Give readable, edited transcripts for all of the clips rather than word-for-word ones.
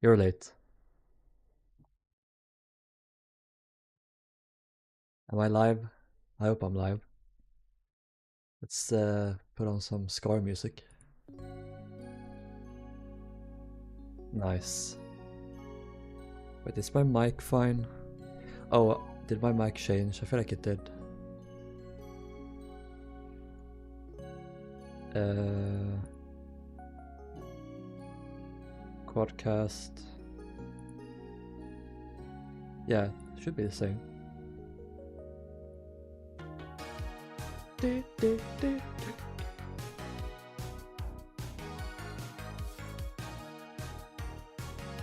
You're late. Am I live? I hope I'm live. Let's put on some Scar music. Nice. Wait, is my mic fine? Oh, did my mic change? I feel like it did. Quadcast. Yeah, should be the same.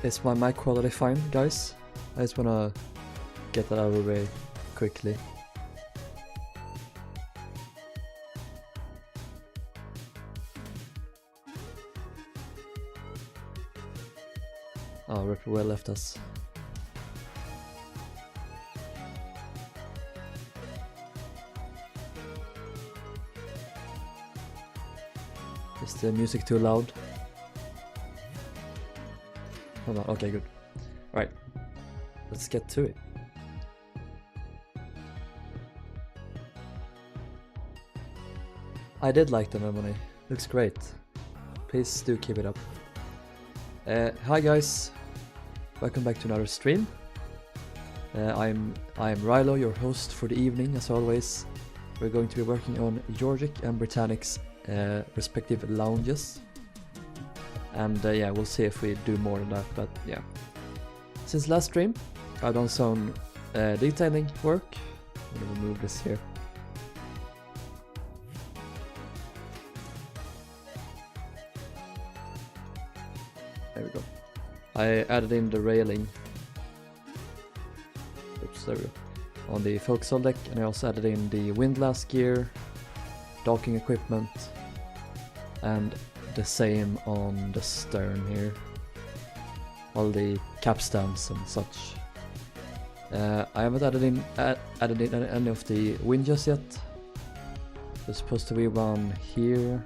Is my mic quality fine, guys? I just wanna get that out of the way quickly. Oh, Ripper well left us. Is the music too loud? Hold on, okay, good. Alright, let's get to it. I did like the memory, looks great. Please do keep it up. Hi guys, welcome back to another stream. I'm Rilhon, your host for the evening, as always. We're going to be working on Georgic and Britannic's respective lounges. And yeah, we'll see if we do more than that, but yeah. Since last stream, I've done some detailing work. I'm gonna remove this here. There we go. I added in the railing. Oops, there we go. On the forecastle deck, and I also added in the windlass gear, docking equipment, and the same on the stern here. All the capstans and such. I haven't added in any of the winches yet. There's supposed to be one here,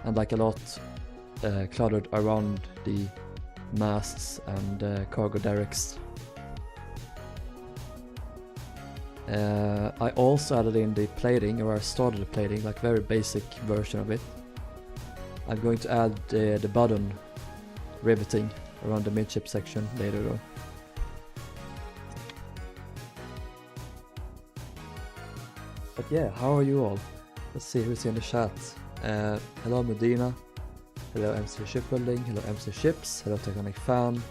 and like a lot cluttered around the masts and cargo derricks. I also added in the plating, or I started the plating, like very basic version of it. I'm going to add the button riveting around the midship section later though. But yeah, how are you all? Let's see who's in the chat. Hello Medina, hello MC Shipbuilding, hello MC Ships, hello Tectonic Fan,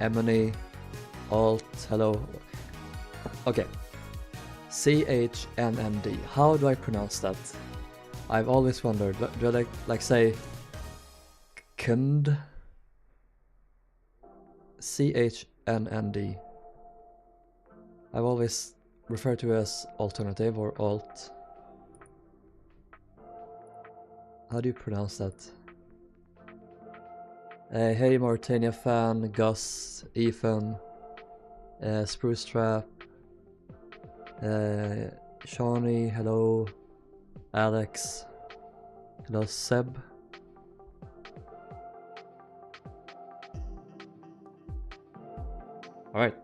Emily, Alt, hello. Okay, CHNND, how do I pronounce that? I've always wondered, do I like say Kund? CHNND. I've always referred to it as alternative or alt. How do you pronounce that? Hey Mauritania Fan, Gus, Ethan, Spruce Trap, Shawnee, hello, Alex, hello Seb. Alright,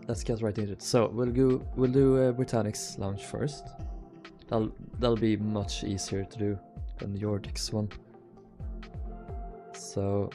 let's get right into it. So we'll do Britannic's launch first. That'll be much easier to do than the Georgic's one. So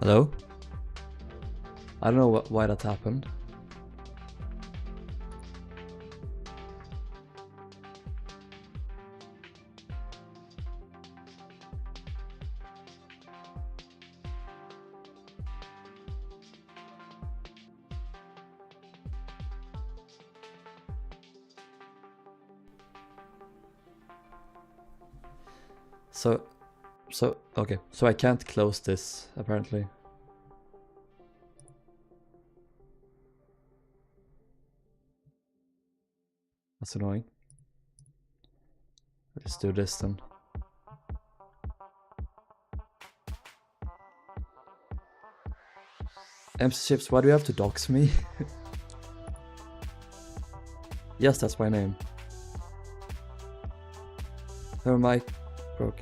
Hello? I don't know why that happened. Okay, so I can't close this, apparently. That's annoying. Let's do this then. MC Chips, why do you have to dox me? Yes, that's my name. Her mic broke.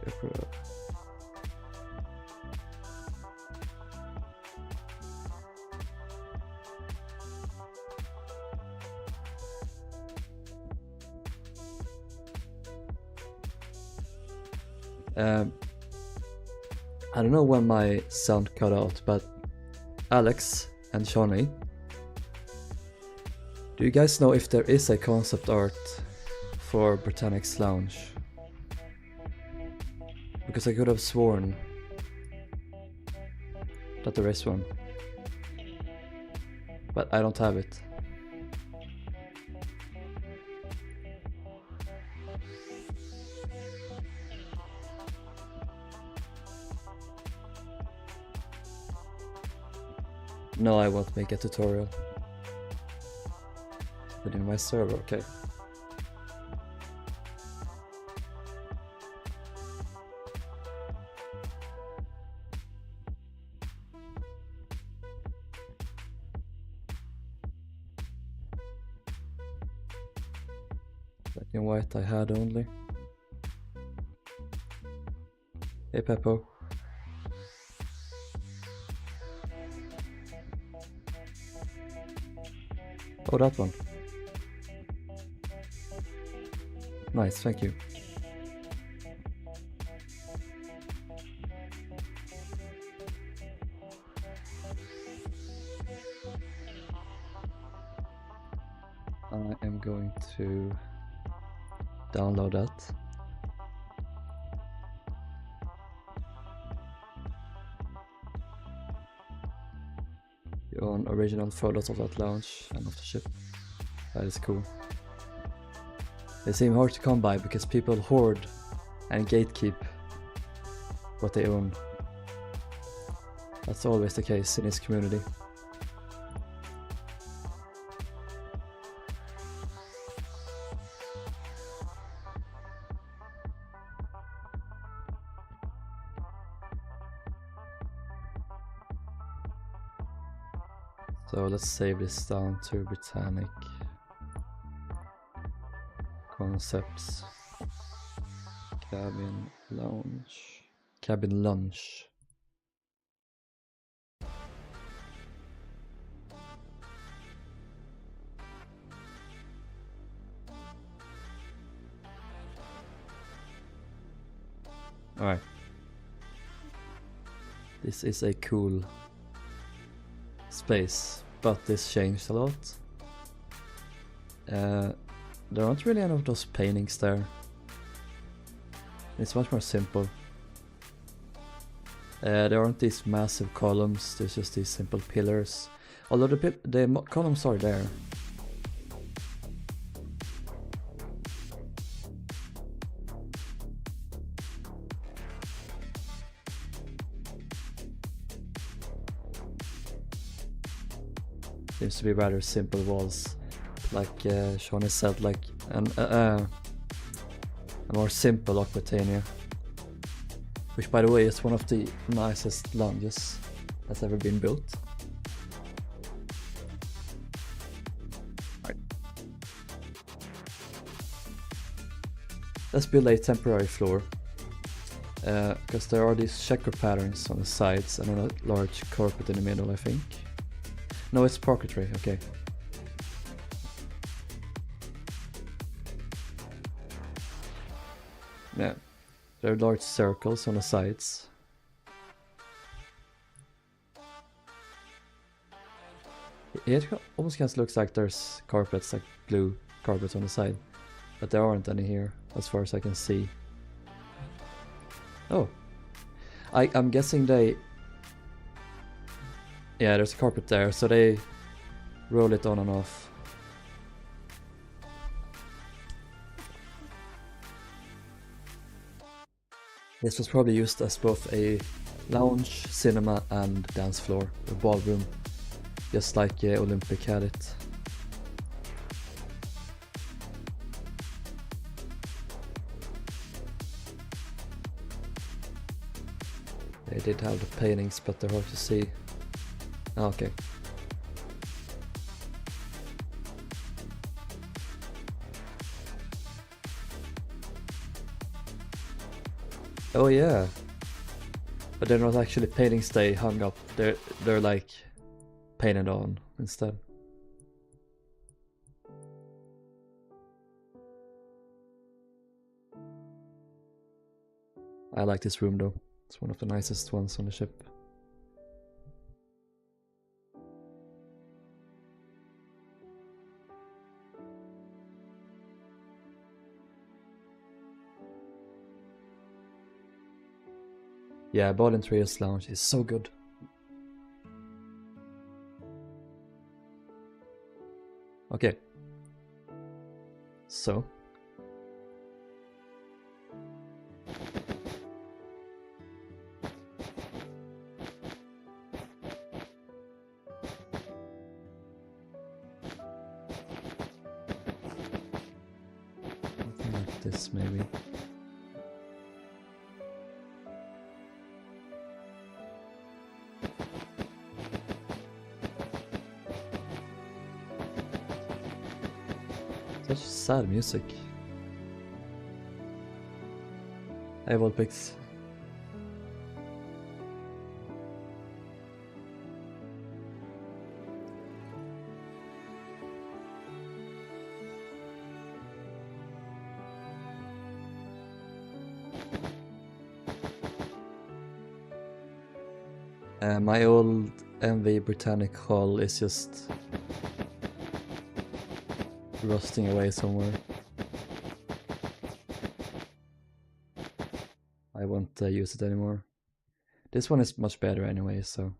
I don't know when my sound cut out, but Alex and Shawnee, do you guys know if there is a concept art for Britannic's lounge? Because I could have sworn that there is one, but I don't have it. No, I won't make a tutorial. But in my server, okay. Black and white I had only. Hey Peppo. Oh, that one. Nice, thank you. I am going to download that. You own original photos of that lounge and of the ship. That is cool. They seem hard to come by because people hoard and gatekeep what they own. That's always the case in this community. So let's save this down to Britannic. Concepts. Cabin lounge. Cabin lunch. Alright. This is a cool space, but this changed a lot. There aren't really any of those paintings there. It's much more simple. There aren't these massive columns, there's just these simple pillars. Although the columns are there. Seems to be rather simple walls, like Shawnee said, like a more simple Aquatania, which by the way is one of the nicest lounges that's ever been built. Right. Let's build a temporary floor, because there are these checker patterns on the sides and a large carpet in the middle, I think. No, it's parquetry, okay. Yeah, there are large circles on the sides. It almost kind of looks like there's carpets, like blue carpets on the side, but there aren't any here as far as I can see. Oh, I'm guessing they... Yeah, there's a carpet there, so they roll it on and off. This was probably used as both a lounge, cinema and dance floor, a ballroom, just like Olympic had it. They did have the paintings, but they're hard to see. Okay. Oh yeah. But they're not actually paintings they hung up. They're like painted on instead. I like this room though. It's one of the nicest ones on the ship. Yeah, Ball & Trios Lounge is so good. Okay. So. Something like this maybe. Such sad music. I have all picks. My old MV Britannic hull is just rusting away somewhere. I won't use it anymore. This one is much better anyway, so.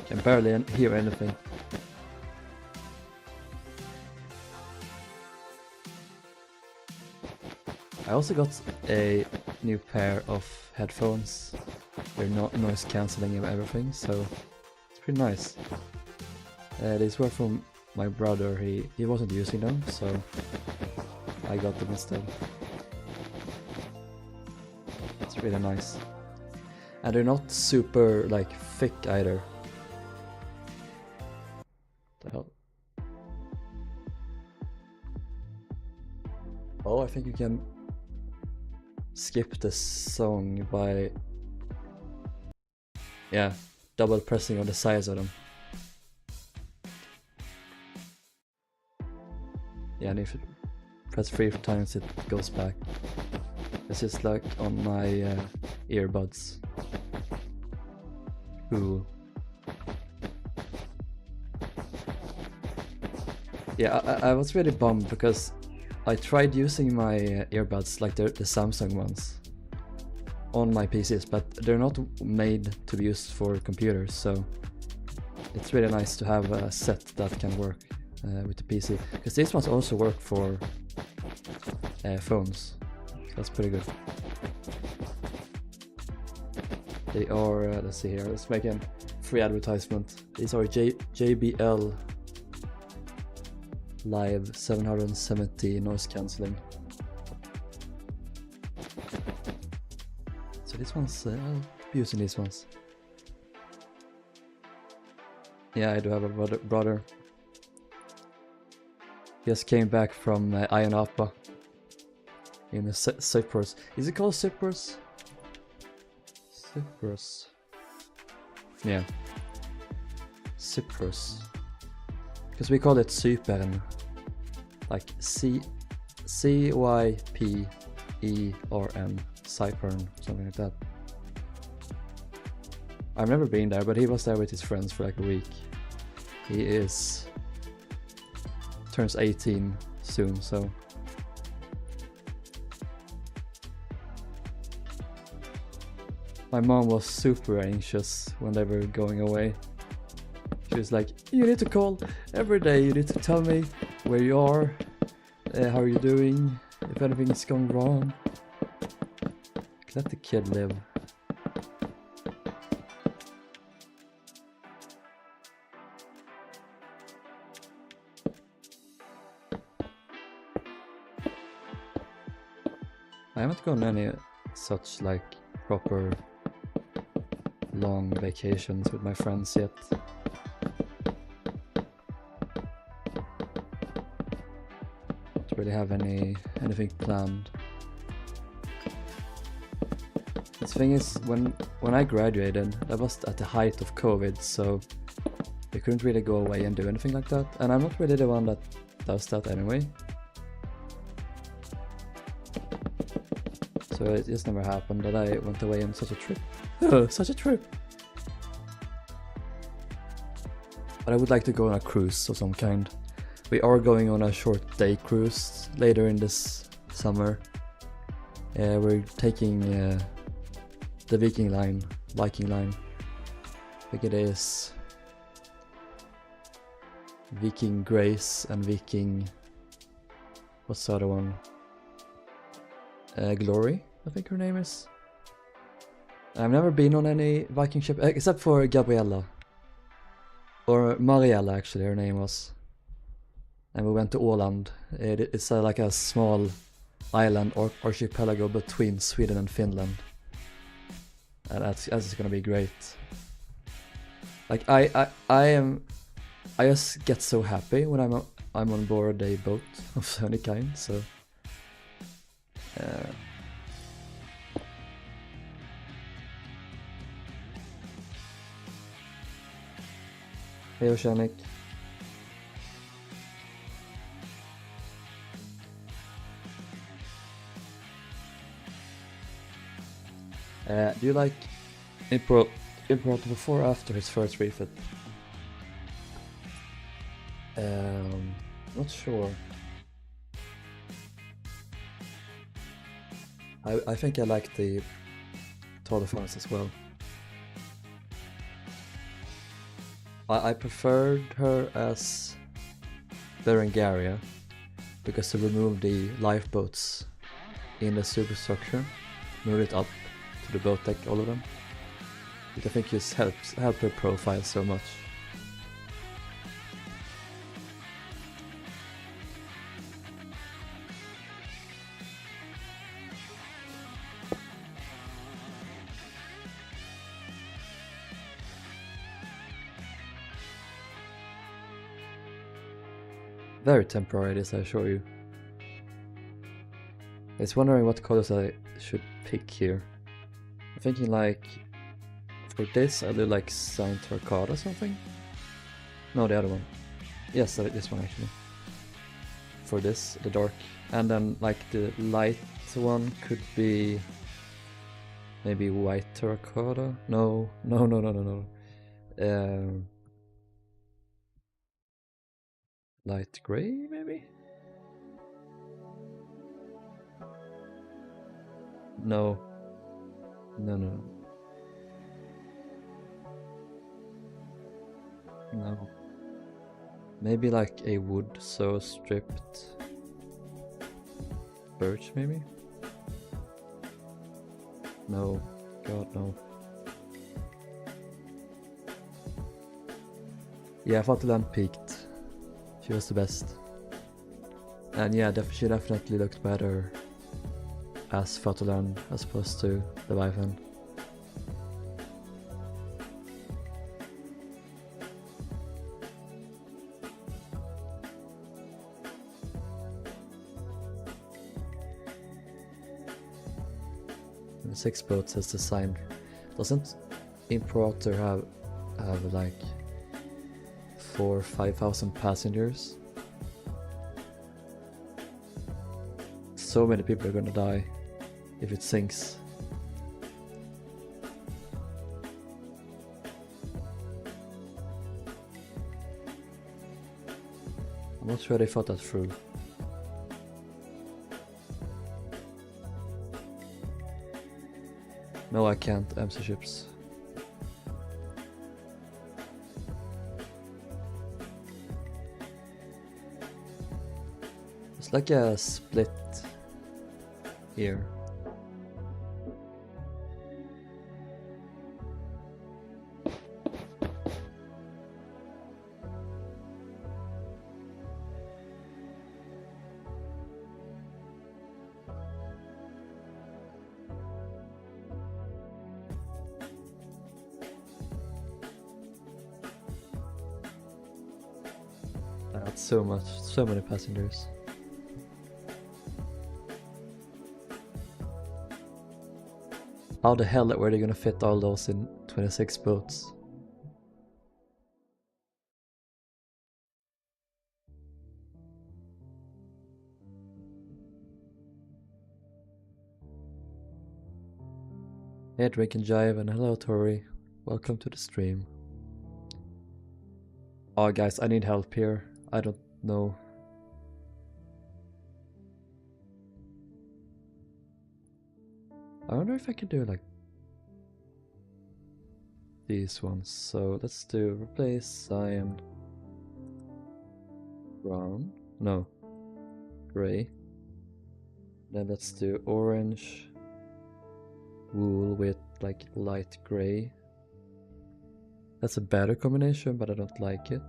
Can barely hear anything. I also got a new pair of headphones. They're not noise cancelling and everything, so it's pretty nice. These were from my brother. He wasn't using them, so I got them instead. It's really nice. And they're not super like thick either. The hell? Oh, I think you can skip the song by double pressing on the sides of them. Yeah, and if you press 3 times it goes back. This is like on my earbuds. Cool. Yeah, I was really bummed because I tried using my earbuds, like the Samsung ones, on my PCs, but they're not made to be used for computers, so it's really nice to have a set that can work with the PC, because these ones also work for phones, so that's pretty good. They are, let's see here, let's make a free advertisement. These are JBL Live 770 noise cancelling. So these ones, I'll be using these ones. Yeah, I do have a brother. He just came back from Ayia Napa in Cyprus. Is it called Cyprus? Cyprus. Yeah. Cyprus. Because we call it Cypern. Like C-Y-P-E-R-N. Cypern, something like that. I've never been there, but he was there with his friends for like a week. He turns 18 soon, so my mom was super anxious when they were going away. She was like, you need to call every day, you need to tell me where you are, how are you doing, if anything is going wrong. Let the kid live. I haven't gone any such like proper long vacations with my friends yet. Don't really have anything planned. The thing is, when I graduated, that was at the height of COVID, so we couldn't really go away and do anything like that. And I'm not really the one that does that anyway. So it just never happened that I went away on such a trip. Such a trip! But I would like to go on a cruise of some kind. We are going on a short day cruise later in this summer. We're taking the Viking line. I think it is Viking Grace and Viking... what's the other one? Glory, I think her name is. I've never been on any Viking ship, except for Gabriella. Or Mariella, actually, her name was. And we went to Åland. It's like a small island or archipelago between Sweden and Finland. And that's gonna be great. Like I just get so happy when I'm on board a boat of any kind, so hey Oceanic. Do you like Imperator before or after his first refit? Not sure. I think I like the Tour de France as well. I preferred her as Berengaria because they removed the lifeboats in the superstructure, moved it up to the boat deck, all of them. Which I think just helped her profile so much. Very temporary, this I assure you. I was wondering what colors I should pick here. I'm thinking like, for this I do like Saint Turquoise or something? No, the other one. Yes, this one actually. For this, the dark. And then like the light one could be maybe white terracotta? No. Light gray, maybe? No. No. Maybe like a wood so stripped birch, maybe? No. God, no. Yeah, Fatherland peaked. She was the best. And yeah, she definitely looked better as Fatherland as opposed to the Leviathan. 26 boats is designed. Doesn't Imperator have like 4,000 or 5,000 passengers? So many people are gonna die if it sinks. I'm not sure they thought that through. No, I can't empty ships. It's like a split here. That's so many passengers. How the hell were they gonna fit all those in 26 boats? Hey Drink and Jive, and hello Tori. Welcome to the stream. Oh guys, I need help here. I don't know. I wonder if I can do like these ones. So let's do replace cyan, brown, no, gray. Then let's do orange, wool with like light gray. That's a better combination, but I don't like it.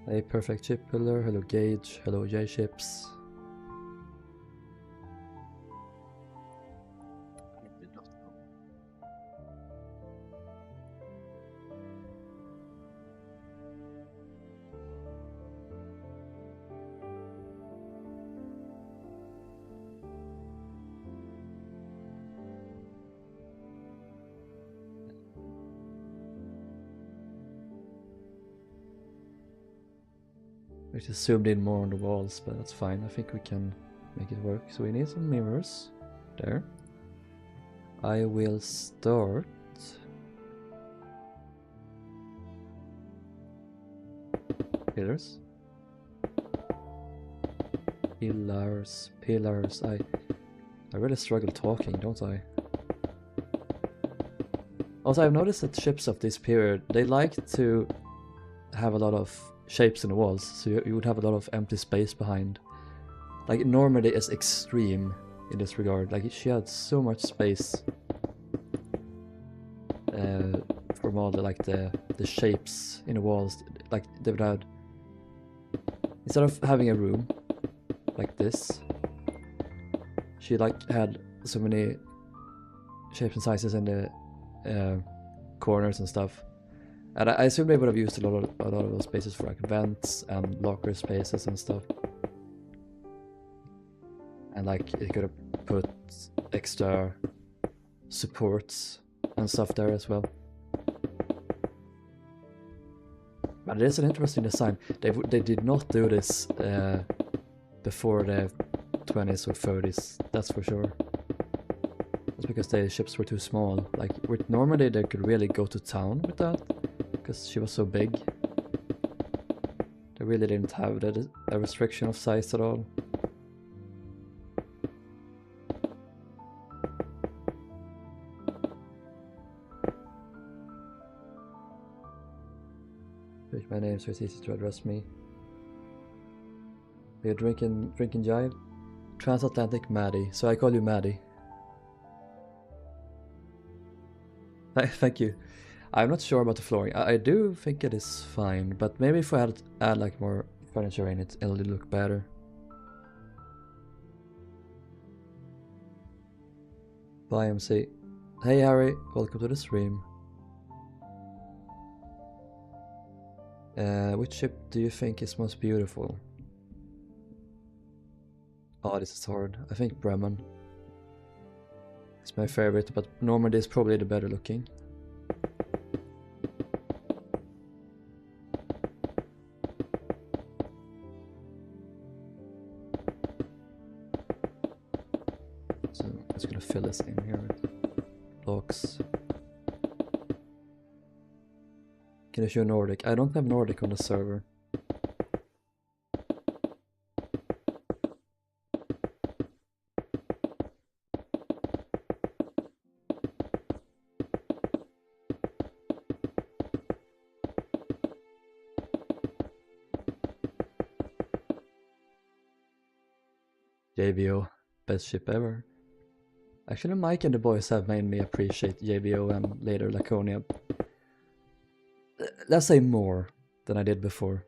A perfect ship pillar, hello Gage, hello J ships. We just zoomed in more on the walls, but that's fine. I think we can make it work. So we need some mirrors there. I will start pillars. Pillars. I really struggle talking, don't I? Also, I've noticed that ships of this period, they like to have a lot of shapes in the walls, so you would have a lot of empty space behind. Like Normandy is extreme in this regard. Like she had so much space from all the shapes in the walls. Like they would have, instead of having a room like this, she like had so many shapes and sizes in the corners and stuff. And I assume they would have used a lot of those spaces for like vents and locker spaces and stuff. And like it could have put extra supports and stuff there as well. But it is an interesting design. They did not do this before the 20s or 30s, that's for sure. That's because the ships were too small. Like with Normandy, they could really go to town with that, because she was so big. They really didn't have a restriction of size at all. My name so it's easy to address me. We're drinking jive. Transatlantic Maddie, so I call you Maddie. Thank you. I'm not sure about the flooring. I do think it is fine, but maybe if I add like more furniture in it, it'll look better. Bye MC. Hey Harry, welcome to the stream. Which ship do you think is most beautiful? Oh, this is hard. I think Bremen. It's my favorite, but Normandy is probably the better looking. So I'm just gonna fill this in here with blocks. Can I show Nordic? I don't have Nordic on the server. JBO, best ship ever. Actually, Mike and the boys have made me appreciate JBO and later Laconia. Let's say more than I did before.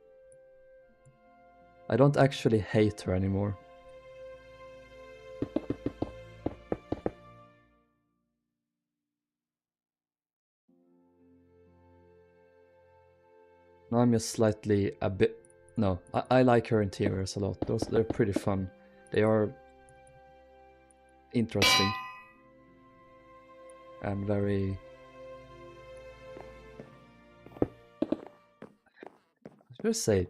I don't actually hate her anymore. Now I'm just slightly a bit... No, I like her interiors a lot. They're pretty fun. They are interesting and very... I was gonna say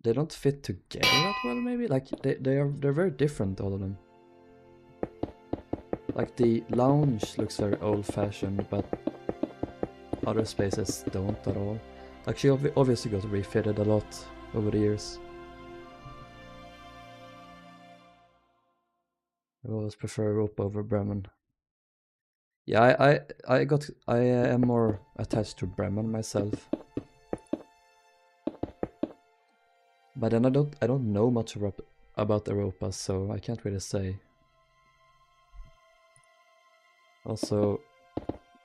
they don't fit together that well. Maybe like they're very different, all of them. Like the lounge looks very old-fashioned, but other spaces don't at all. Like she obviously got refitted a lot over the years. I always prefer Europa over Bremen. Yeah, I am more attached to Bremen myself. But then I don't know much about Europa, so I can't really say. Also,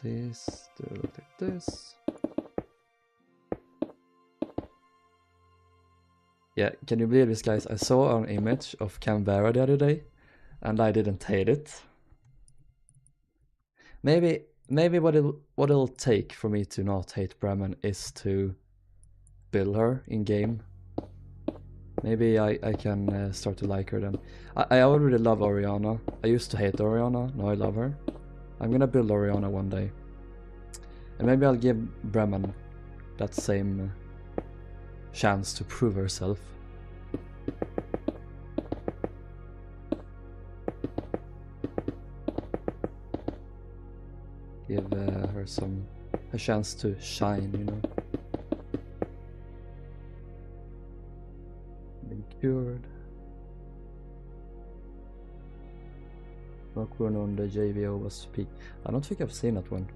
this do look like this. Yeah, can you believe this, guys? I saw an image of Canberra the other day, and I didn't hate it. Maybe what it'll take for me to not hate Bremen is to build her in game. Maybe I can start to like her then. I already love Oriana. I used to hate Oriana, now I love her. I'm gonna build Oriana one day. And maybe I'll give Bremen that same chance to prove herself. Give her a chance to shine, you know. Cured. Rockburn on the JVO was peak. I don't think I've seen that one.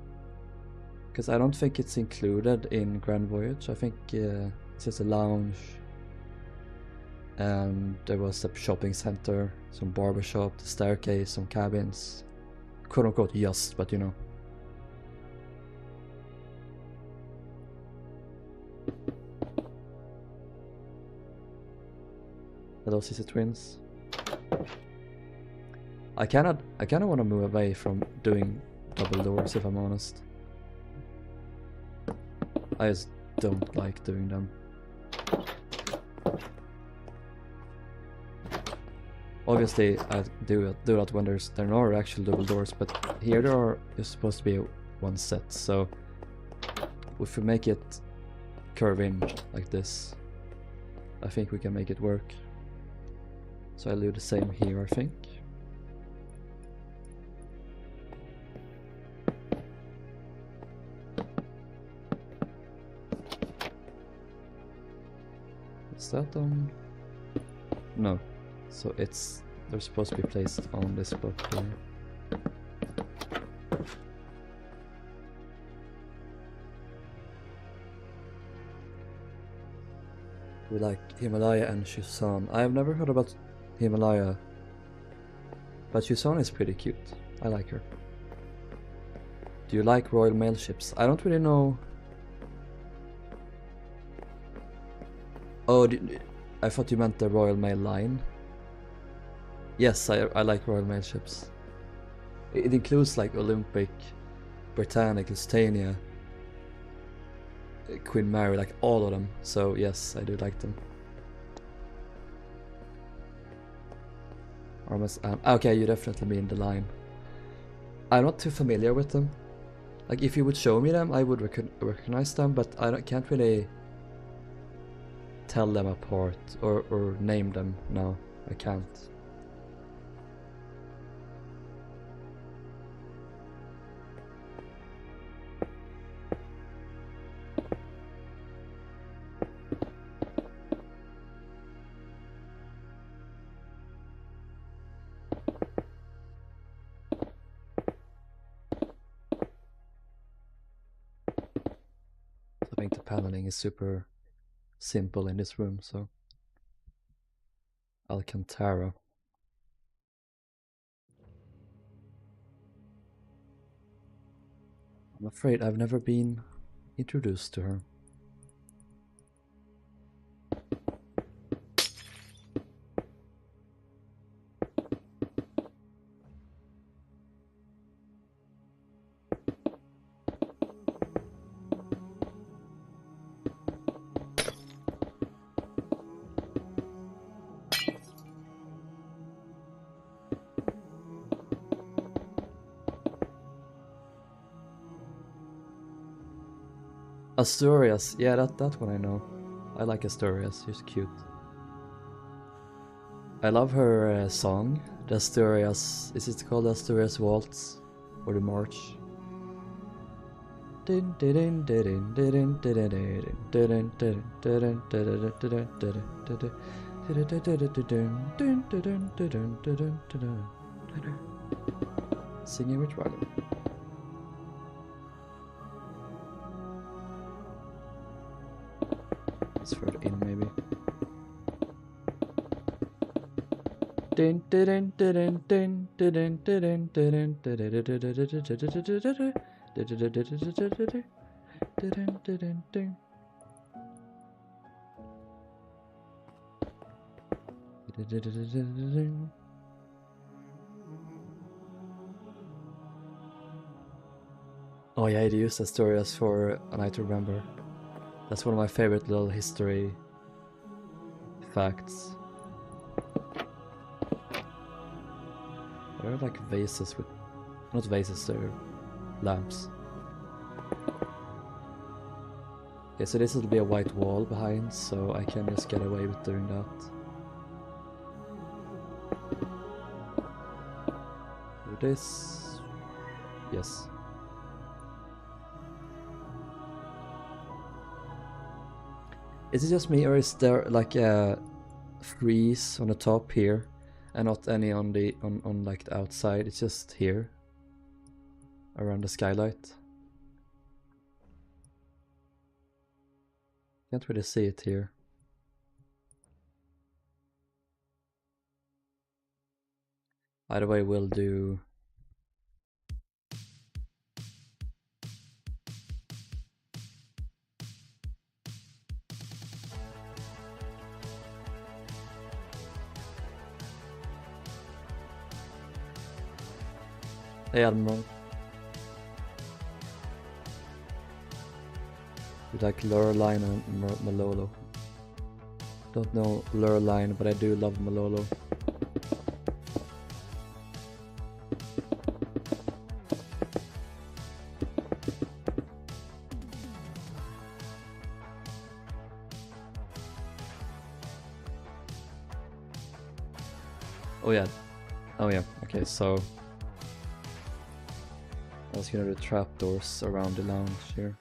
Because I don't think it's included in Grand Voyage. I think it's just a lounge. And there was a shopping center, some barbershop, the staircase, some cabins. Quote unquote just, but you know. Hello, CC Twins. I kinda want to move away from doing double doors, if I'm honest. I just don't like doing them. Obviously, I do that when there are actual double doors, but here is supposed to be one set. So if we make it curve in like this, I think we can make it work. So I'll do the same here, I think. Is that on? No. So they're supposed to be placed on this block here. We like Himalaya and Shuzan. I have never heard about Himalaya, but Shuzan is pretty cute. I like her. Do you like Royal Mail ships? I don't really know. Oh, I thought you meant the Royal Mail line. Yes, I like Royal Mail ships. It includes like Olympic, Britannic, Lusitania, Queen Mary, like all of them. So yes, I do like them. Okay, you definitely mean the line. I'm not too familiar with them. Like if you would show me them, I would recognize them, but can't really tell them apart or name them. No, I can't. I think the paneling is super simple in this room, so Alcantara. I'm afraid I've never been introduced to her. Asturias, yeah, that one I know. I like Asturias, she's cute. I love her song, the Asturias, is it called Asturias Waltz? Or the March? Singing with Rilhon. It's further in maybe. Oh yeah, I used Asturias for A Night to Remember. That's one of my favorite little history facts. There are like vases with, not vases, they're lamps. Okay, so this will be a white wall behind, so I can just get away with doing that. Do this. Yes. Is it just me, or is there like a frieze on the top here and not any on the on like the outside? It's just here around the skylight. Can't really see it here. Either way, we'll do. Hey Admiral. You like Rilhon and Malolo. Don't know Rilhon, but I do love Malolo. Oh yeah. Oh yeah. Okay, so I was gonna do trapdoors around the lounge here.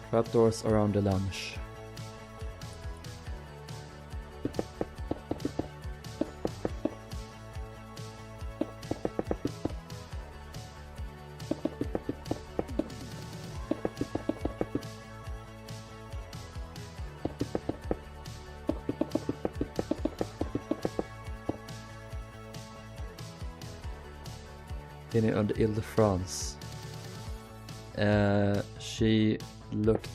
Trapdoors around the lounge. In on the Ile-de-France. She looked...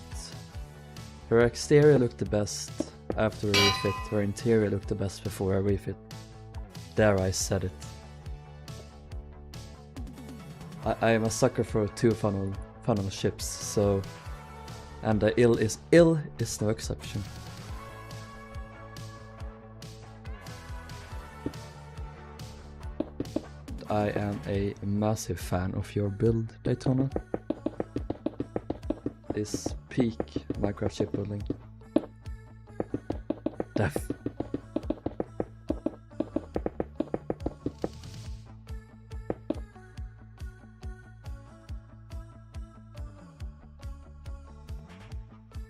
Her exterior looked the best after a refit. Her interior looked the best before a refit. There, I said it. I am a sucker for two funnel ships, so... And ill is no exception. I am a massive fan of your build, Daytona. This peak Minecraft shipbuilding. Def.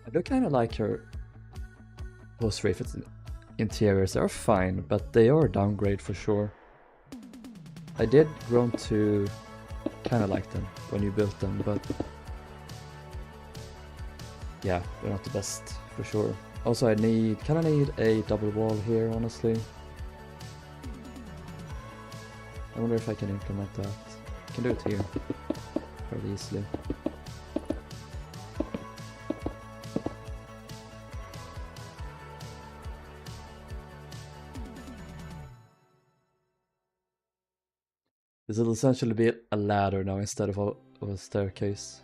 I do kind of like her post-refit interiors. They are fine, but they are a downgrade for sure. I did grow to kind of like them when you built them, but yeah, they're not the best for sure. Also, I kind of need a double wall here, honestly. I wonder if I can implement that. I can do it here fairly easily. This will essentially be a ladder now instead of a staircase.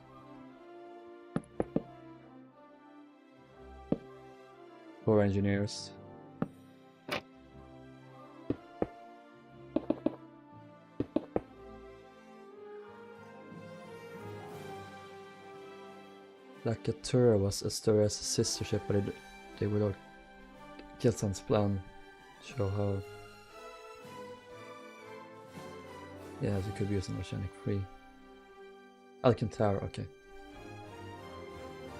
For engineers. Lakatura was Asturia's sister ship, but they would not Kelsan's plan show how. Yeah, you could be using oceanic free. Alcantara, okay.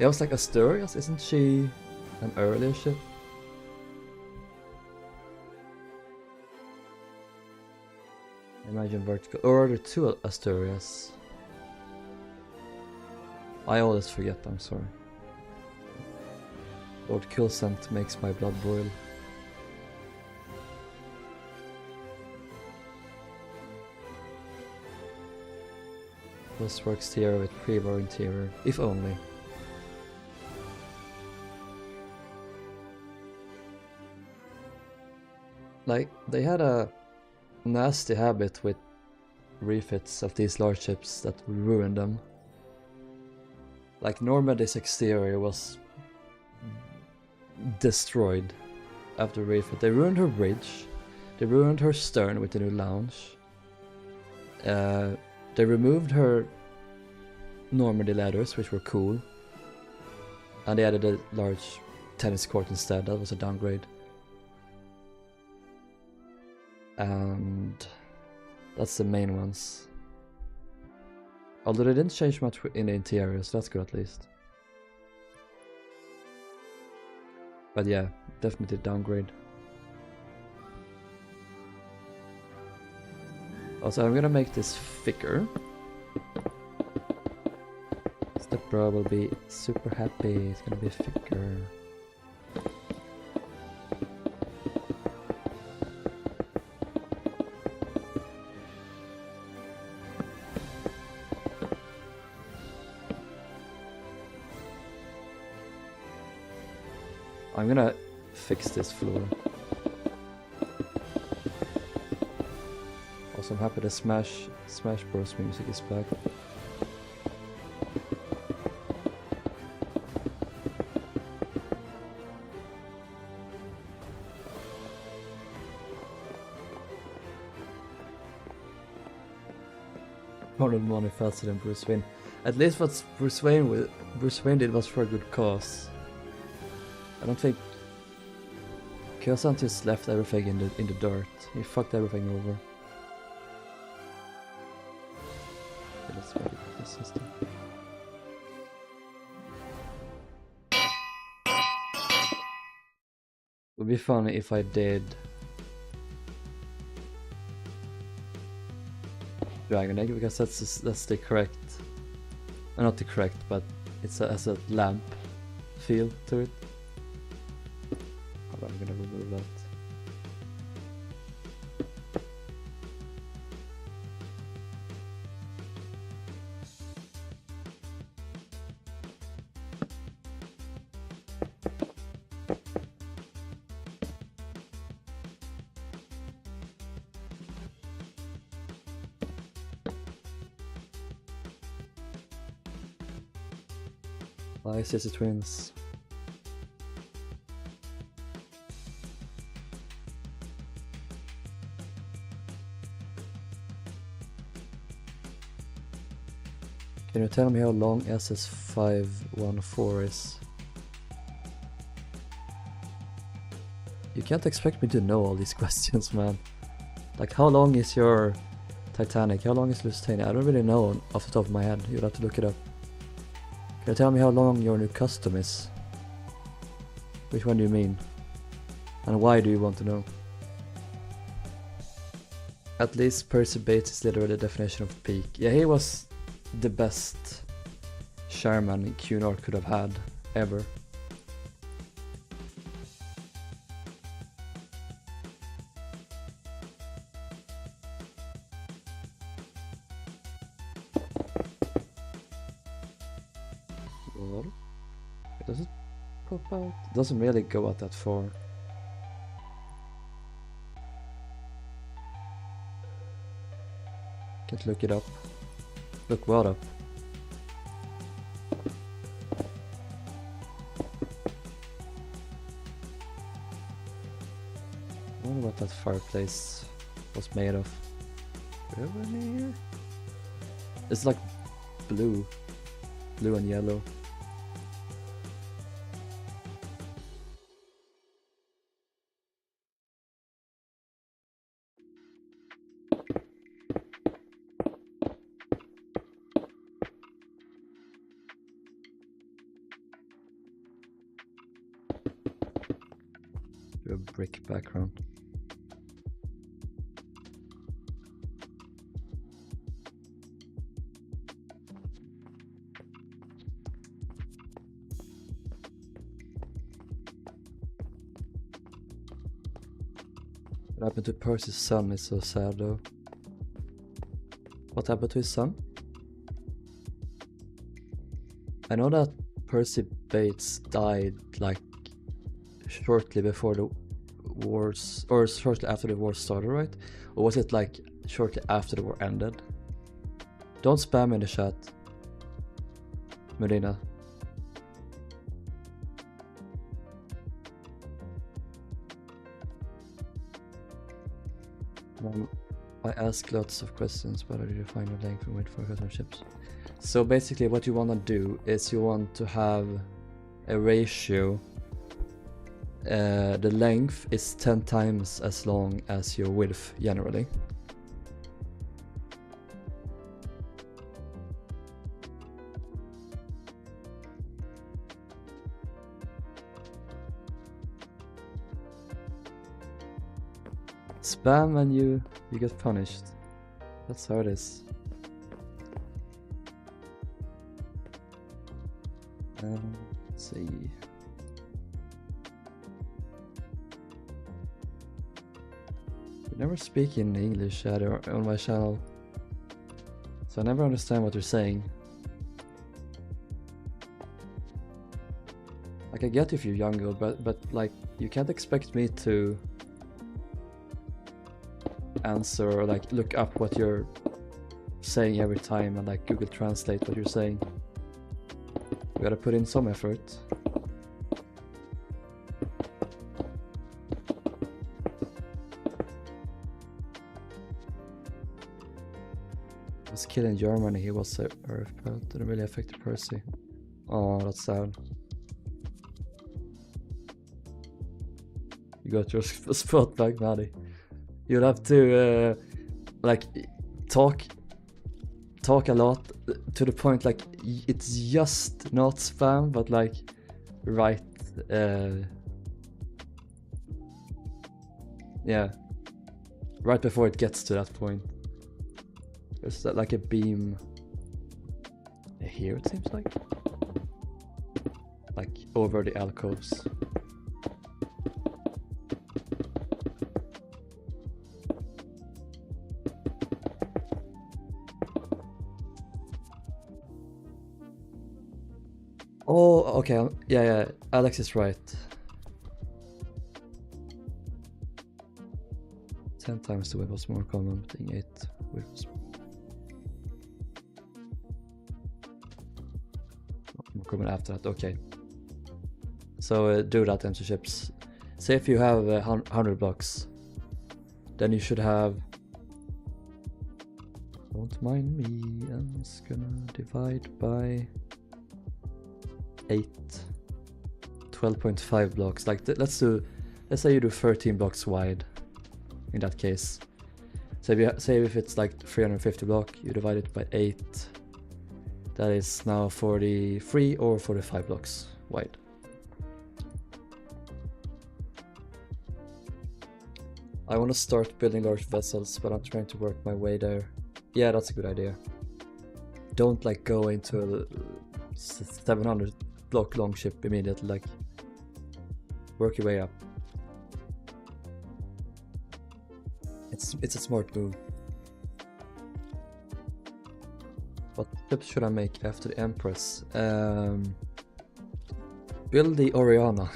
Yeah, I was like, Asturias, isn't she an earlier ship? Imagine vertical. Or are there two Asturias? I always forget, I'm sorry. Lord Killsent makes my blood boil. Works here with pre-war interior, if only. Like, they had a nasty habit with refits of these large ships that would ruin them. Like, Normandy's exterior was destroyed after refit. They ruined her bridge, they ruined her stern with the new lounge. They removed her Normandy ladders, which were cool, and they added a large tennis court instead. That was a downgrade. And that's the main ones. Although they didn't change much in the interior, so that's good at least. But yeah, definitely downgrade. Also, I'm gonna make this thicker. The bro will be super happy. It's gonna be thicker. I'm gonna fix this floor. Also, I'm happy the Smash Bros music is back. Money faster than Bruce Wayne. At least what Bruce Wayne did was for a good cause. I don't think Kyosan just left everything in the dirt. He fucked everything over. Okay, let's ready for this system. Would be funny if I did Dragon Egg, because that's the correct, not the correct, but it's has a lamp feel to it. I'm gonna remove that. Hi, Sissy Twins. Can you tell me how long SS514 is? You can't expect me to know all these questions, man. Like, how long is your Titanic? How long is Lusitania? I don't really know off the top of my head. You'll have to look it up. Can you tell me how long your new custom is? Which one do you mean? And why do you want to know? At least Percy Bates is literally the definition of peak. Yeah, he was the best Sherman Cunard could have had ever. What? Does it pop out? It doesn't really go out that far. Can't look it up. Look what up? I wonder what that fireplace was made of. Over here? It's like blue. Blue and yellow. A brick background. What happened to Percy's son is so sad though. What happened to his son? I know that Percy Bates died like shortly before the wars, or shortly after the war started, right? Or was it like shortly after the war ended? Don't spam in the chat, Medina. I ask lots of questions, but I did find a length and wait for custom ships. So basically what you want to do is you want to have a ratio. The length is 10 times as long as your width generally. Spam and you get punished. That's how it is. Let's see. I never speak in English on my channel, so I never understand what you're saying. Like, I get if you're younger, but like, you can't expect me to answer or like look up what you're saying every time and like Google Translate what you're saying. You gotta put in some effort. Was killed in Germany, he was a earth poet, didn't really affect Percy. Oh, that's sad. You got your spot back, Maddie. You'll have to like talk a lot to the point, like it's just not spam, but like right yeah, right before it gets to that point. There's like a beam here, it seems like over the alcoves. Oh, okay, yeah, Alex is right. 10 times the width was more common, being 8 width was more equipment after that. Okay. So do that, empty ships. Say if you have 100 blocks, then you should have... Don't mind me, I'm just gonna divide by 8. 12.5 blocks. Like, let's say you do 13 blocks wide in that case. So say if it's like 350 block, you divide it by 8. That is now 43 or 45 blocks wide. I want to start building large vessels, but I'm trying to work my way there. Yeah, that's a good idea. Don't like go into a 700 block long ship immediately, like work your way up. It's a smart move. What tips should I make after the Empress? Build the Oriana.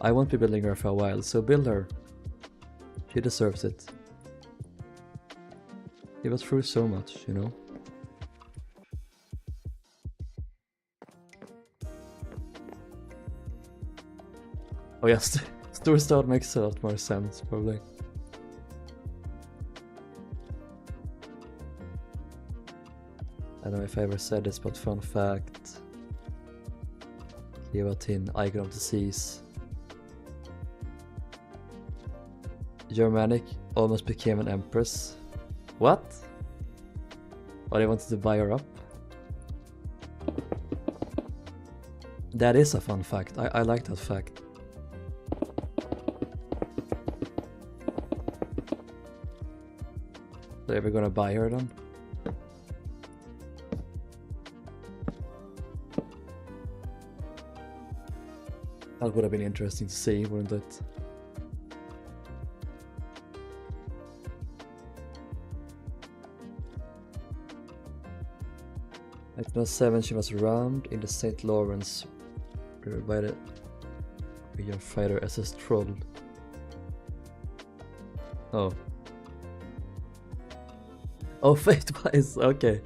I won't be building her for a while, so build her. She deserves it. He was through so much, you know? Oh yes, Store Start makes a lot more sense, probably. I don't know if I ever said this, but fun fact. Givatin, Icon of the Seas. Germanic almost became an empress. What? But I wanted to buy her up? That is a fun fact. I like that fact. So are we gonna buy her then? That would have been interesting to see, wouldn't it? In 1907 she was rammed in the St. Lawrence by the Rilhon fighter SS Troll. Oh. Oh, fate-wise, okay.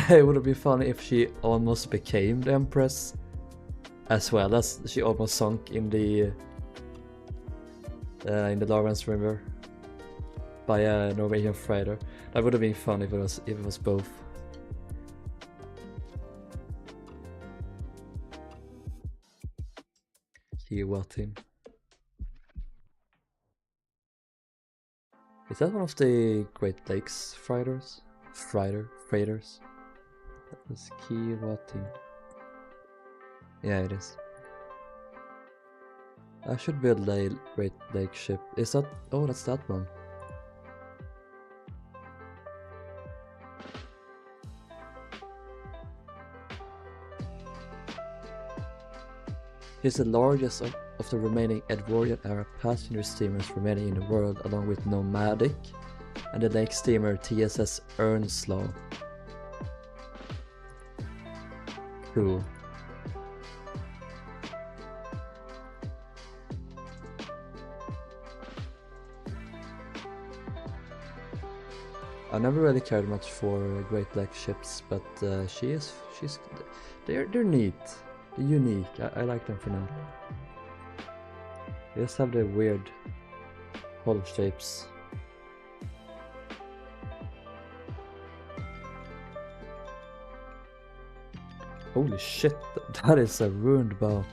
It would be funny if she almost became the Empress, as well as she almost sunk in the Lawrence River by a Norwegian fighter. That would have been fun if it was both. Team. Is that one of the Great Lakes freighters? Freighters? That was Team. Yeah, it is. I should build a Great Lake ship. Is that... Oh, that's that one. It is the largest of the remaining Edwardian-era passenger steamers remaining in the world, along with Nomadic and the lake steamer TSS Earnslaw. Cool. I never really cared much for Great Lake ships, but they're neat. They're unique. I like them for now. They just have the weird hull shapes. Holy shit, that is a ruined bow.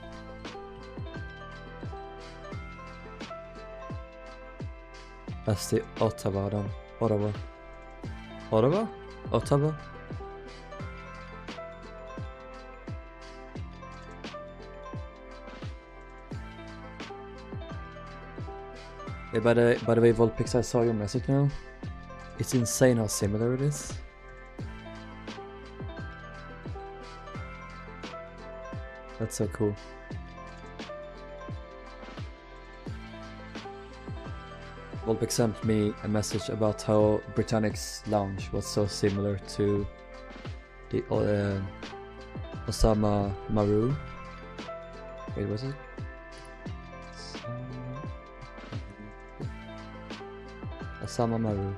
That's the Ottawa then. Ottawa? Ottawa? Yeah, by the way, Volpix, I saw your message now. It's insane how similar it is. That's so cool. Volpix sent me a message about how Britannic's lounge was so similar to the Osama Maru. Wait, was it? Osama Maru.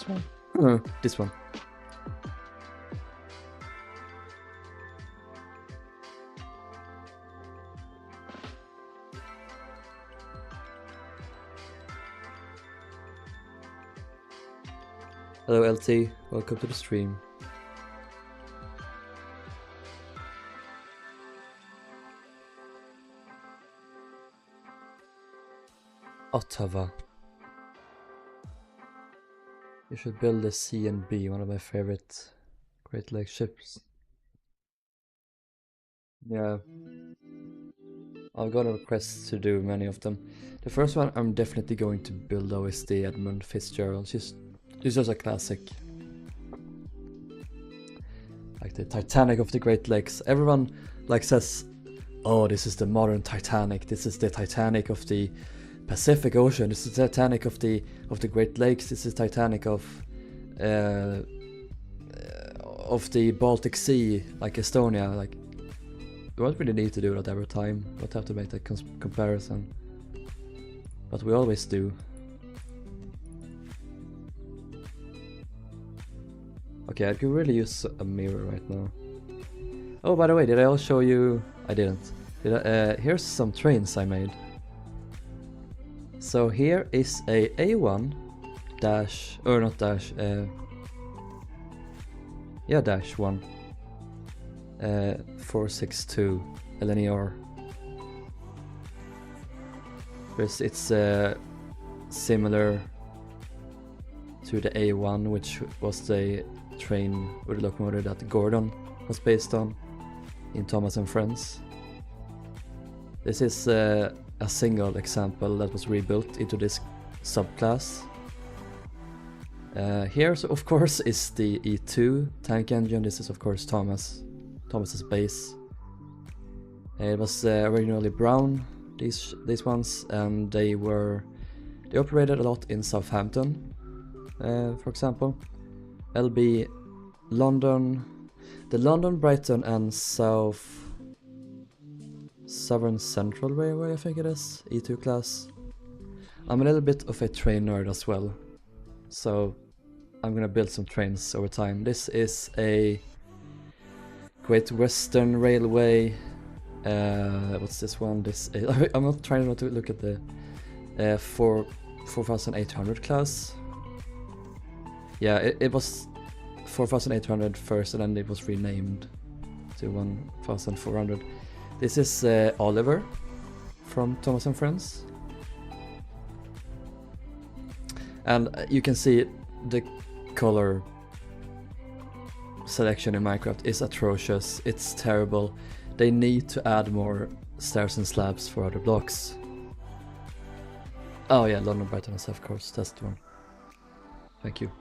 this one? This one. Hello LT, welcome to the stream. Ottawa. You should build a C&B, one of my favorite Great Lake ships. Yeah. I've got a request to do many of them. The first one I'm definitely going to build though is the Edmund Fitzgerald. She's just a classic. Like the Titanic of the Great Lakes. Everyone like says, oh, this is the modern Titanic. This is the Titanic of the Pacific Ocean. This is the Titanic of the Great Lakes. This is Titanic of the Baltic Sea, like Estonia. Like, we don't really need to do that every time. We don't have to make that comparison, but we always do. Okay, I could really use a mirror right now. Oh, by the way, did I all show you? I didn't. Here's some trains I made. So here is a A1 dash, or not dash, yeah, dash 1 462 LNER. It's similar to the A1, which was the train or the locomotive that Gordon was based on in Thomas and Friends. This is a single example that was rebuilt into this subclass. Here, so of course, is the E2 tank engine. This is of course Thomas's base. It was originally brown, these ones, and they operated a lot in Southampton, for example. LB London, the London, Brighton and Southern Central Railway, I think it is, E2 class. I'm a little bit of a train nerd as well, so I'm gonna build some trains over time. This is a Great Western Railway. What's this one? I'm not trying not to look at the 4800 class. Yeah, it was 4800 first, and then it was renamed to 1400. This is Oliver from Thomas and Friends, and you can see the color selection in Minecraft is atrocious. It's terrible. They need to add more stairs and slabs for other blocks. Oh yeah, London, Brighton and South Coast, that's the one. Thank you.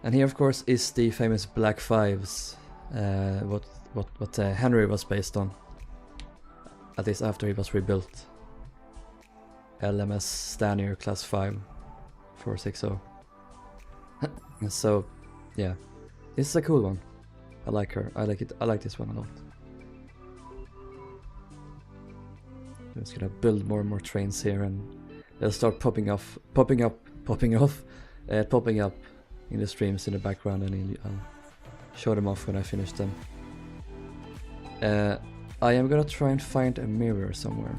And here of course is the famous Black Fives, what Henry was based on, at least after he was rebuilt. LMS Stanier class 5 460. So yeah, this is a cool one. I like her. I like it. I like this one a lot. I'm just gonna build more and more trains here, and they'll start popping up in the streams in the background, and I'll show them off when I finish them. I am gonna try and find a mirror somewhere.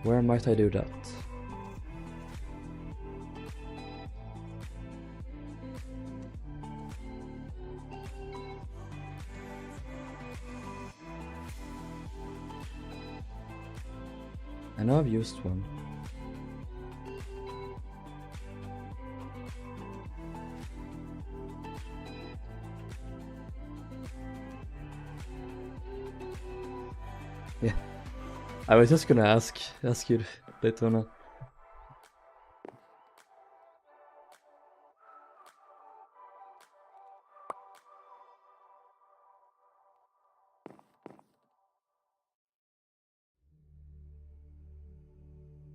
Where might I do that? I know I've used one. Yeah, I was just gonna ask you Daytona.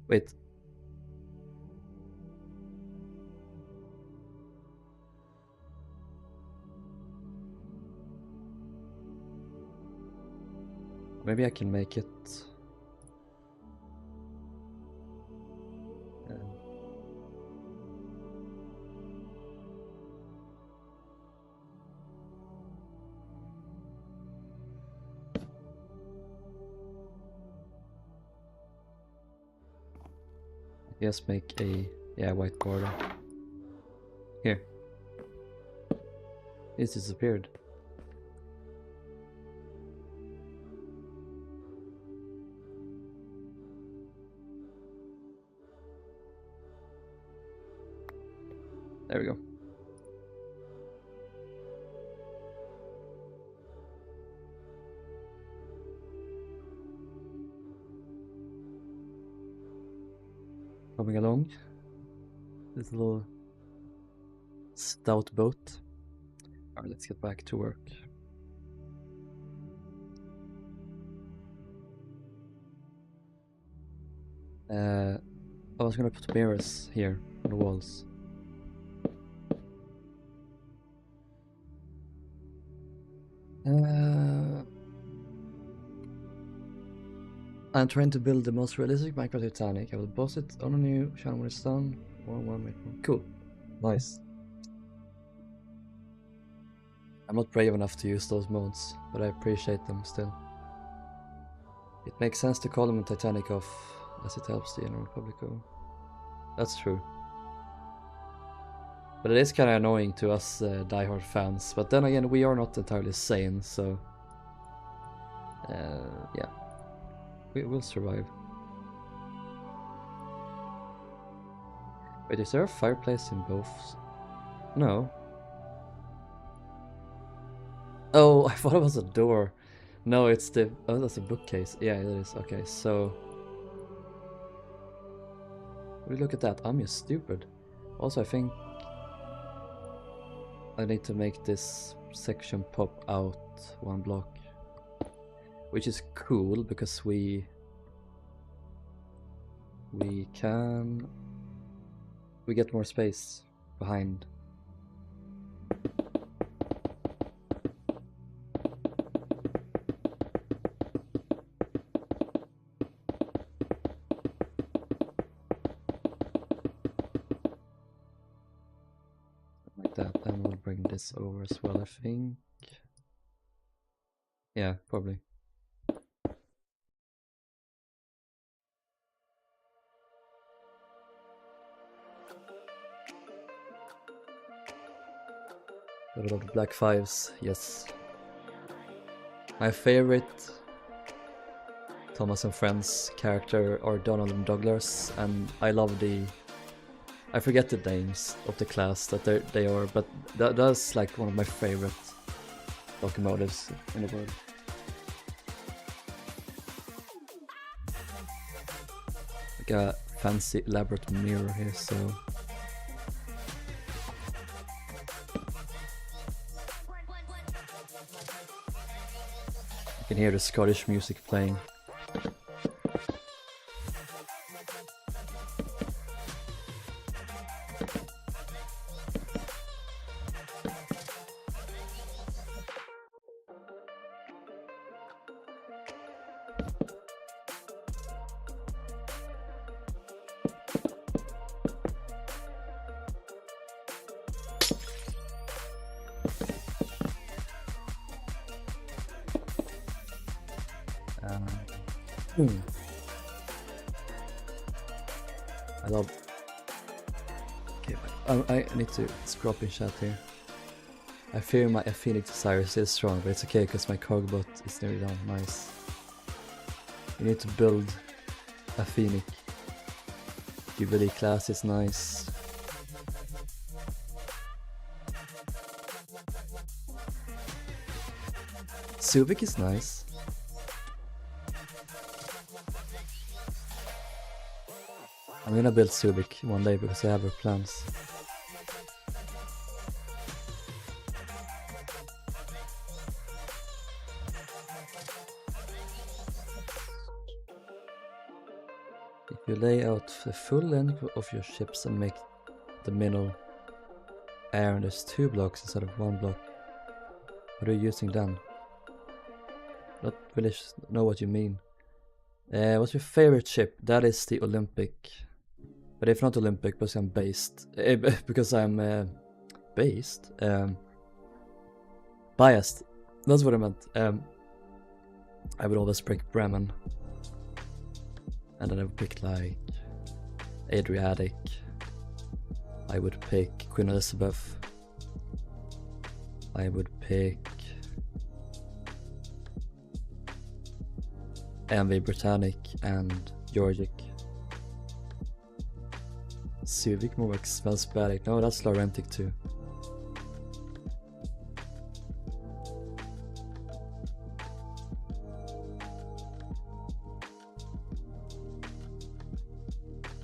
Wait. Maybe I can make it. Just make a white border. Here. It's disappeared. There we go. Coming along. This little stout boat. Alright, let's get back to work. I was gonna put mirrors here on the walls. I'm trying to build the most realistic micro Titanic. I will boss it on a new channel when it's done. Cool. Nice. I'm not brave enough to use those modes, but I appreciate them still. It makes sense to call them a Titanic off, as it helps the general public go. That's true. But it is kind of annoying to us diehard fans. But then again, we are not entirely sane, so... yeah. We will survive. Wait, is there a fireplace in both? No. Oh, I thought it was a door. No, it's the... Oh, that's a bookcase. Yeah, it is. Okay, so... Look at that. I'm just stupid. Also, I think... I need to make this section pop out one block. Which is cool, because we get more space behind. Like that, then we'll bring this over as well, I think. Yeah, probably. Got a lot of black fives, yes. My favorite Thomas and Friends character are Donald and Douglas, and I love the... I forget the names of the class that they are, but that's like one of my favorite locomotives in the world. Like a fancy elaborate mirror here, so... You can hear the Scottish music playing. I love... Okay, I need to scrap in chat here. I fear my Phoenix desire is still strong, but it's okay because my cargo boat is nearly done. Nice. You need to build a Phoenix. Jubilee class is nice. Subic is nice. I'm gonna build Subic one day because I have her plans. If you lay out the full length of your ships and make the middle iron, there's 2 blocks instead of 1 block. What are you using then? Not really know what you mean. What's your favorite ship? That is the Olympic. But if not Olympic, because I'm based. Because I'm based. Biased. That's what I meant. I would always pick Bremen. And then I would pick like Adriatic. I would pick Queen Elizabeth. I would pick MV Britannic and Georgic. Civic more smells bad. No, that's Laurentic too.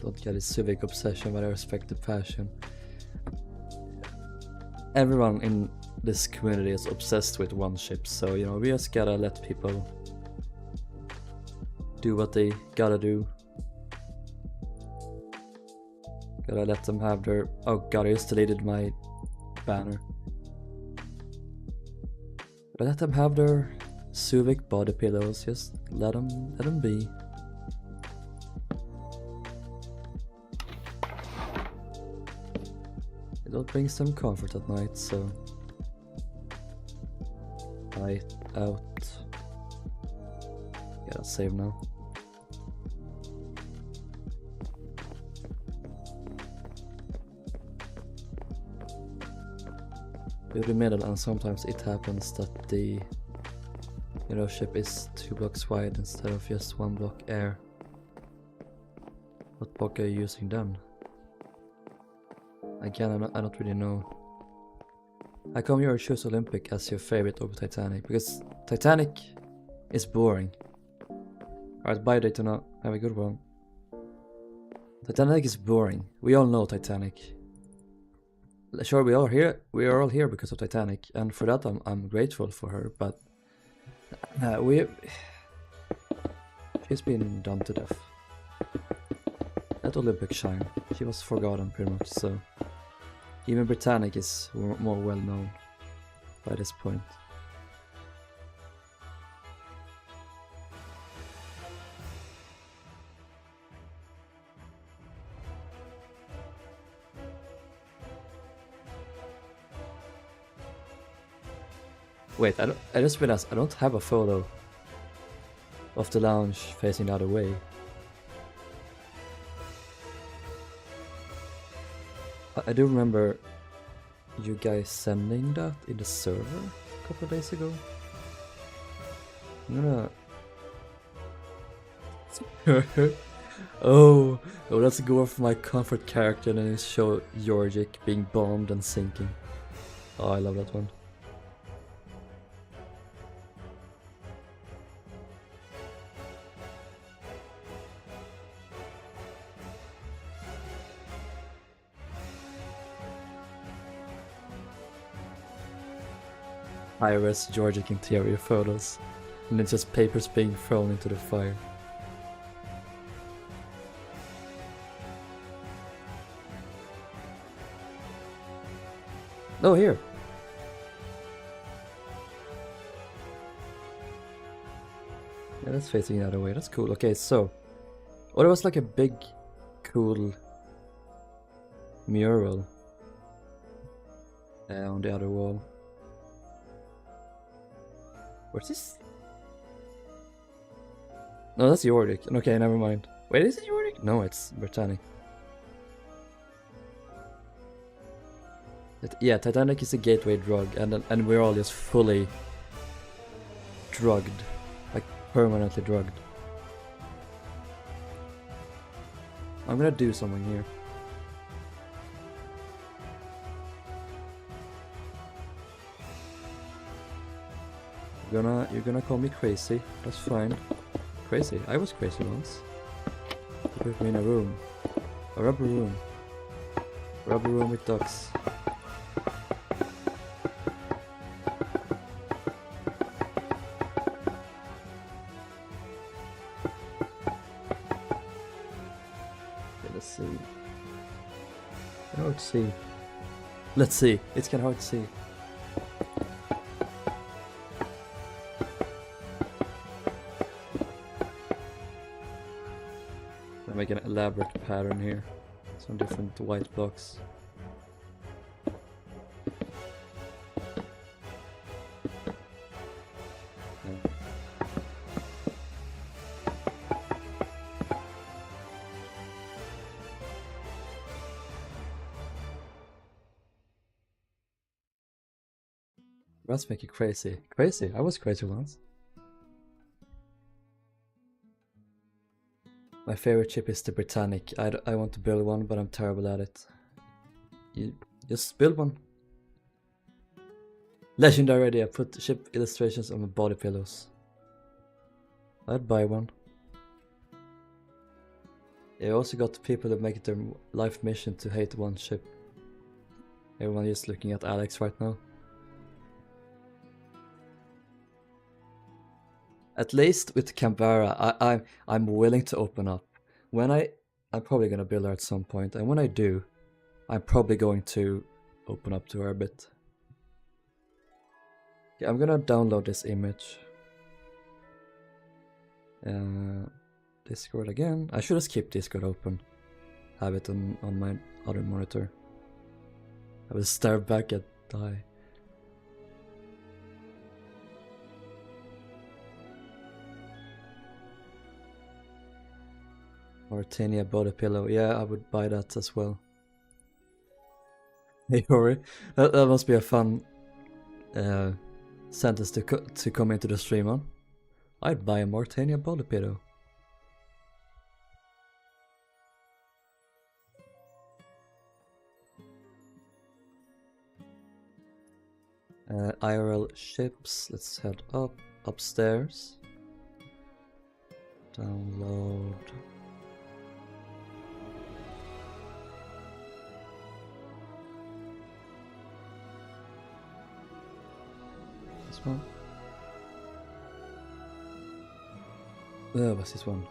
Don't get a civic obsession, but I respect the passion. Everyone in this community is obsessed with one ship, so you know, we just gotta let people do what they gotta do. Gotta let them have their... Oh god, I just deleted my banner. Gotta let them have their Suvic body pillows, just let them be. It brings them comfort at night, so... Light out. Gotta save now. With the middle, and sometimes it happens that the ship is 2 blocks wide instead of just 1 block air. What block are you using then? Again, I don't really know. How come you choose Olympic as your favorite over Titanic? Because Titanic is boring. Alright, bye Daytona. Have a good one. Titanic is boring. We all know Titanic. Sure, we are all here because of Titanic, and for that I'm grateful for her, but she's been done to death. Let Olympic shine. She was forgotten pretty much, so even Britannic is more well known by this point. Wait, I just realized I don't have a photo of the lounge facing the other way. I do remember you guys sending that in the server a couple of days ago. I'm gonna... oh, let's go for my comfort character and then show Georgic being bombed and sinking. Oh, I love that one. High-res Georgic interior photos, and it's just papers being thrown into the fire. Oh, here! Yeah, that's facing the other way, that's cool. Okay, so... Oh, there was like a big, cool mural on the other wall. Where's this? No, that's Georgic. Okay, never mind. Wait, is it Georgic? No, it's Britannic. Yeah, Titanic is a gateway drug, and we're all just fully drugged, like permanently drugged. I'm gonna do something here. You're gonna call me crazy. That's fine. Crazy. I was crazy once. You put me in a room. A rubber room. A rubber room with ducks. Okay, let's see. It's hard to see. Let's see. It's kinda hard to see. Make an elaborate pattern here. Some different white blocks. Yeah. Rats make you crazy. Crazy? I was crazy once. My favorite ship is the Britannic. I want to build one, but I'm terrible at it. You just build one. Legendary idea. Put ship illustrations on the body pillows. I'd buy one. You also got people that make it their life mission to hate one ship. Everyone is looking at Alex right now. At least with Canberra, I'm willing to open up. When I'm probably gonna build her at some point, and when I do, I'm probably going to open up to her a bit. Okay, I'm gonna download this image. Discord again. I should have kept Discord open. Have it on my other monitor. I will stare back at die. Mauritania body pillow. Yeah, I would buy that as well. Hey, Rory. That must be a fun sentence to come into the stream on. I'd buy a Mauritania body pillow. IRL ships. Let's head upstairs. Download. This one. What's this one?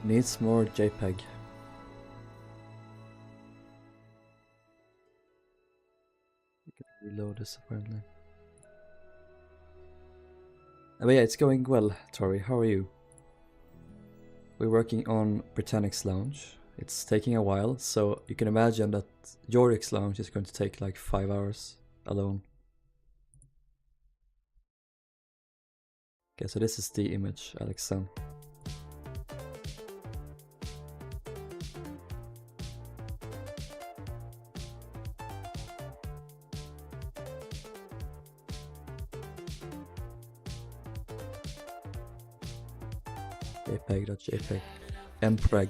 Needs more JPEG. You can reload this apparently. But yeah, it's going well, Tori. How are you? We're working on Britannic's lounge. It's taking a while, so you can imagine that Georgic's lounge is going to take like 5 hours alone. Okay, so this is the image Alex sent. JPEG. MPEG.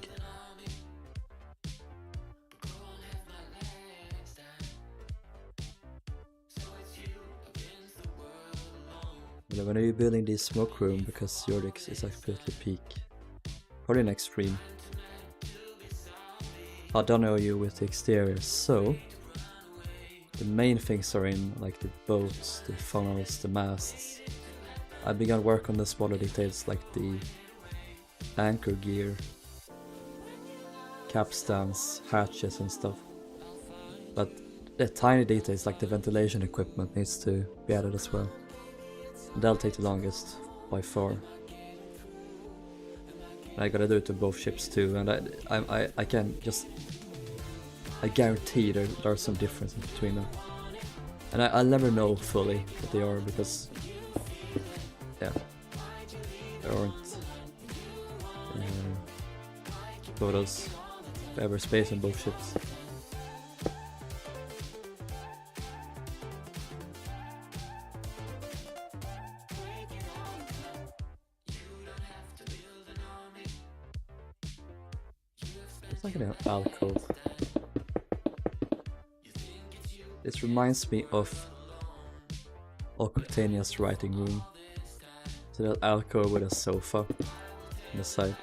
When are you building this smoke room? Because Georgic is absolutely peak. Probably next stream. I don't know you with the exterior, so the main things are in, like the boats, the funnels, the masts. I've begun work on the smaller details like the anchor gear, capstans, hatches and stuff. But the tiny details like the ventilation equipment needs to be added as well. And that'll take the longest by far. And I gotta do it to both ships too, and I can just, I guarantee there are some differences between them. And I'll never know fully what they are because, yeah, there aren't photos of ever space on both ships. It's like an alcove. This reminds me of Octania's writing room. So that alcove with a sofa on the side.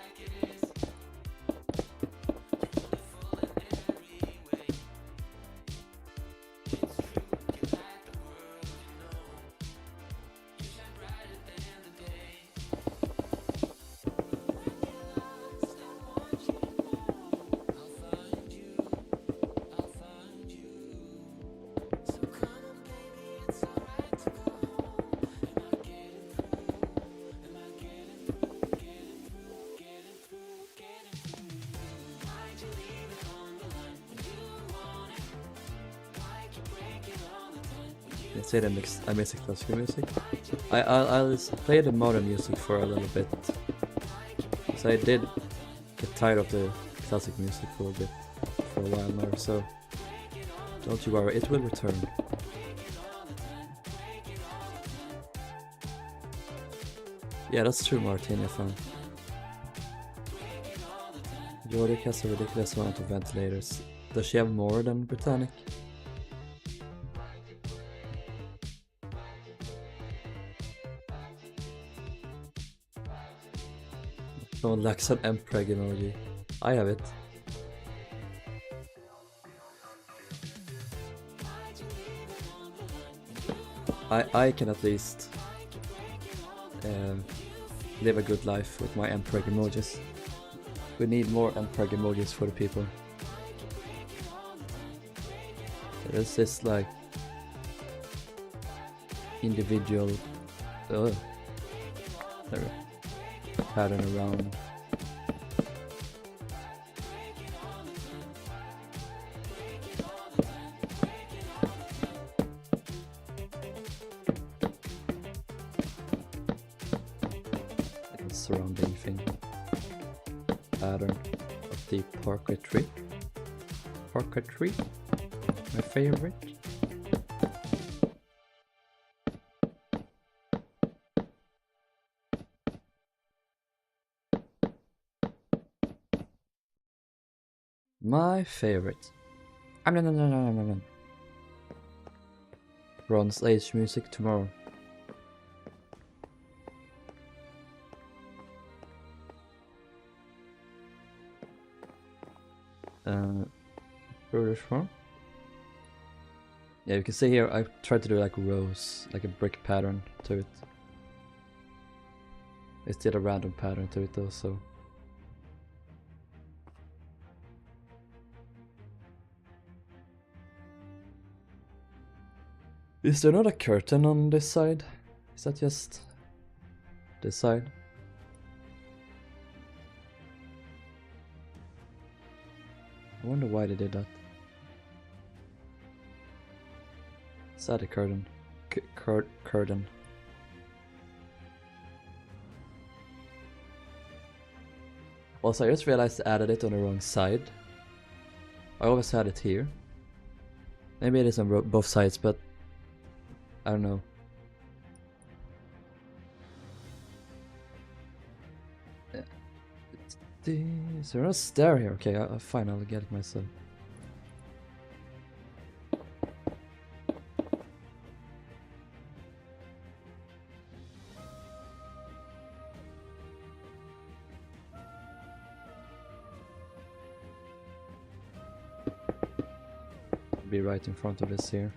say that I miss classical music. I'll play the modern music for a little bit. So I did get tired of the classic music for a while now, so don't you worry, it will return. Yeah, that's true, Martin, I found. Georgic has a ridiculous amount of ventilators. Does she have more than Britannic? Someone lacks an Mpreg emoji. I have it. I can at least live a good life with my Mpreg emojis. We need more Mpreg emojis for the people. There's this like individual pattern around. Surrounding thing. Pattern of the parquet tree. Parquet tree? My favorite. My favorite. Bronze Age music tomorrow. British form. Yeah, you can see here I tried to do like rows, like a brick pattern to it. It's still a random pattern to it though, so. Is there not a curtain on this side? Is that just this side? I wonder why they did that. Is that a curtain? Curtain. Also, I just realized I added it on the wrong side. I always had it here. Maybe it is on both sides, but I don't know. Is there a stair here? Okay, fine, I'll get it myself. Be right in front of this here.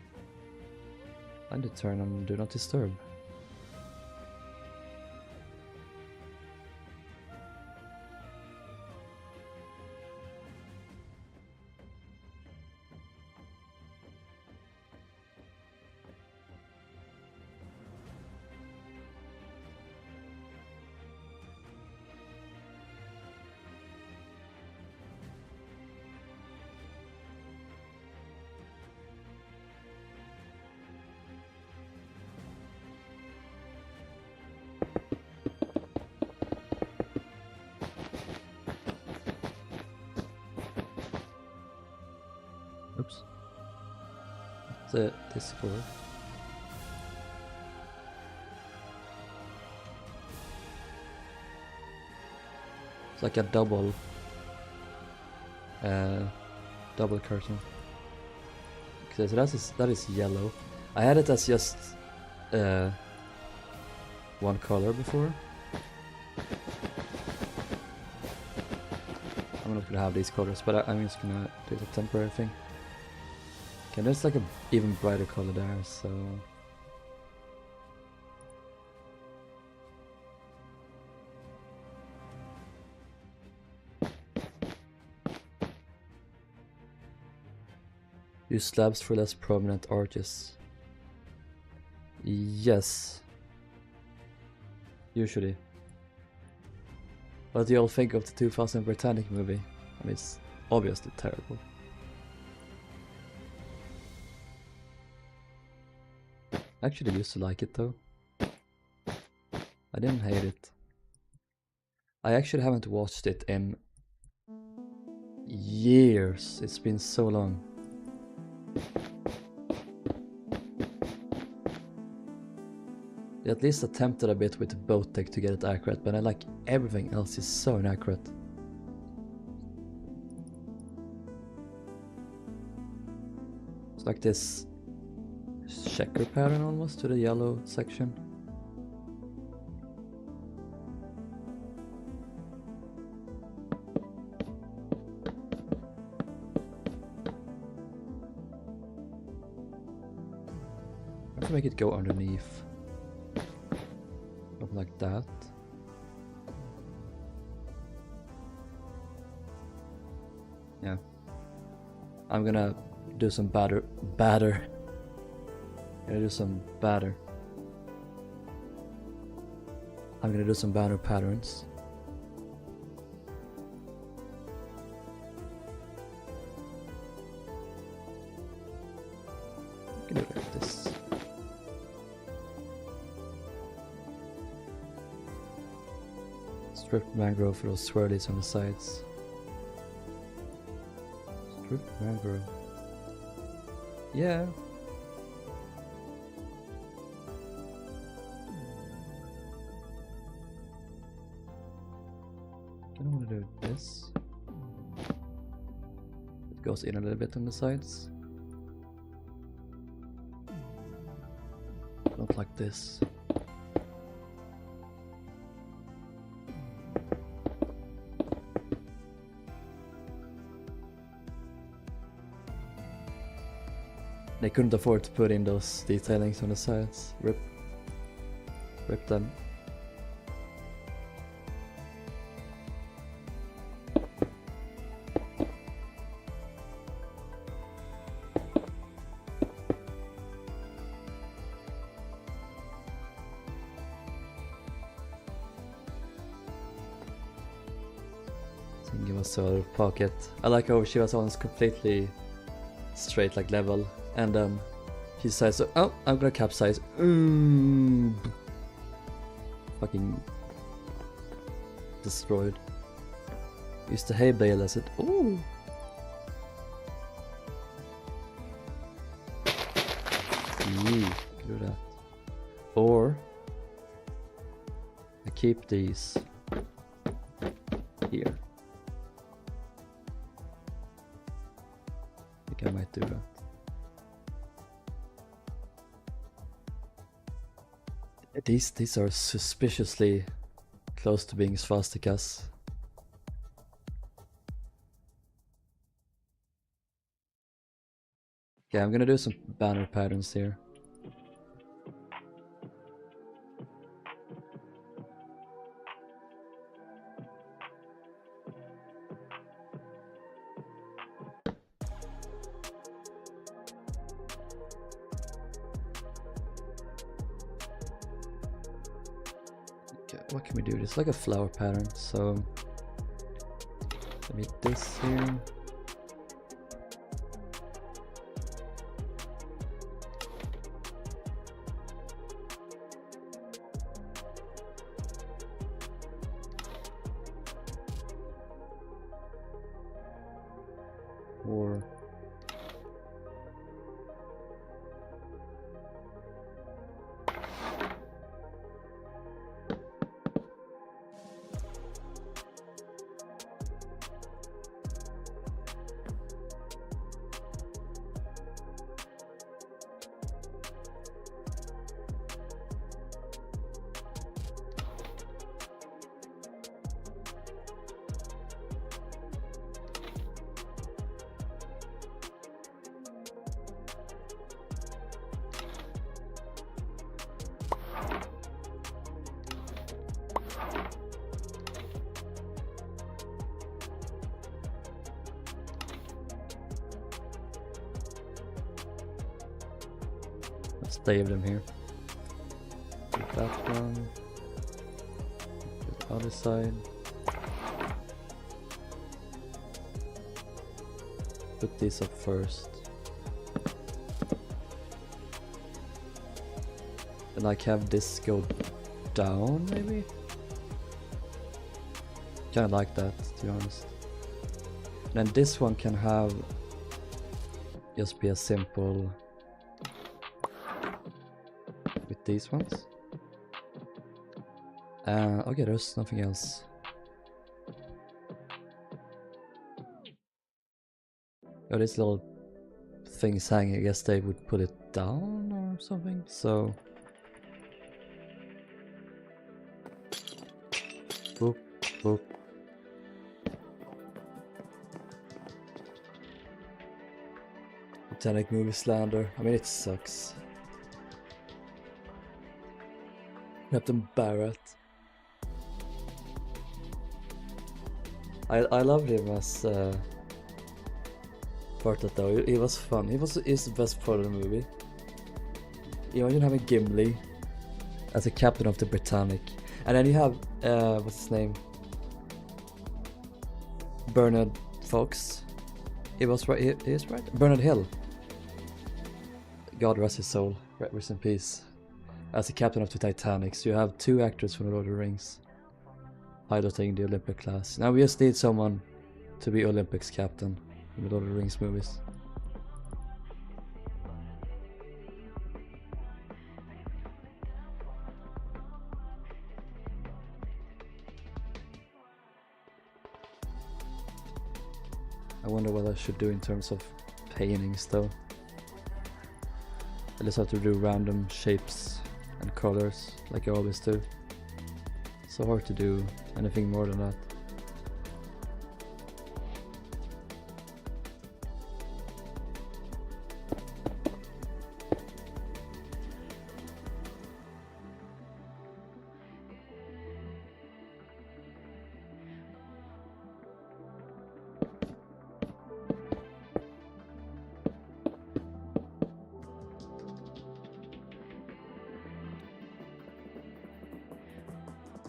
And to turn on Do Not Disturb. Oops. What's this for? It's like a double curtain. Okay, so that is yellow. I had it as just one color before. I'm not gonna have these colors, but I'm just gonna do the temporary thing. Okay, there's like a even brighter color there, so. Use slabs for less prominent arches. Yes. Usually. What do you all think of the 2000 Britannic movie? I mean, it's obviously terrible. I actually used to like it though. I didn't hate it. I actually haven't watched it in years. It's been so long. They at least attempted a bit with the boat deck to get it accurate, but I like everything else is so inaccurate. It's like this checker pattern almost to the yellow section. I have to make it go underneath. Something like that. Yeah. I'm gonna do some batter. I'm gonna do some batter patterns. I can do it like this. Strip mangrove for those swirlies on the sides. Strip mangrove. Yeah. I don't want to do this. It goes in a little bit on the sides. Not like this. They couldn't afford to put in those detailings on the sides. Rip them. Thingy was so out of pocket. I like how she was almost completely straight, like level, and then he says, "Oh, I'm gonna capsize." Fucking destroyed. Used the hay bale as it. Ooh. Yeah, can do that. Or I keep these here. I think I might do that. These are suspiciously close to being swastikas. Yeah, I'm gonna do some banner patterns here. What can we do? It's like a flower pattern, so maybe this here. Or save them here. Put that one. Put the other side. Put this up first. And like have this go down maybe? Kinda like that, to be honest. And then this one can have just be a simple with these ones. Okay, there's nothing else. Oh, these little things hanging, I guess they would put it down or something, so... Boop, boop. Britannic movie slander. I mean, it sucks. Captain Barrett. I loved him as part of though. He was fun. He's the best part of the movie. You imagine having Gimli as a captain of the Britannic, and then you have what's his name? Bernard Fox. He was right. He is right. Bernard Hill. God rest his soul. Rest in peace. As the captain of the Titanic, so you have two actors from the Lord of the Rings piloting the Olympic class. Now we just need someone to be Olympics captain in the Lord of the Rings movies. I wonder what I should do in terms of paintings though. I just have to do random shapes and colors like I always do. So hard to do anything more than that.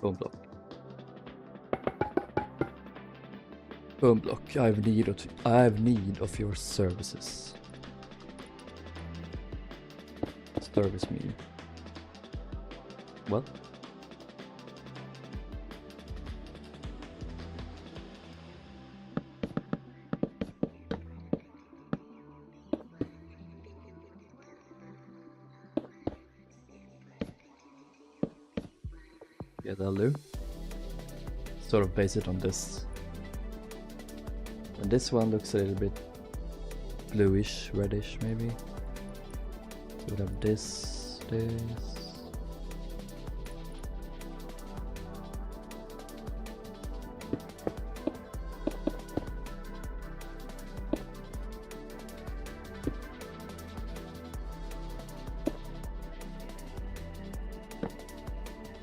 Boom block. Boom block. I have need of your services. Service me. What? Yeah, that'll do. Sort of base it on this. And this one looks a little bit bluish, reddish maybe. So we have this.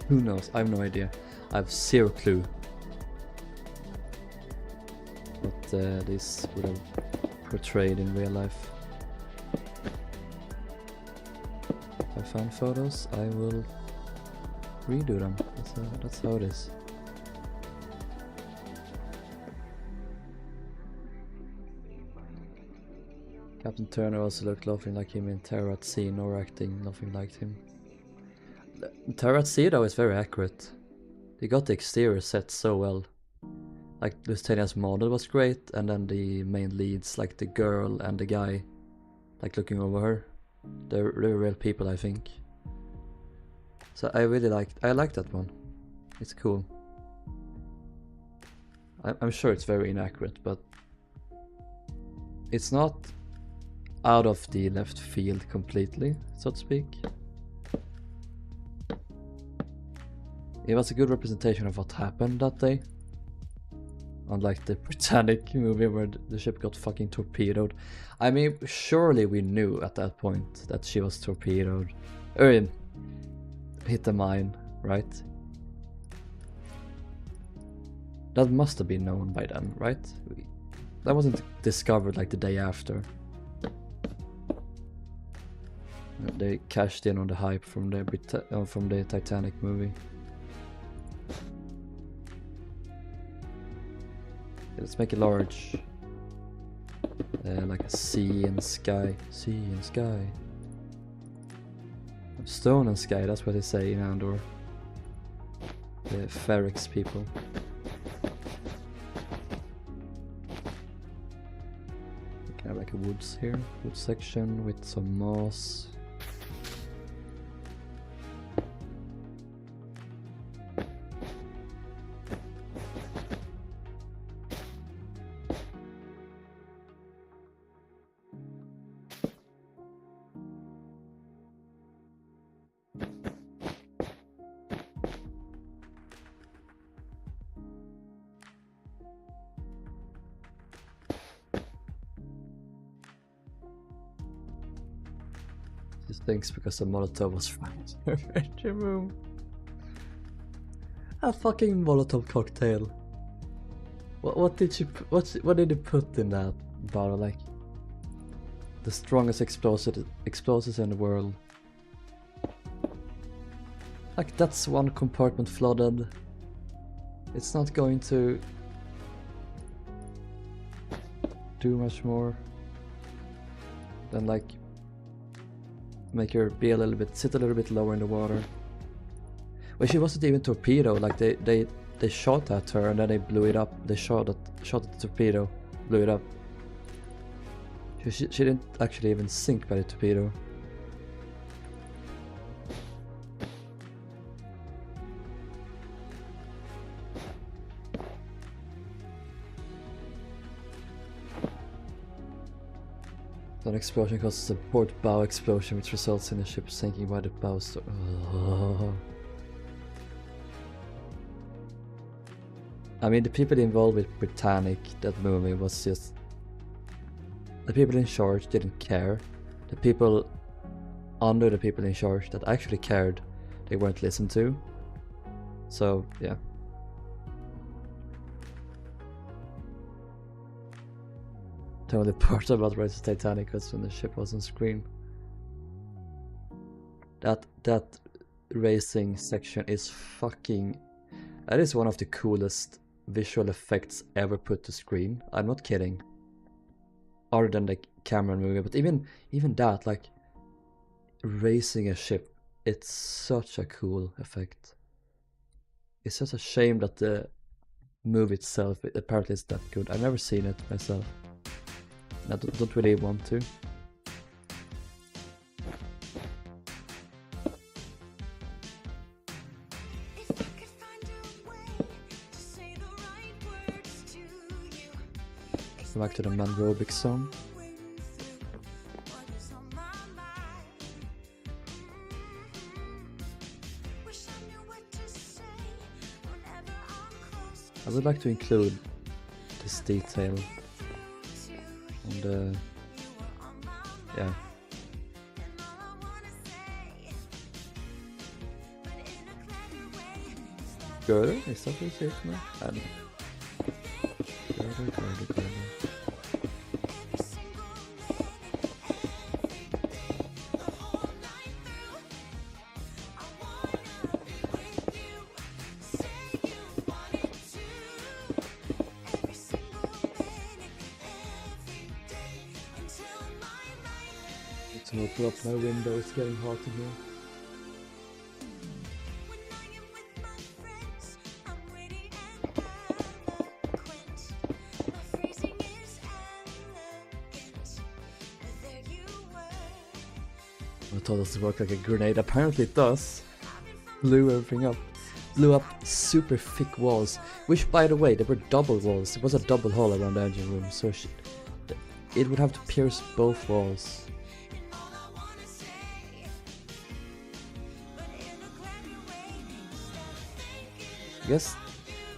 Who knows? I have no idea. I have zero clue what this would have portrayed in real life. If I find photos, I will redo them. That's how it is. Captain Turner also looked nothing like him in Terror at Sea, nor acting nothing like him. Terror at Sea though is very accurate. They got the exterior set so well. Like Lusitania's model was great, and then the main leads, like the girl and the guy, like looking over her. They're real people, I think. So I like that one. It's cool. I'm sure it's very inaccurate, but it's not out of the left field completely, so to speak. It was a good representation of what happened that day. Unlike the Britannic movie where the ship got fucking torpedoed. I mean, surely we knew at that point that she was torpedoed. Or hit the mine, right? That must have been known by then, right? That wasn't discovered like the day after. They cashed in on the hype from the Titanic movie. Let's make it large. Like a sea and sky. Sea and sky. Stone and sky, that's what they say in Andor. The Ferrex people. We can have like a woods here, wood section with some moss. Things because the Molotov was found in the engine room. A fucking Molotov cocktail. What did you put in that bottle? Like the strongest explosives in the world. Like that's one compartment flooded. It's not going to do much more than like make her be sit a little bit lower in the water. Well, she wasn't even torpedo. Like they shot at her and then they blew it up. They shot at the torpedo, blew it up. She didn't actually even sink by the torpedo. An explosion causes a port bow explosion which results in the ship sinking by the bow. I mean, the people involved with Britannic, that movie, was just... The people in charge didn't care. The people under the people in charge that actually cared, they weren't listened to. So, yeah. The only part about Rise of Titanic was when the ship was on screen. That racing section is fucking... That is one of the coolest visual effects ever put to screen. I'm not kidding. Other than the Cameron movie, but even that, like racing a ship, it's such a cool effect. It's such a shame that the movie itself apparently is that good. I've never seen it myself. I don't really want to. Back to the Manrobic song. I would like to include this detail on the... yeah. Girder? Is that what you say to me? I don't know. Girder. To open up my window, it's getting hot in here. I thought this would work like a grenade. Apparently it does. Blew everything up. Blew up super thick walls, which by the way, they were double walls. It was a double hull around the engine room, so it would have to pierce both walls. I guess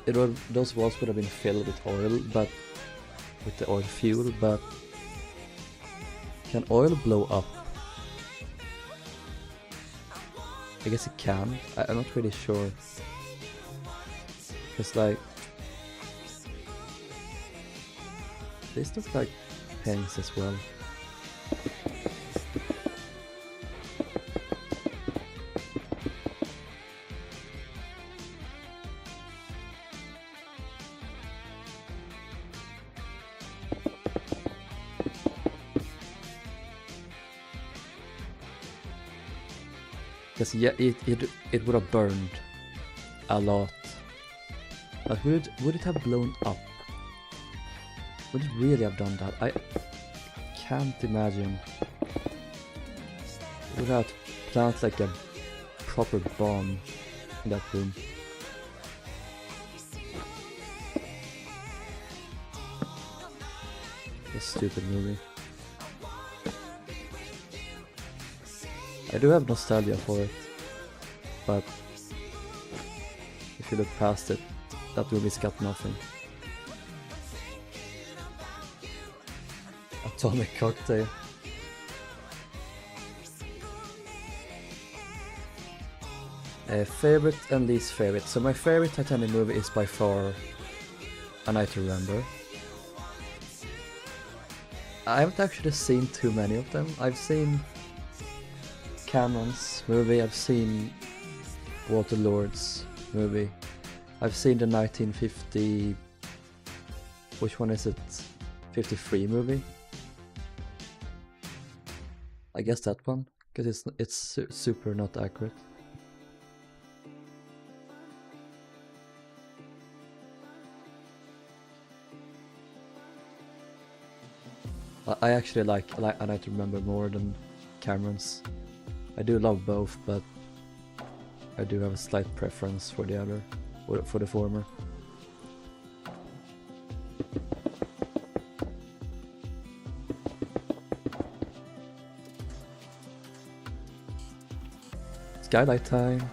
those walls would have been filled with oil, but with the oil fuel, but can oil blow up? I guess it can. I'm not really sure. Because like these look like pens as well. Because yeah, it would have burned a lot. But would it have blown up? Would it really have done that? I can't imagine. It would have to plant like a proper bomb in that room. This stupid movie. I do have nostalgia for it, but if you look past it, that movie's got nothing. Atomic Cocktail. Favorite and least favorite. So my favorite Titanic movie is by far A Night to Remember. I haven't actually seen too many of them. I've seen Cameron's movie, I've seen Waterlord's movie, I've seen the 1950... which one is it? 53 movie? I guess that one, because it's super not accurate. I actually like A Night to Remember more than Cameron's. I do love both, but I do have a slight preference for the other, for the former. Skylight time.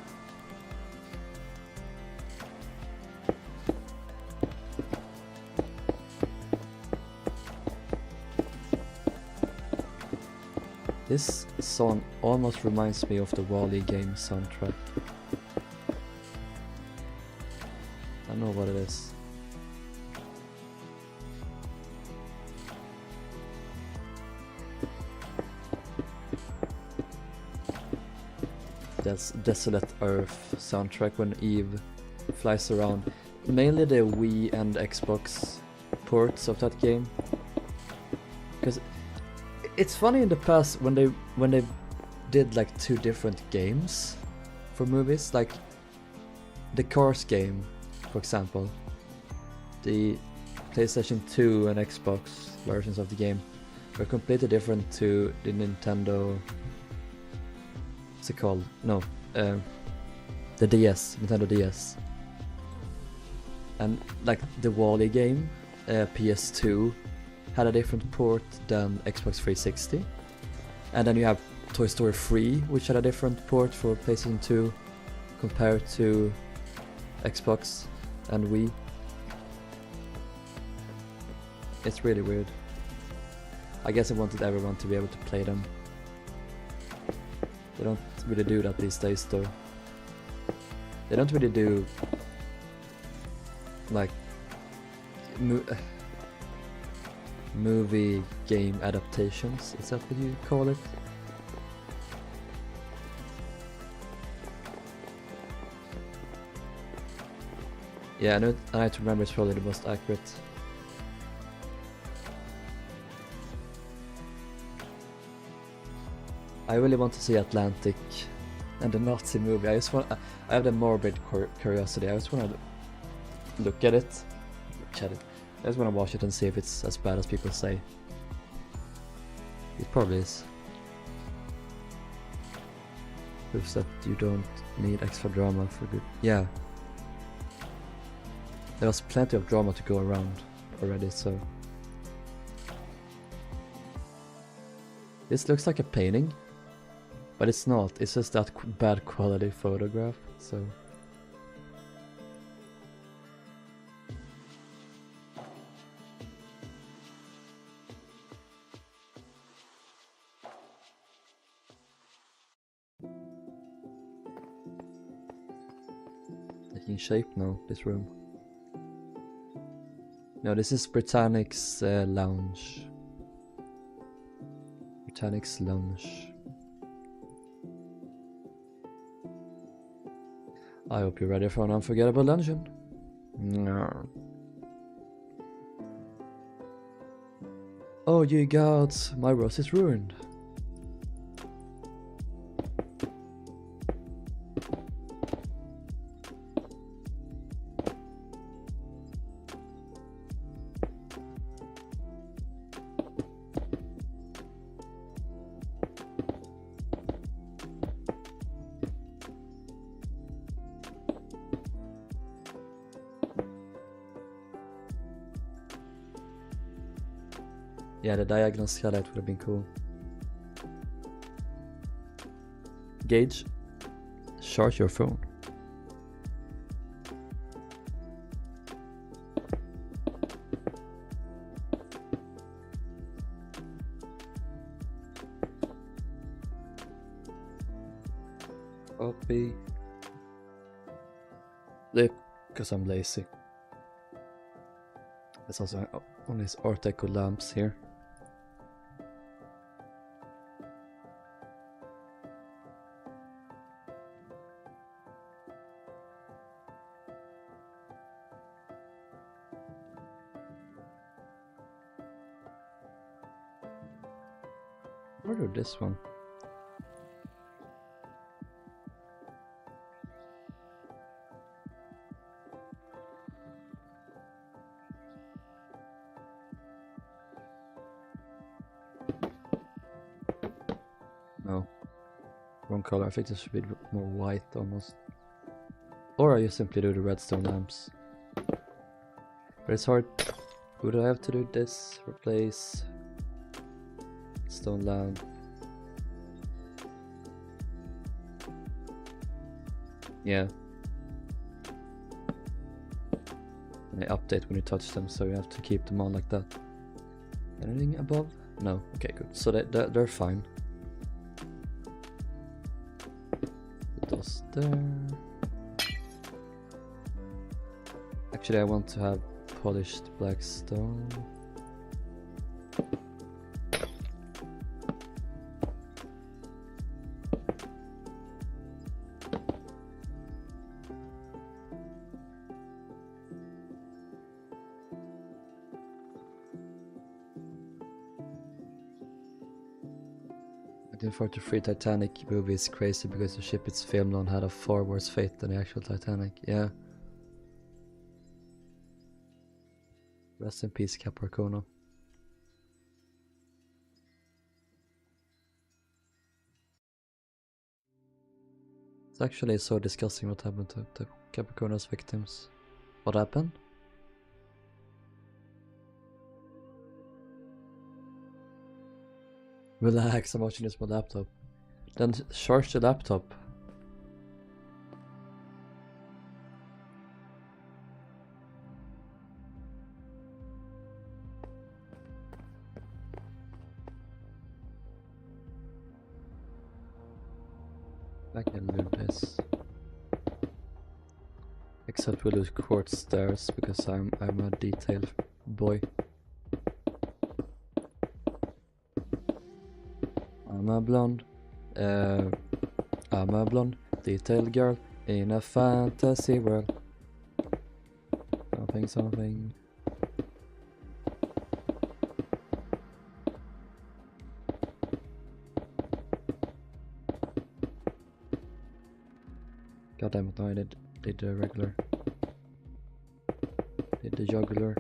This song almost reminds me of the Wall-E game soundtrack. I don't know what it is. That's Desolate Earth soundtrack when Eve flies around. Mainly the Wii and Xbox ports of that game. Because it's funny in the past when they did like two different games for movies, like the Cars game, for example. The PlayStation 2 and Xbox versions of the game were completely different to the Nintendo. What's it called? No, the DS, Nintendo DS. And like the Wall-E game, PS2 had a different port than Xbox 360, and then you have Toy Story 3, which had a different port for PlayStation 2 compared to Xbox and Wii. It's really weird. I guess I wanted everyone to be able to play them. They don't really do that these days though. They don't really do like movie game adaptations, is that what you call it? Yeah, I know. I have to remember it's probably the most accurate. I really want to see Atlantic and the Nazi movie. I have the morbid curiosity. I just want to look at it. I just want to watch it and see if it's as bad as people say. It probably is. Proves that you don't need extra drama for good. Yeah. There was plenty of drama to go around already, so. This looks like a painting, but it's not. It's just that bad quality photograph, so. Taking shape now, this room. No, this is Britannic's lounge. Britannic's lounge. I hope you're ready for an unforgettable dungeon. No. Oh ye gods, my rose is ruined. Yeah, the diagonal skylight would have been cool. Gage, charge your phone. Copy. Because I'm lazy. There's also on these Art Deco lamps here. Order this one. No. Wrong color. I think this should be more white almost. Or I just simply do the redstone lamps. But it's hard. Who do I have to do this? Replace stone lamp. Yeah. And they update when you touch them, so you have to keep them on like that. Anything above? No. Okay, good. So they're fine. Put those there. Actually, I want to have polished black stone. The 1943 Titanic movie is crazy because the ship it's filmed on had a far worse fate than the actual Titanic. Yeah. Rest in peace, Capricorno. It's actually so disgusting what happened to the Capricorno's victims. What happened? Relax, I'm watching this on my laptop. Then charge the laptop. I can do this. Except we'll lose quartz stairs because I'm a detail boy. I'm a blonde detail girl in a fantasy world. Something. God damn it, no, I did the regular. Did the jugular.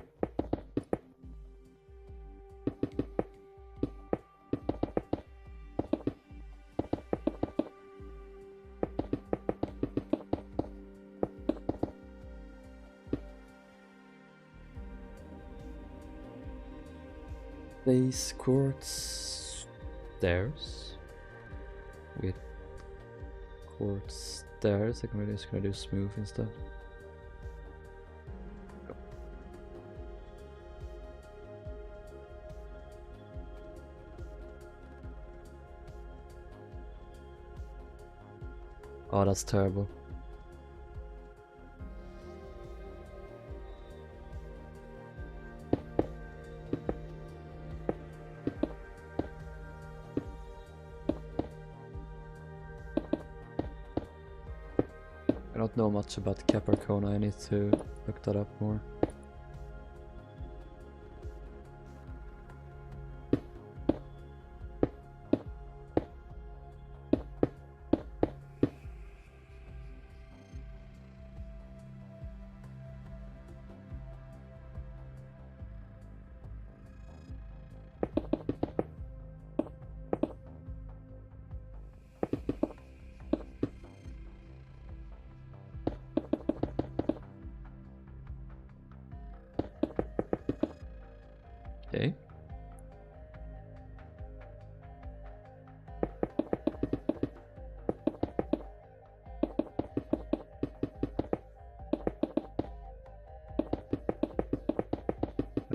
Base quartz stairs with quartz stairs. I'm just gonna do smooth instead. Oh, that's terrible. I don't know much about Capricorn, I need to look that up more. Okay.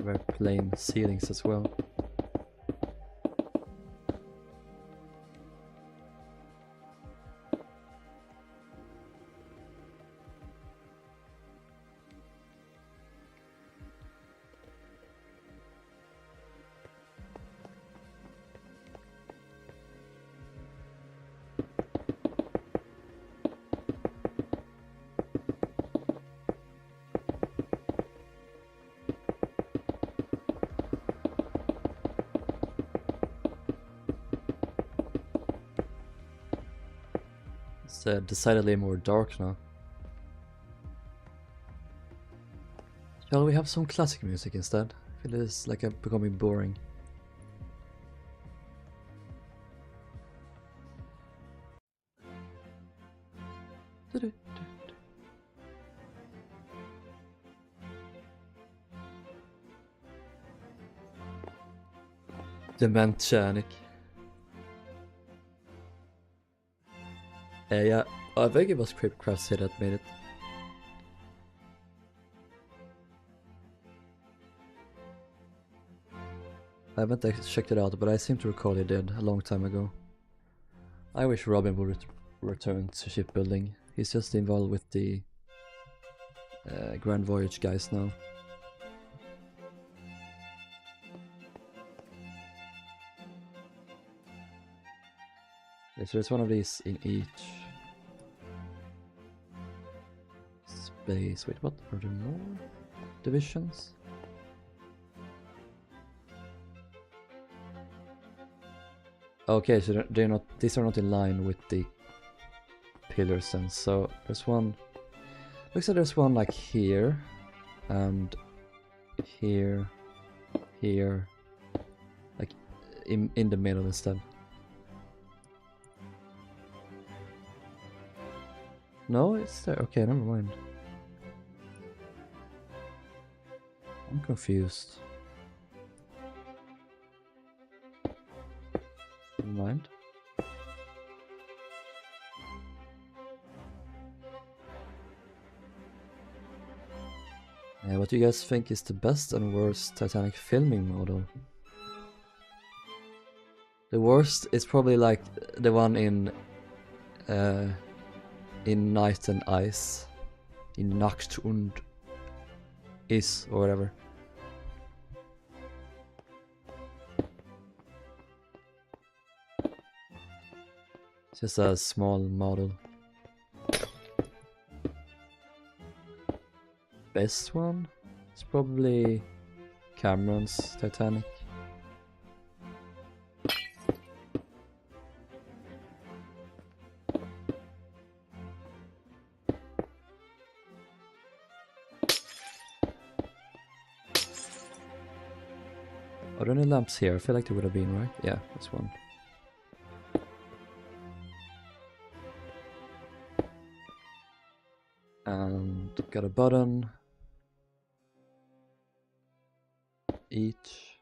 very plain ceilings as well. It's decidedly more dark now. Shall we have some classic music instead? I feel it's like becoming boring. The Britannic. Yeah, I think it was Cryptcraft here that made it. I haven't checked it out, but I seem to recall he did a long time ago. I wish Robin would return to shipbuilding. He's just involved with the Grand Voyage guys now. Okay, so there's one of these in each space. Wait, what? Are there more divisions? Okay, so they're not. These are not in line with the pillars, and so there's one. Looks like there's one like here, and here, here, like in the middle instead. No, it's there. Okay, never mind. I'm confused. Never mind. What do you guys think is the best and worst Titanic filming model? The worst is probably like the one in Night and Ice, in Nacht und Is or whatever. It's just a small model. Best one is probably Cameron's Titanic. Are there any lamps here? I feel like there would have been, right? Yeah, this one. And got a button. Each.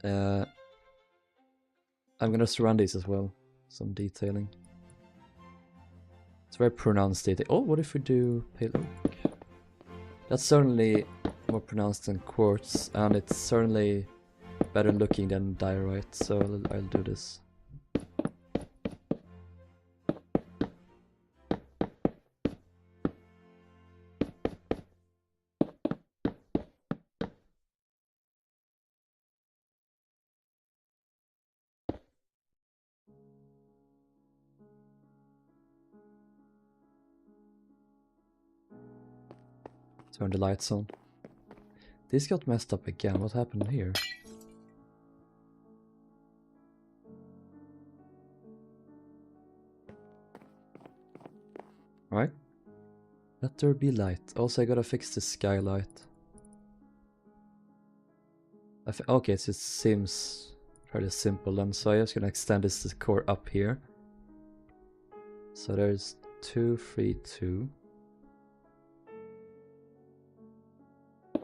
I'm gonna surround these as well. Some detailing. It's very pronounced detail. Oh, what if we do pale oak? That's certainly more pronounced than quartz, and it's certainly better looking than diorite, so I'll do this. Turn the lights on. This got messed up again. What happened here? Right. Let there be light. Also, I gotta fix the skylight. Okay, so it seems fairly simple then. So I'm just gonna extend this core up here. So there's 2, 3, 2.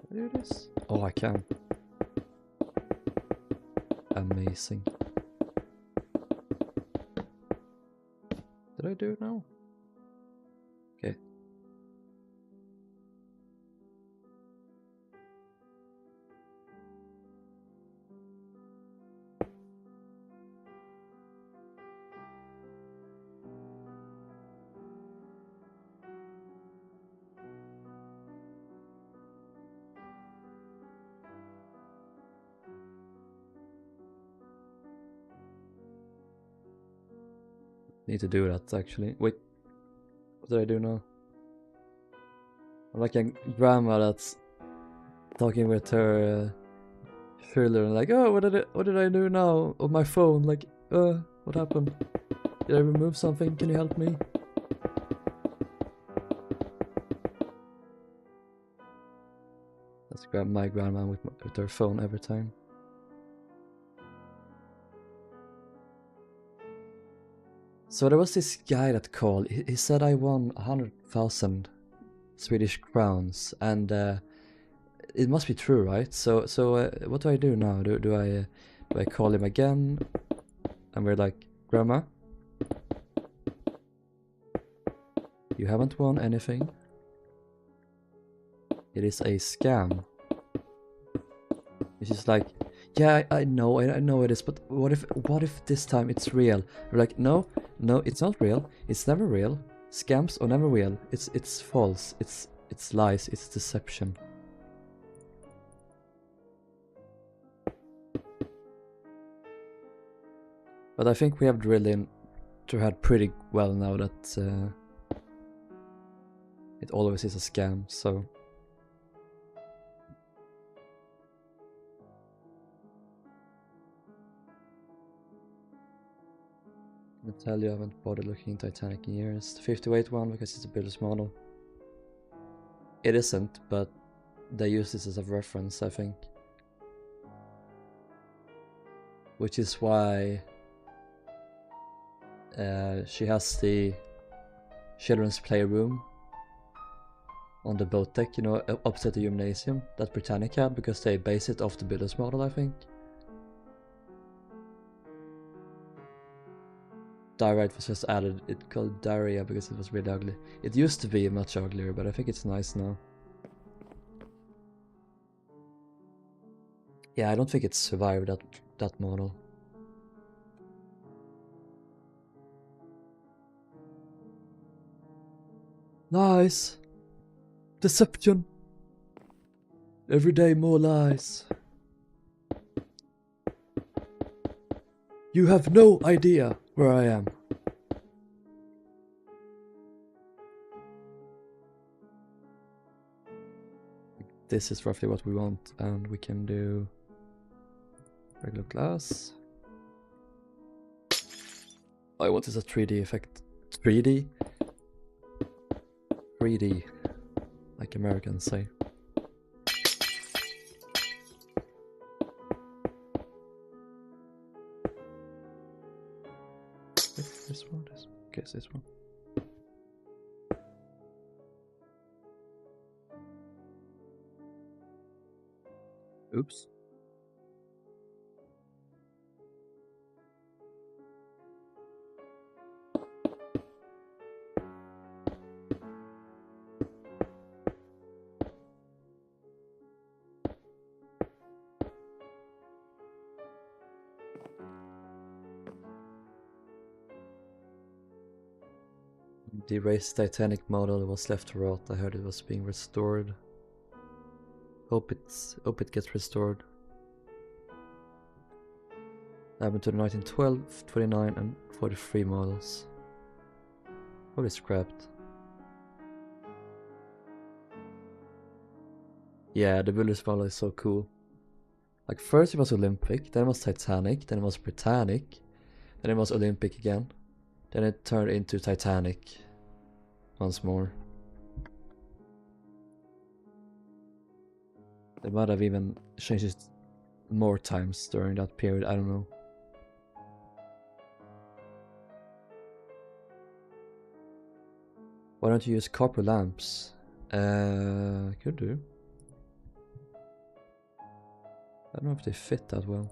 Do this? Oh, I can. Amazing. Did I do it now? Okay. Need to do that actually. Wait, what did I do now? I'm like a grandma that's talking with her children, like, oh, what did I do now on my phone? Like, what happened? Did I remove something? Can you help me? Let's grab my grandma with her phone every time. So there was this guy that called. He said I won 100,000 Swedish crowns, and it must be true, right? So what do I do now? Do I call him again? And we're like, Grandma, you haven't won anything. It is a scam. She's like, yeah, I know it is, but what if this time it's real? We're like, no, it's not real. It's never real. Scams are never real. It's false. It's lies. It's deception. But I think we have drilled in to head pretty well now that it always is a scam, so. I tell you I haven't bothered looking in Titanic in years. The 58 one because it's a builder's model. It isn't, but they use this as a reference, I think. Which is why she has the children's playroom on the boat deck, you know, opposite the gymnasium that Britannic had, because they base it off the builder's model, I think. Direct was just added, it called Daria because it was really ugly. It used to be much uglier, but I think it's nice now. Yeah, I don't think it's survived that model. Lies! Deception! Every day more lies. You have no idea where I am. This is roughly what we want, and we can do regular glass. I want this a 3D effect. 3D? 3D, like Americans say. This one, okay, it's this one. Oops. The raised Titanic model was left to rot. I heard it was being restored. Hope it gets restored. Happened to the 1912, 29 and 43 models. Probably scrapped. Yeah, the Buller's model is so cool. Like first it was Olympic, then it was Titanic, then it was Britannic, then it was Olympic again. Then it turned into Titanic once more. They might have even changed it more times during that period, I don't know. Why don't you use copper lamps? Could do. I don't know if they fit that well.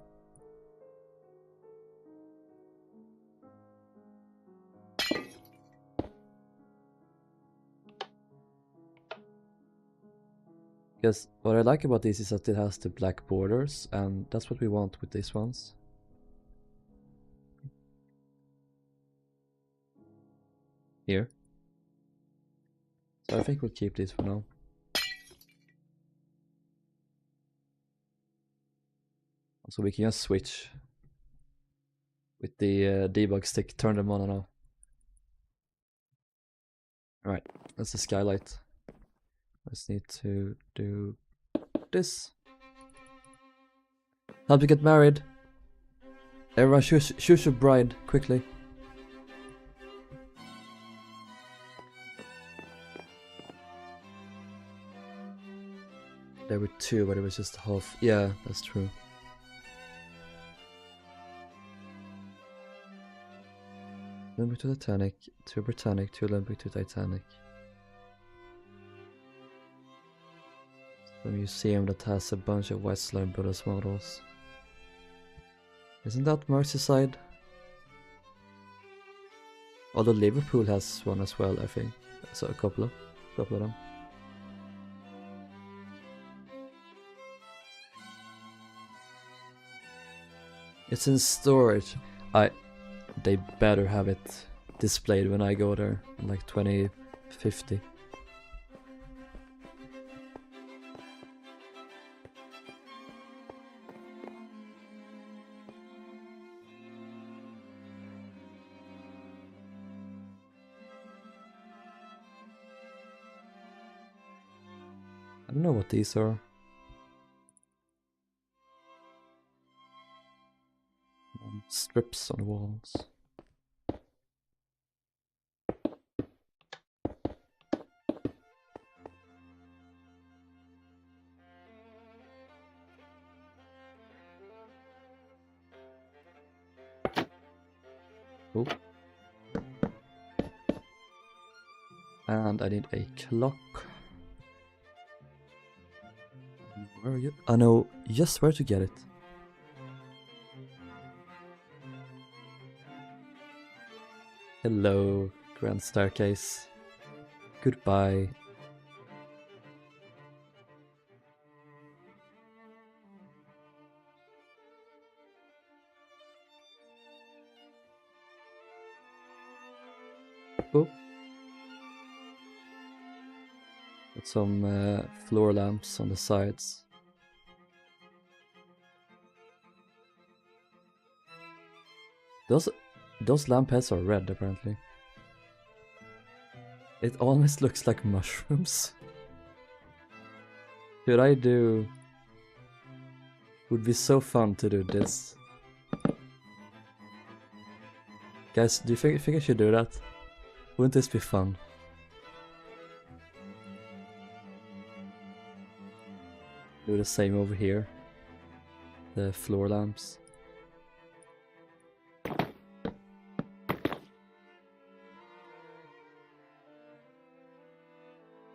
Because what I like about this is that it has the black borders, and that's what we want with these ones. Here. So I think we'll keep these for now. So we can just switch with the debug stick, turn them on and off. Alright, that's the Skylight. I just need to do this. Help you get married. Everyone choose your bride, quickly. There were 2, but it was just half. Yeah, that's true. Olympic to Titanic, to Britannic, to Olympic to Titanic. A museum that has a bunch of white slime Buddhist models. Isn't that Merseyside? Although Liverpool has one as well, I think. So a couple of them. It's in storage. They better have it displayed when I go there in like 2050. I don't know what these are. Strips on the walls. Oh. And I need a clock. Where are you? I know just where to get it. Hello, Grand Staircase. Goodbye. Oh. Got some floor lamps on the sides. Those lamp heads are red, apparently. It almost looks like mushrooms. Should I do... Would be so fun to do this. Guys, do you think I should do that? Wouldn't this be fun? Do the same over here. The floor lamps.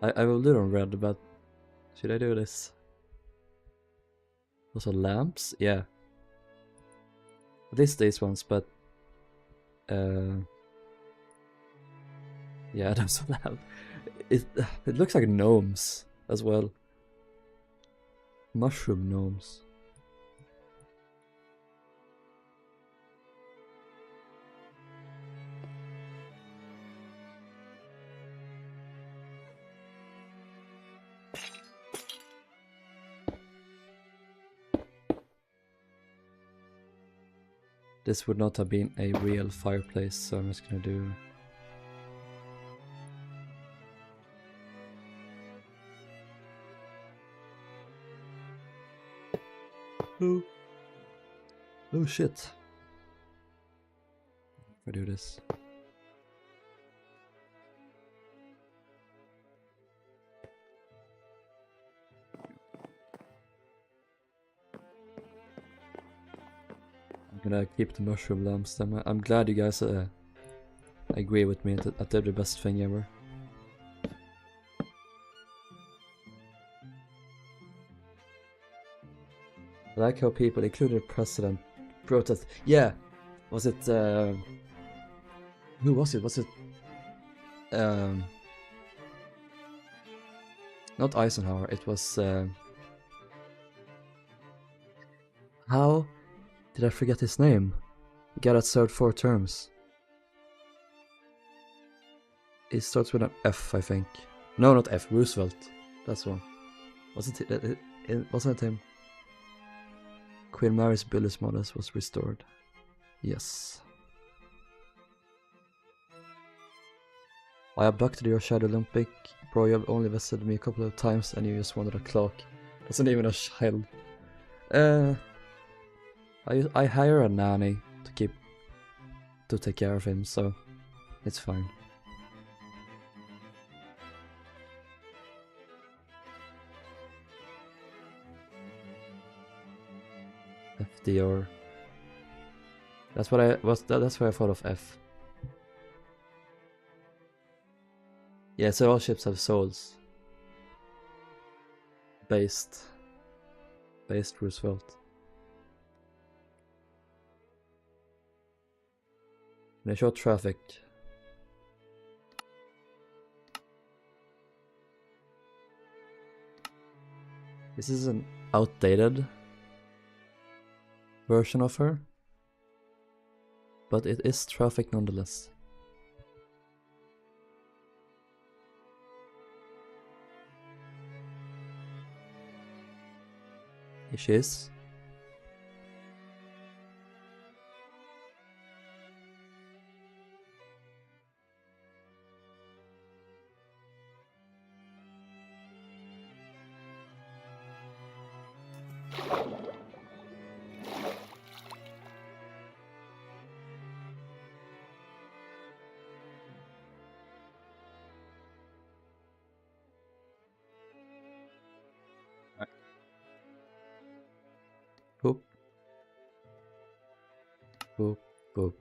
I will do it on red, but should I do this? Also lamps? Yeah. At least these ones, but yeah, those lamps. It looks like gnomes as well. Mushroom gnomes. This would not have been a real fireplace, so I'm just gonna do... Oh, oh shit. If I do this. I'm gonna keep the mushroom lamps. I'm glad you guys agree with me that they're the best thing ever. I like how people, including the president, protest. Yeah, was it? Who was it? Was it? Not Eisenhower. It was. How did I forget his name? The guy that served 4 terms. It starts with an F, I think. No, not F. Roosevelt. That's one. Wasn't it? Wasn't it him? Queen Mary's Buddhist models was restored. Yes. I abducted your Shadow Olympic. Bro, you have only visited me a couple of times and you just wanted a clock. That's not even a child. I hire a nanny to take care of him, so it's fine. FDR. That's what that's why I thought of F. Yeah, so all ships have souls. Based Roosevelt. They show traffic. This is an outdated version of her, but it is traffic nonetheless. Here she is. Boop. Boop, boop.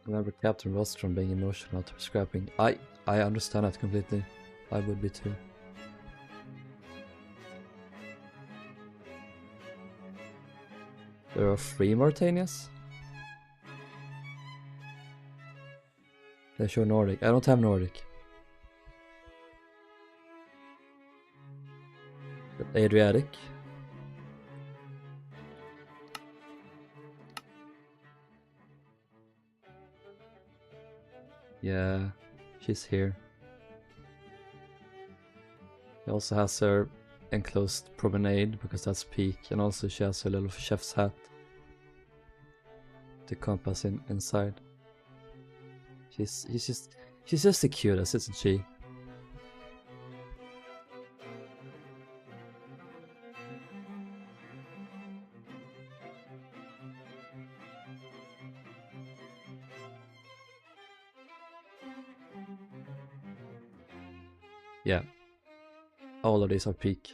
Remember Captain Rostrom being emotional after scrapping. I understand that completely. I would be too. There are 3 Mauritanias? They show Nordic. I don't have Nordic. Adriatic. Yeah, she's here. She also has her enclosed promenade because that's peak, and also she has her little chef's hat to compass inside. She's just the cutest, isn't she? Yeah. All of these are peak.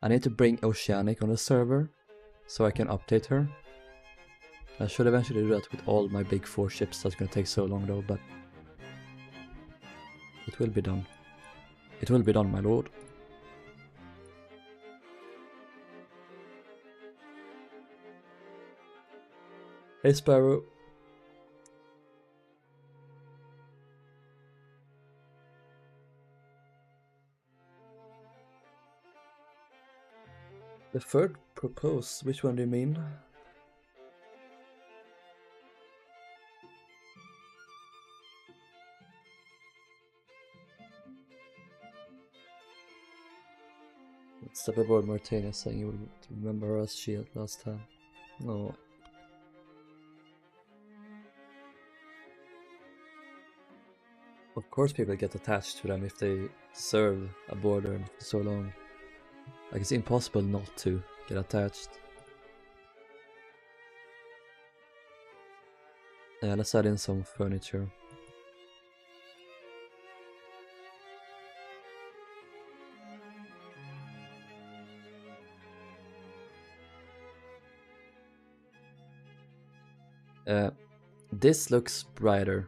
I need to bring Oceanic on the server so I can update her. I should eventually do that with all my big 4 ships. That's gonna take so long though, but it will be done. It will be done, my lord. Hey Sparrow. The third propose, which one do you mean? Step aboard Martina saying you would remember us she had last time. No. Of course people get attached to them if they serve aboard them for so long. Like it's impossible not to get attached. Yeah, let's add in some furniture. This looks brighter,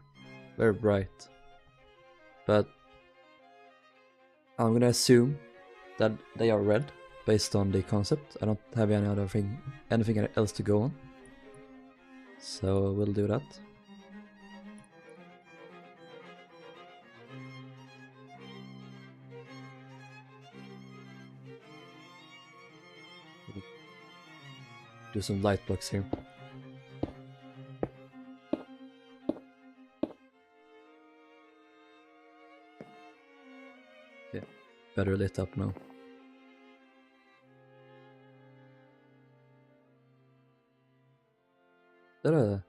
very bright, but I'm gonna assume that they are red based on the concept. I don't have anything else to go on, so we'll do that. Do some light blocks here. Yeah, better lit up now. there a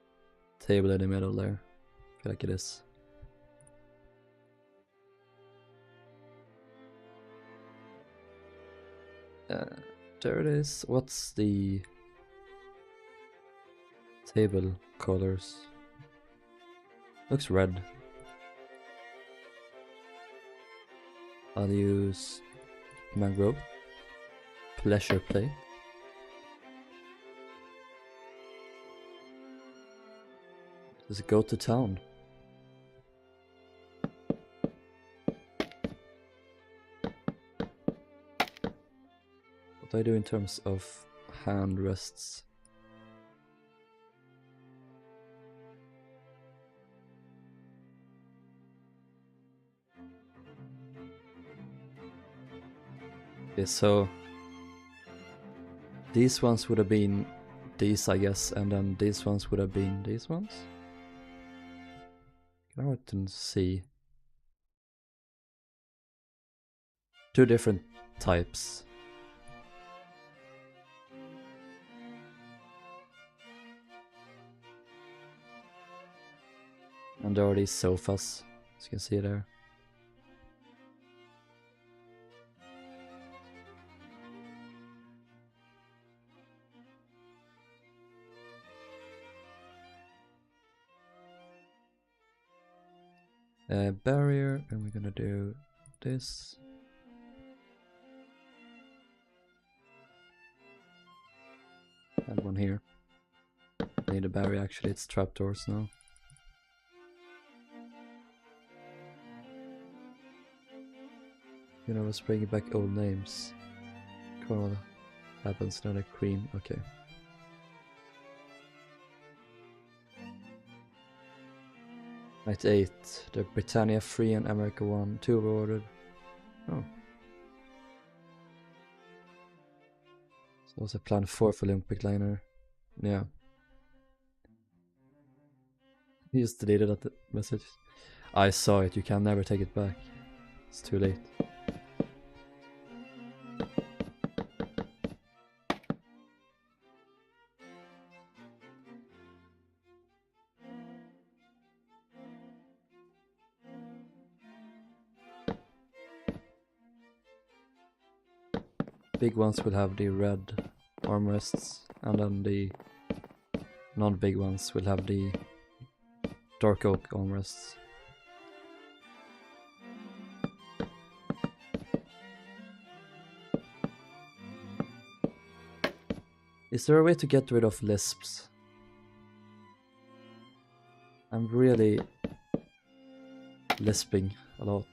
table in the middle there? I feel like it is. There it is. What's the table colors? Looks red. I'll use mangrove. Pleasure play. Does it go to town? What do I do in terms of hand rests? Okay, so these ones would have been these, I guess, and then these ones would have been these ones. Can I wait and see? Two different types. And there are these sofas, as you can see there. Barrier, and we're gonna do this. And one here. Need a barrier, actually, it's trapdoors now. You know, let's bring back old names. Come on, what happens now, the queen, okay. Knight 8, the Britannia 3 and America 1, 2 were ordered. Oh. So was a plan 4 for Olympic liner. Yeah. He just deleted that message. I saw it, you can never take it back. It's too late. Big ones will have the red armrests, and then the non-big ones will have the dark oak armrests. Is there a way to get rid of lisps? I'm really lisping a lot.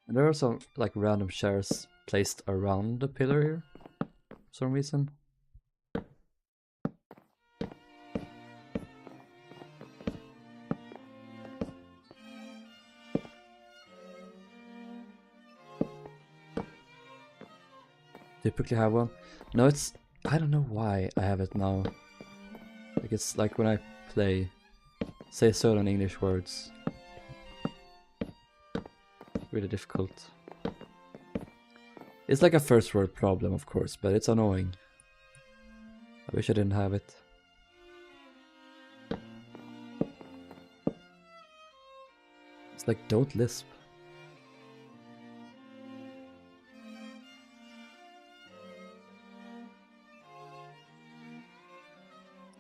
And there are some like random chairs placed around the pillar here for some reason. Typically have one. No, it's, I don't know why I have it now. Like it's like when I play, say certain English words. Really difficult. It's like a first world problem, of course, but it's annoying. I wish I didn't have it. It's like, don't lisp.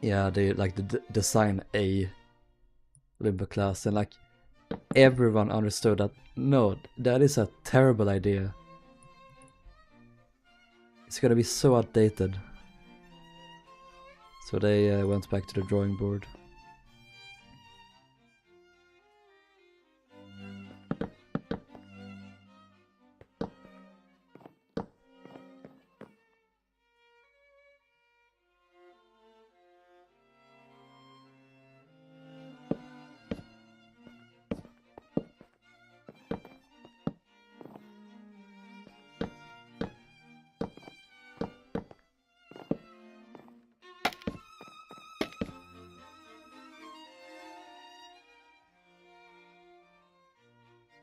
Yeah, they like the design a limbo class, and like everyone understood that no, that is a terrible idea. It's gonna be so outdated. So they went back to the drawing board.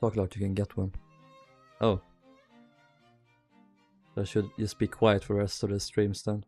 Talk like you can get one. Oh. I should just be quiet for the rest of the streams then.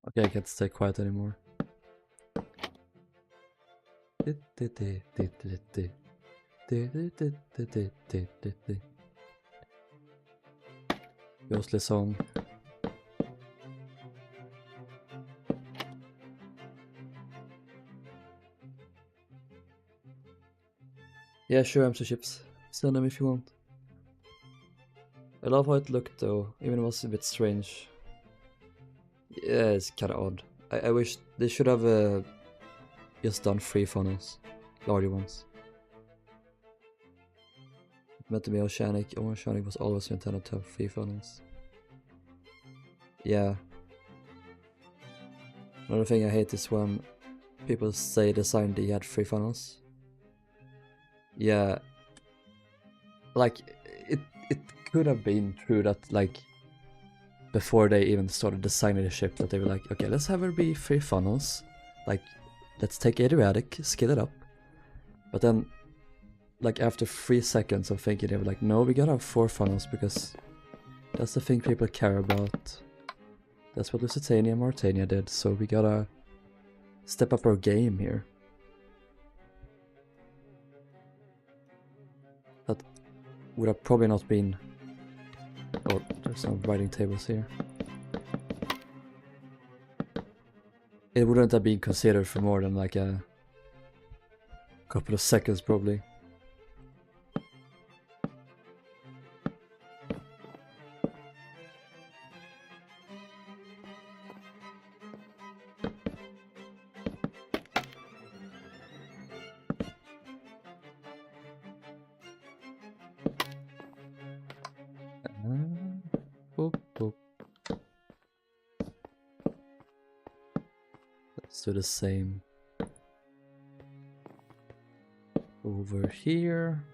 Okay, I can't stay quiet anymore. Ghostly song. Yeah, sure, I'm chips. Send them if you want. I love how it looked though, even it was a bit strange. Yeah, it's kinda odd. I wish they should have just done 3 funnels. Larger ones. Meant to be Oceanic. Oceanic was always intended to have 3 funnels. Yeah. Another thing I hate is when people say Design D had 3 funnels. Yeah. Like, it could have been true that, like, before they even started designing the ship, that they were like, okay, let's have it be 3 funnels. Like, let's take Adriatic, scale it up. But then, like, after 3 seconds of thinking, they were like, no, we gotta have 4 funnels because that's the thing people care about. That's what Lusitania and Mauritania did, so we gotta step up our game here. That would have probably not been... Oh, there's some writing tables here. It wouldn't have been considered for more than like a couple of seconds probably. Let's do the same over here.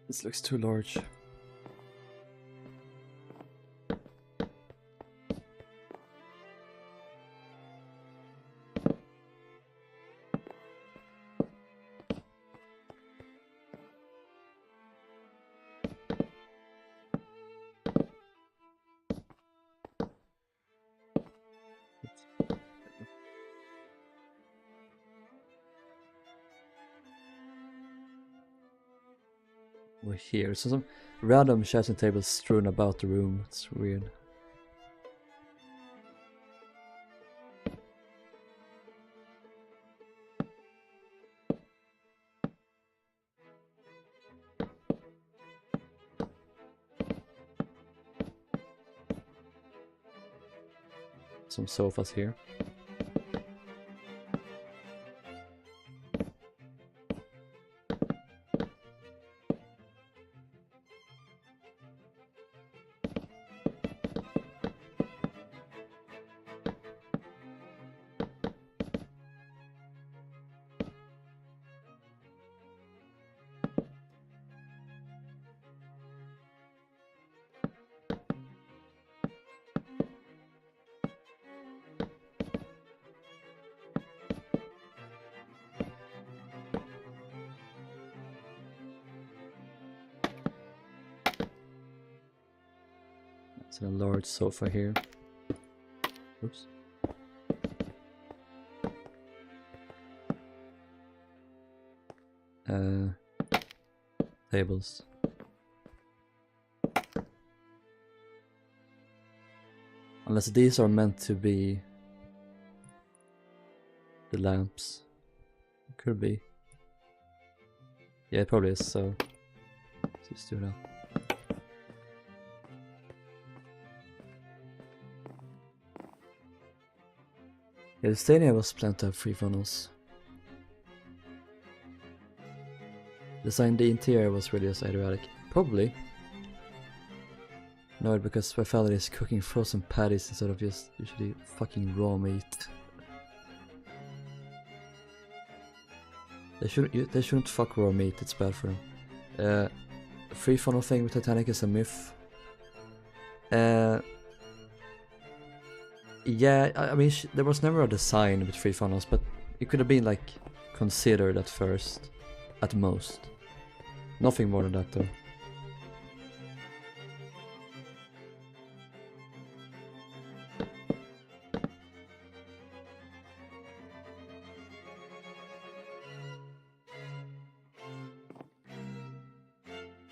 This looks too large. We're here. So some random chairs and tables strewn about the room. It's weird. Some sofas here. It's a large sofa here. Oops. tables. Unless these are meant to be the lamps. Could be. Yeah, it probably is, so let's just do that. Yeah, the stadium was planned to have 3 funnels. Design the interior was really just erratic. Probably. No, because my family is cooking frozen patties instead of just usually fucking raw meat. They shouldn't fuck raw meat, it's bad for them. 3 funnel thing with Titanic is a myth. Yeah, I mean, there was never a design with 3 funnels, but it could have been like considered at first, at most. Nothing more than that though.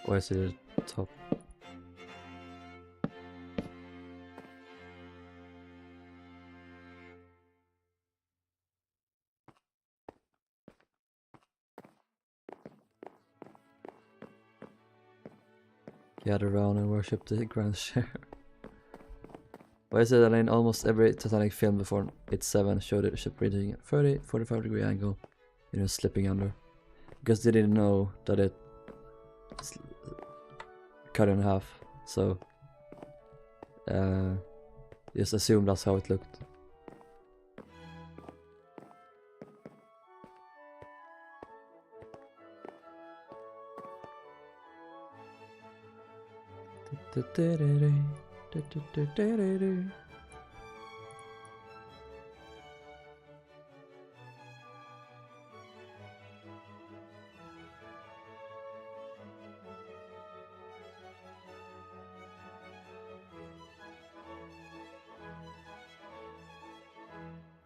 Why is it at the top? Gather around and worship the grand share. Why is it that in almost every Titanic film before it's 7 showed the ship reaching a 30-45 degree angle, you know, slipping under? Because they didn't know that it cut in half, so just assume that's how it looked.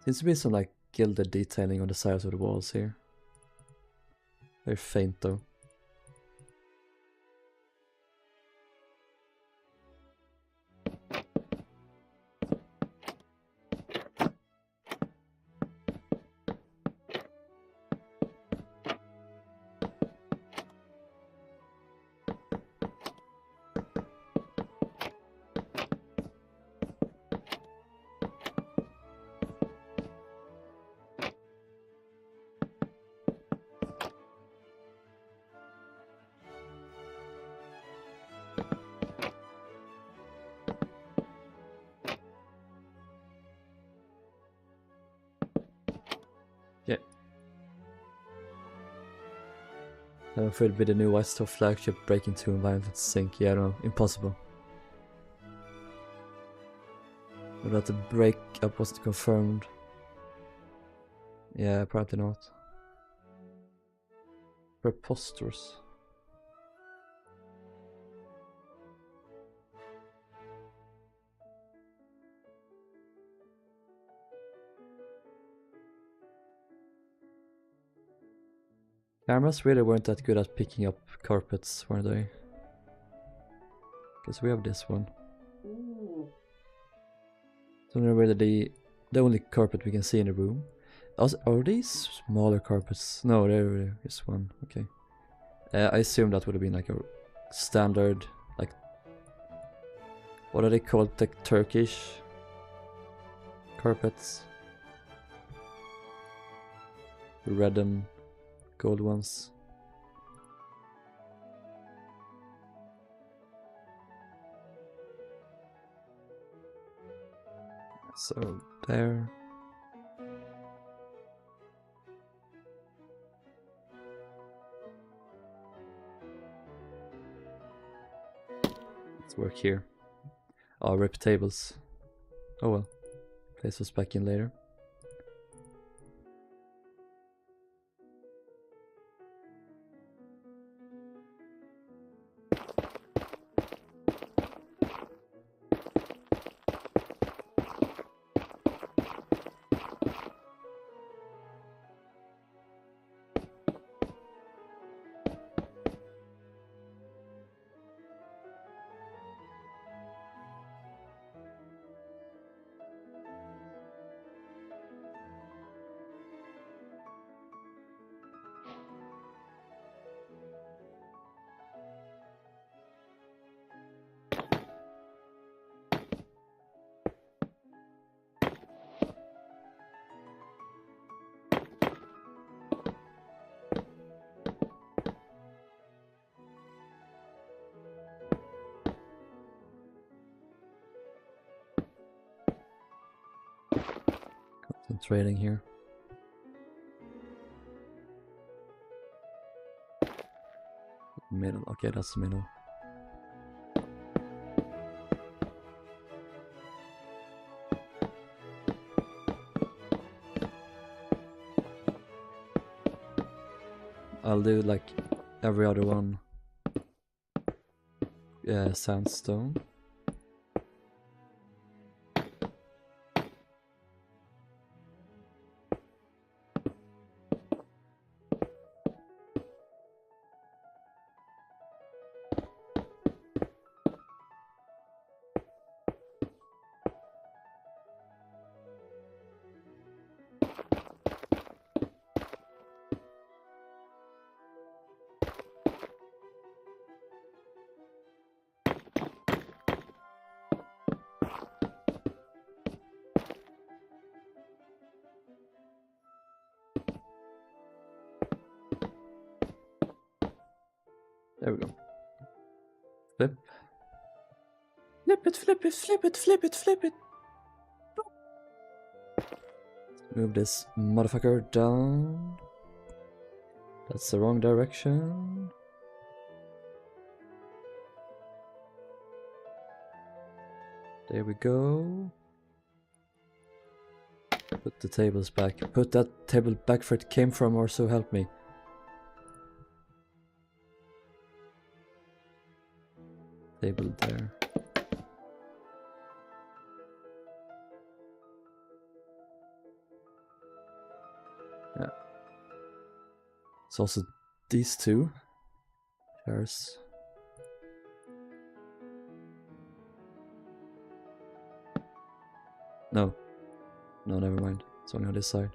Seems to be some like gilded detailing on the sides of the walls here. Very faint though. Yeah. I'm afraid it'd be the new White Star flagship breaking 2 and violent sink. Yeah, I don't know. Impossible. But that the breakup wasn't confirmed. Yeah, apparently not. Preposterous. Cameras really weren't that good at picking up carpets, were they? Because we have this one. So they're really the only carpet we can see in the room. Are these smaller carpets? No, there is one. Okay. I assume that would have been like a standard, like, what are they called? Like Turkish carpets. Red and gold ones. So there. Let's work here. Oh, rip tables. Oh well. Place us back in later. trading here. Middle, okay, that's the middle. I'll do like every other one. Sandstone. There we go. Flip. Flip it, flip it, flip it, flip it, flip it. Move this motherfucker down. That's the wrong direction. There we go. Put the tables back. Put that table back where it came from, or so help me. Table there. Yeah. It's also these two chairs. No. No, never mind. It's only on this side.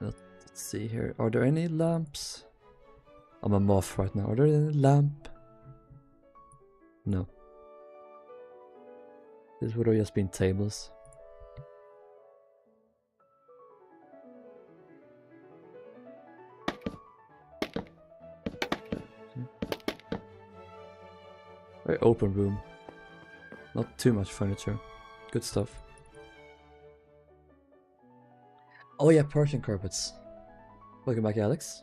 Let's see here. Are there any lamps? I'm a moth right now. Are there any lamp? No. This would have just been tables. Very open room. Not too much furniture. Good stuff. Oh yeah, Persian carpets. Welcome back, Alex.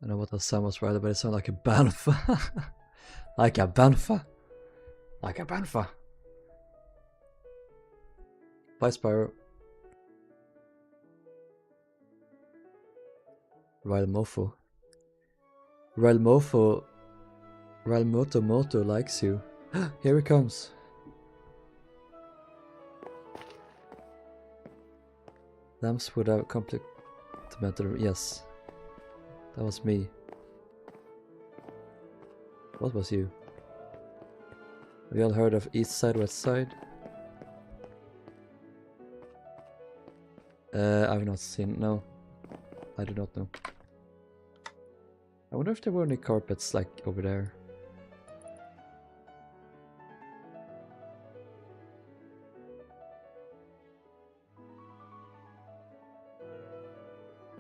I know what the sound was right, but it sounded like a banfa. Like a banfa. Like a banfa. Bye, Spyro. Rilmofo. Rilmofo. Rilmotomoto likes you. Here he comes. Lamps without complementary. Yes. That was me. What was you? Have you all heard of East Side, West Side? I've not seen. No. I do not know. I wonder if there were any carpets like over there.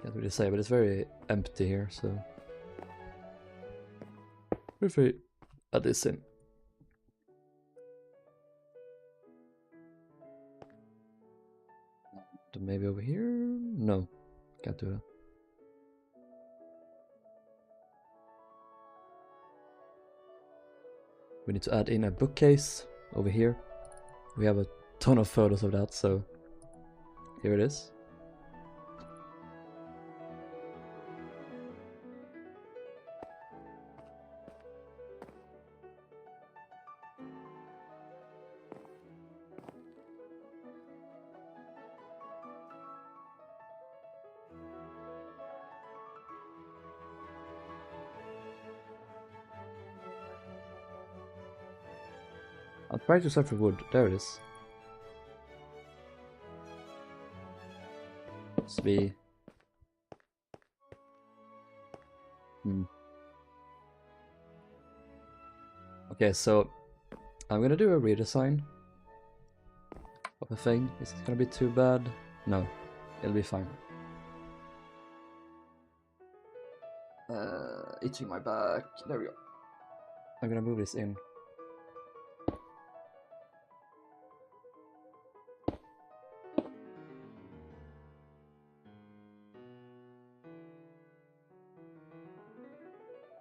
Can't really say, but it's very empty here, so if we add this in. Maybe over here? No, can't do that. We need to add in a bookcase over here. We have a ton of photos of that, so here it is. I'll try to search for wood. There it is. be... Okay, so I'm gonna do a redesign of a thing. Is it gonna be too bad? No, it'll be fine. Itching my back. There we go. I'm gonna move this in.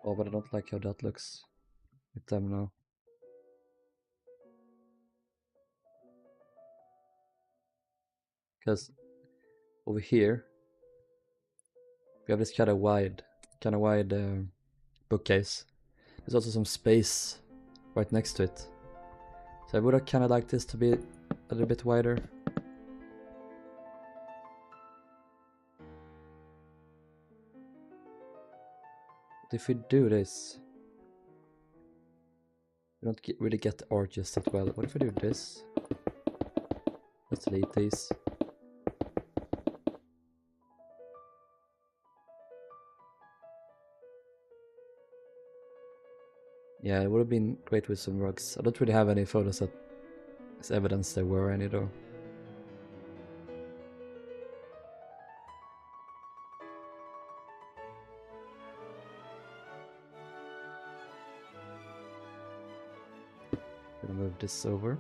Oh, but I don't like how that looks with them now. Because over here we have this kind of wide bookcase. There's also some space right next to it. So I would have kind of liked this to be a little bit wider. But if we do this, we don't really get the arches that well. What if we do this? Let's delete these. Yeah, it would have been great with some rugs. I don't really have any photos that is evidence there were any though. Gonna move this over.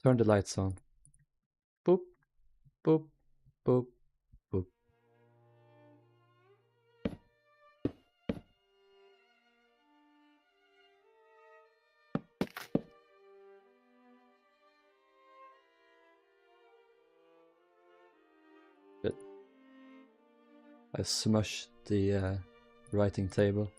Turn the lights on. Boop, boop, boop, boop. Good. I smushed the writing table.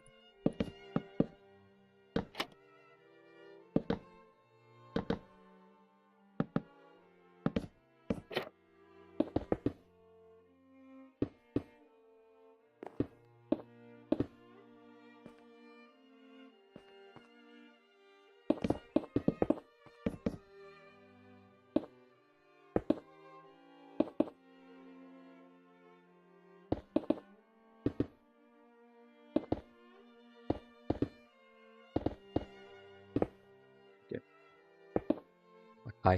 Hi.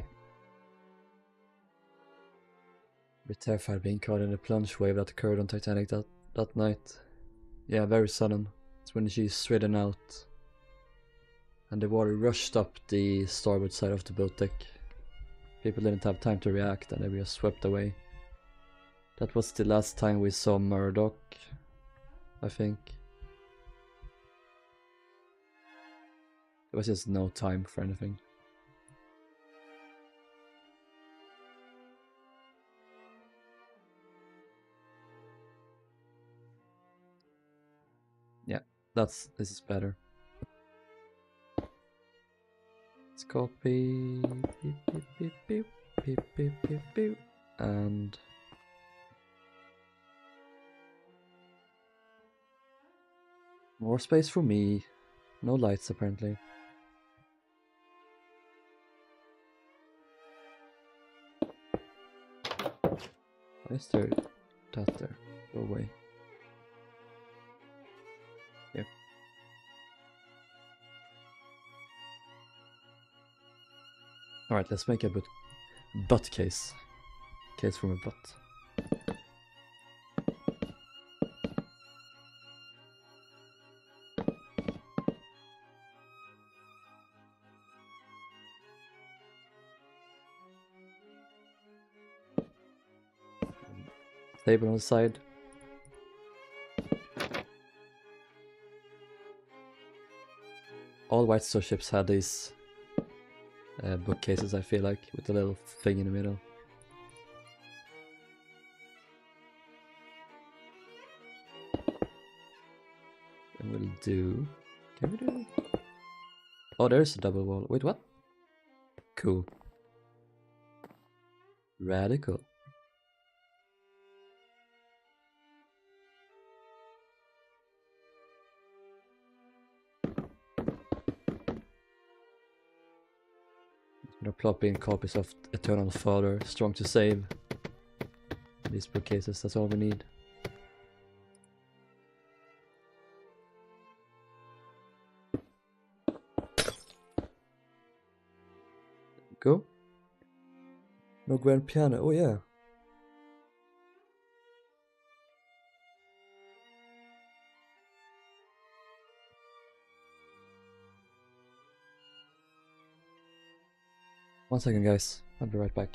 A bit terrified being caught in the plunge wave that occurred on Titanic that night. Yeah, very sudden. It's when she's ridden out and the water rushed up the starboard side of the boat deck. People didn't have time to react and they were swept away. That was the last time we saw Murdoch, I think. There was just no time for anything. Yeah, this is better. Let's copy, beep, beep, beep, beep, beep, beep, beep, beep, and more space for me. No lights apparently. Why is there that there? Go away. Here. Alright, let's make a butt case. Case from a butt. Table on the side. All White Star ships had these bookcases, I feel like, with a little thing in the middle. And we'll do... Can we do... Oh, there's a double wall. Wait, what? Cool. Radical. I'm gonna plop in copies of Eternal Father, Strong to Save. These bookcases, that's all we need. Go. No grand piano, oh yeah. One second guys, I'll be right back.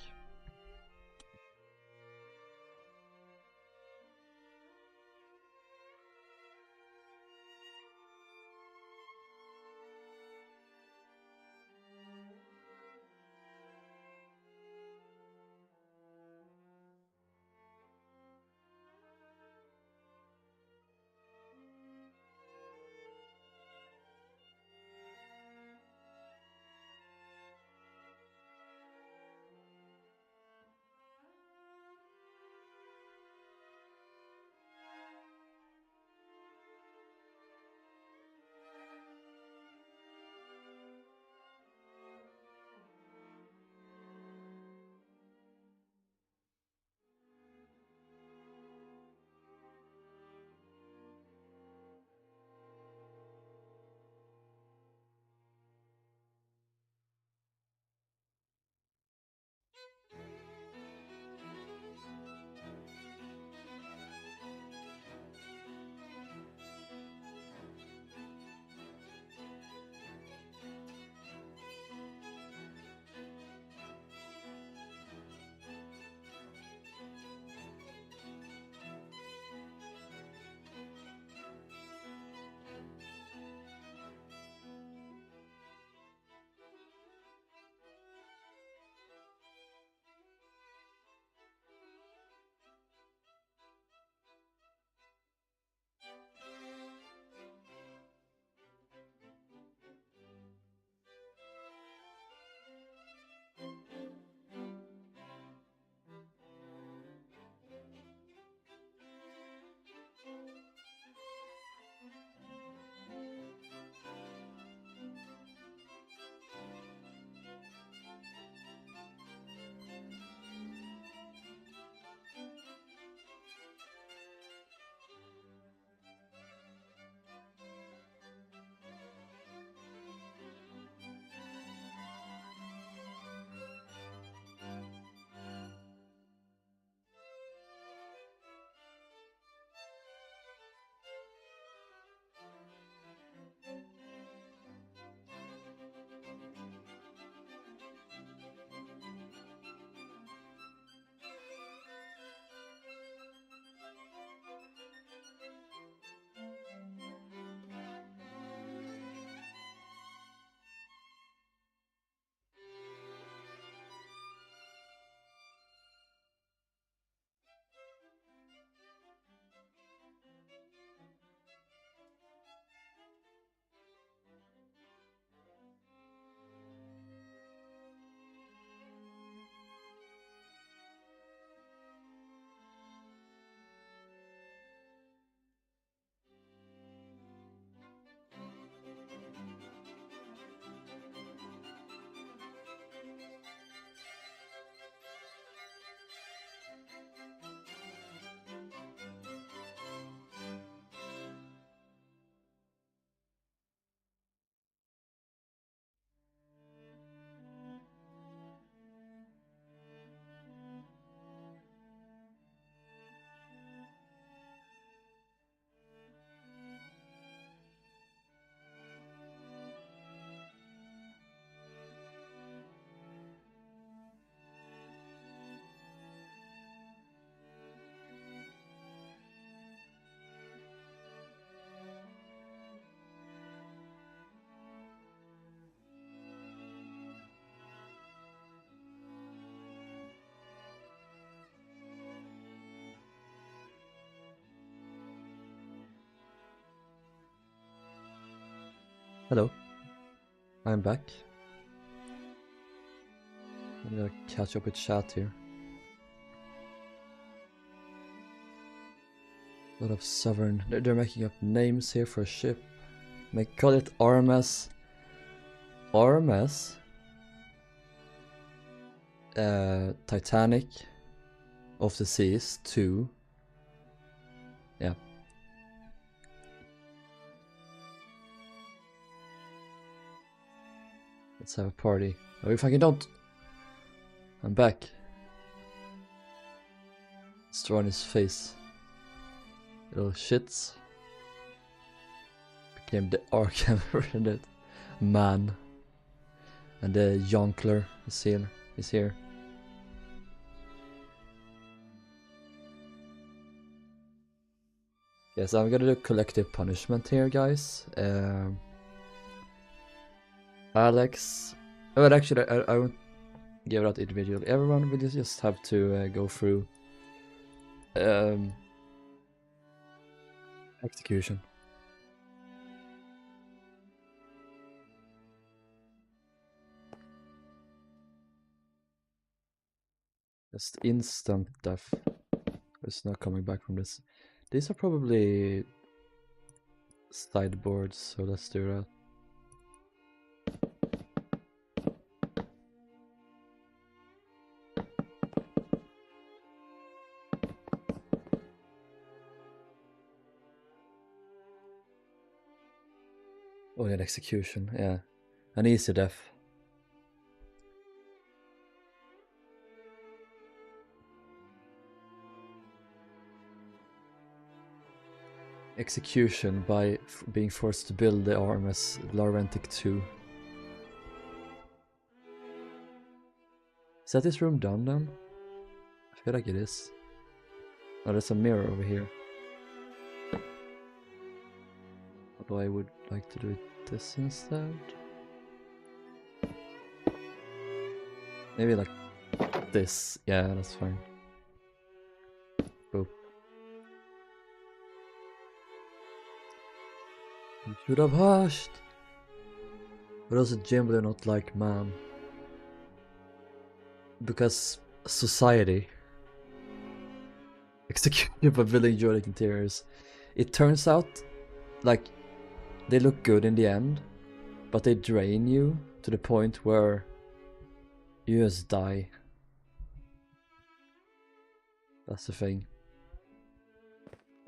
Hello. I'm back. I'm gonna catch up with chat here. A lot of sovereign. They're making up names here for a ship. Call it RMS. RMS. Titanic of the Seas 2. Yeah. Let's have a party. Oh, if I don't. I'm back. Let's draw on his face. Little shits. Became the Archhammer and the man. And the Yonkler is here. Yes, I'm gonna do collective punishment here, guys. Alex. Oh, but actually, I won't give it out individually. Everyone will just have to go through execution. Just instant death. It's not coming back from this. These are probably sideboards, so let's do that. Oh, an execution, yeah. An easy death. Execution by being forced to build the RMS Larventic 2. Is that this room done then? I feel like it is. Oh, there's a mirror over here. Although I would like to do it this instead. Maybe like this. Yeah, that's fine. Boop. You should have hushed. But also generally not like man. Because society executed by building Georgic interiors. It turns out like they look good in the end, but they drain you to the point where you just die. That's the thing.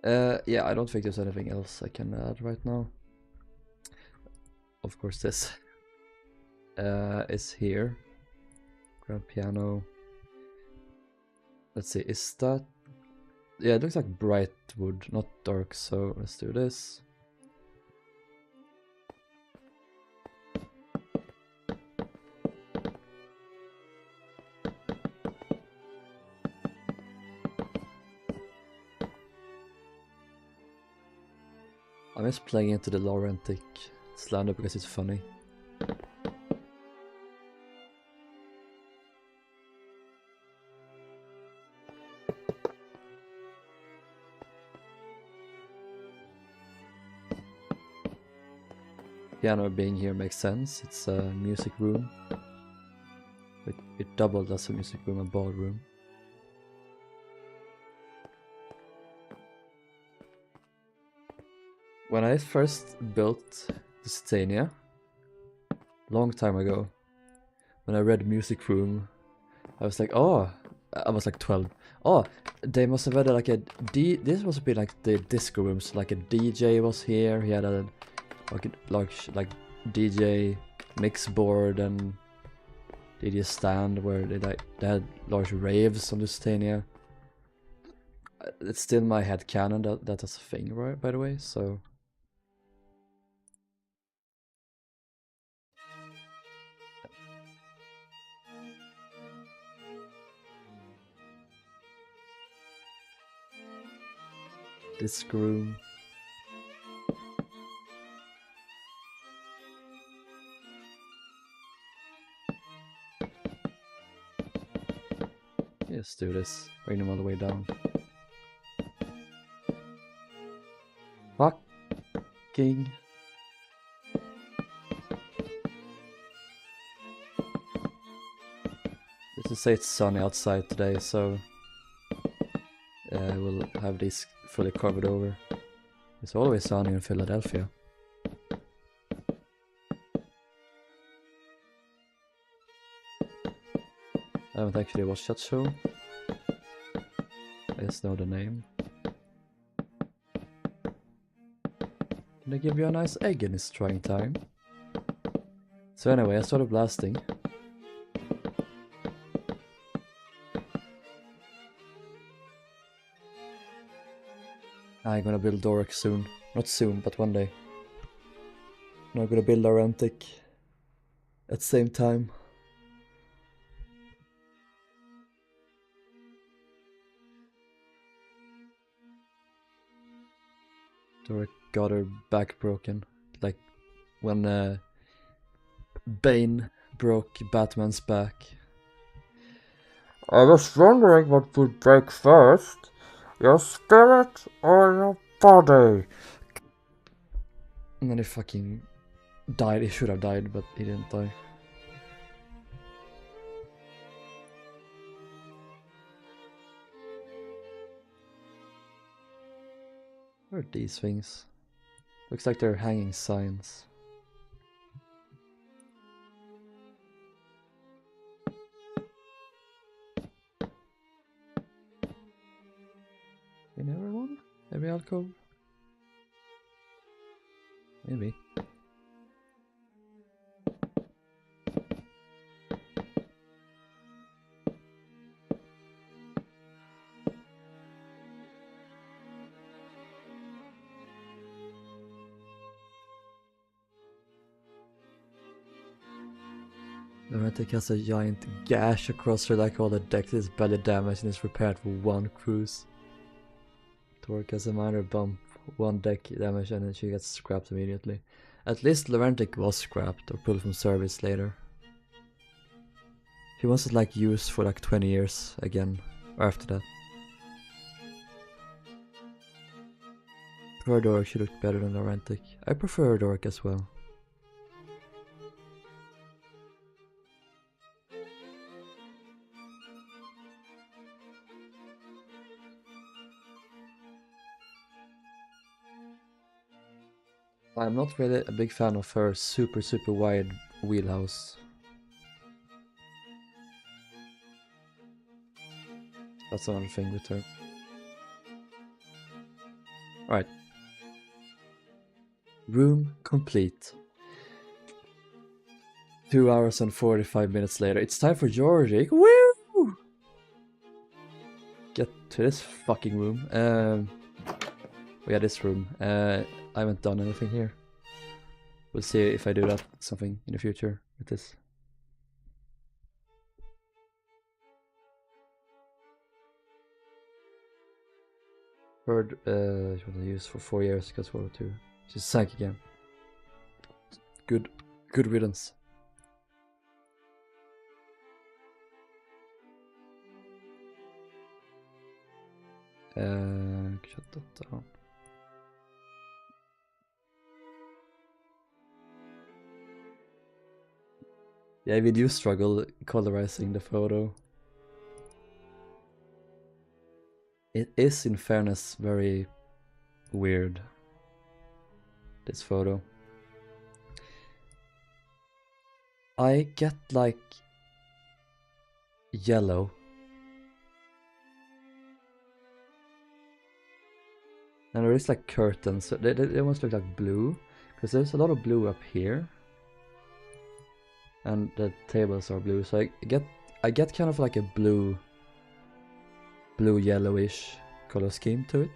Yeah, I don't think there's anything else I can add right now. Of course this is here. Grand piano. Let's see, is that... Yeah, it looks like bright wood, not dark, so let's do this. I'm just playing into the Laurentic slander because it's funny. Piano being here makes sense. It's a music room. It doubled as a music room and ballroom. When I first built Lusitania, long time ago, when I read music room, I was like, oh, I was like 12. Oh, they must have had like a this must have been like the disco rooms. Like a DJ was here. He had a like DJ mix board and DJ stand where they had large raves on Lusitania. It's still my head canon that that's a thing, right? By the way, so. Disc room. Let's do this. Bring them all the way down. Fucking. Let's just say it's sunny outside today, so we'll have these fully covered over. It's always sunny in Philadelphia. I haven't actually watched that show. I just know the name. Can they give you a nice egg in this trying time? So anyway, I started blasting. I'm gonna build Doric soon. Not soon, but one day. And I'm gonna build Arantic at the same time. Doric got her back broken. Like when Bane broke Batman's back. I was wondering what would break first. Your spirit or your body? And then he fucking died. He should have died, but he didn't die. What are these things? Looks like they're hanging signs. In everyone? Every alcove? Maybe. Romantic has a giant gash across her like all the deck is badly damaged and is repaired for one cruise. Torque has a minor bump, one deck damage, and then she gets scrapped immediately. At least Larentic was scrapped or pulled from service later. He wasn't like used for like 20 years again, or after that. Prefer Doric, she looked better than Larentic. I prefer Doric as well. I'm not really a big fan of her super wide wheelhouse. That's another thing with her. Alright. Room complete. 2 hours and 45 minutes later. It's time for Georgic. Woo! Get to this fucking room. Yeah, this room. I haven't done anything here. We'll see if I do that something in the future with this. Bird, she was used for 4 years because World War II. She sank again. Good riddance. Shut that down. Yeah, we do struggle colorizing the photo. It is, in fairness, very weird, this photo. I get like yellow. And there is like curtains, so they almost look like blue, because there's a lot of blue up here. And the tables are blue, so I get kind of like a blue yellowish color scheme to it.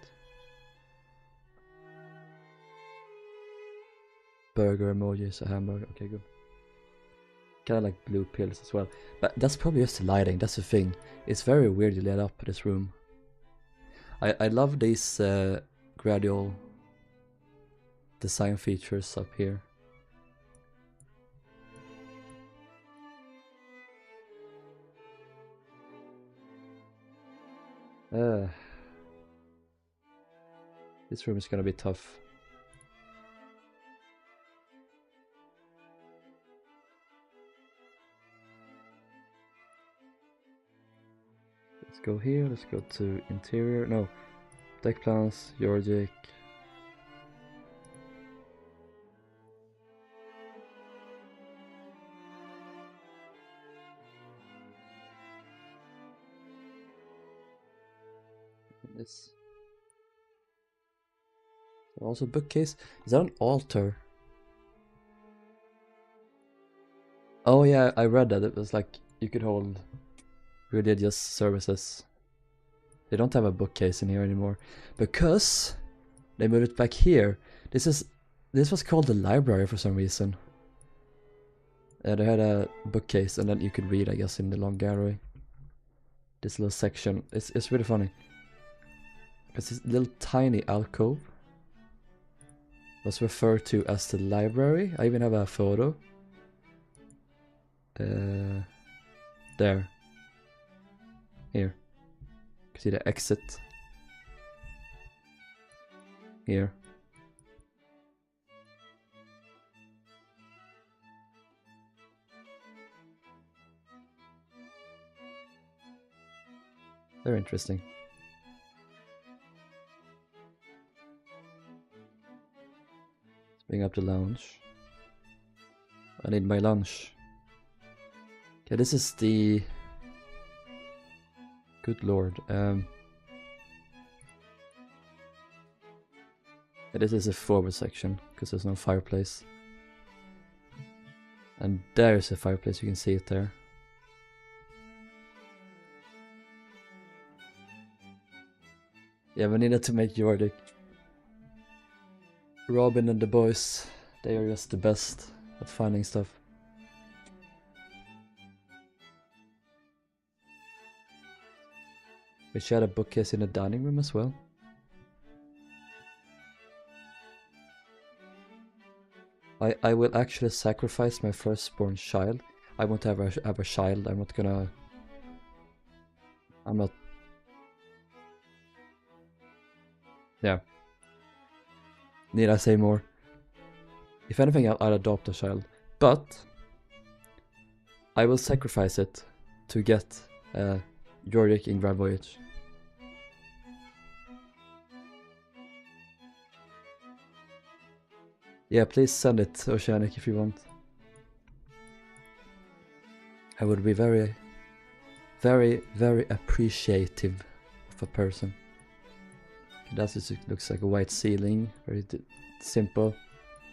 Burger emojis, a hamburger, okay, good. Kind of like blue pills as well, but that's probably just the lighting. That's the thing. It's very weirdly lit up, this room. I love these gradual design features up here. This room is gonna be tough. Let's go here, let's go to interior, no, deck plans, Georgic. This also bookcase. Is that an altar? Oh yeah, I read that it was like you could hold religious services. They don't have a bookcase in here anymore because they moved it back here. This was called the library for some reason. They had a bookcase and then you could read, I guess, in the long gallery. This little section, it's really funny. Because this little tiny alcove was referred to as the library. I even have a photo. There. Here. You can see the exit. Here. Very interesting. Let's bring up the lounge. I need my lunch. Okay, this is the... Good lord. This is a forward section, because there's no fireplace. And there's a fireplace, you can see it there. Yeah, we needed to make Georgic. Robin and the boys, they are just the best at finding stuff. We should have a bookcase in the dining room as well. I will actually sacrifice my firstborn child. I want to have a child. I'm not. Yeah. Need I say more? If anything, I'll adopt a child. But I will sacrifice it to get Georgic in Grand Voyage. Yeah, please send it, Oceanic, if you want. I would be very, very, very appreciative of a person. That just looks like a white ceiling, very simple.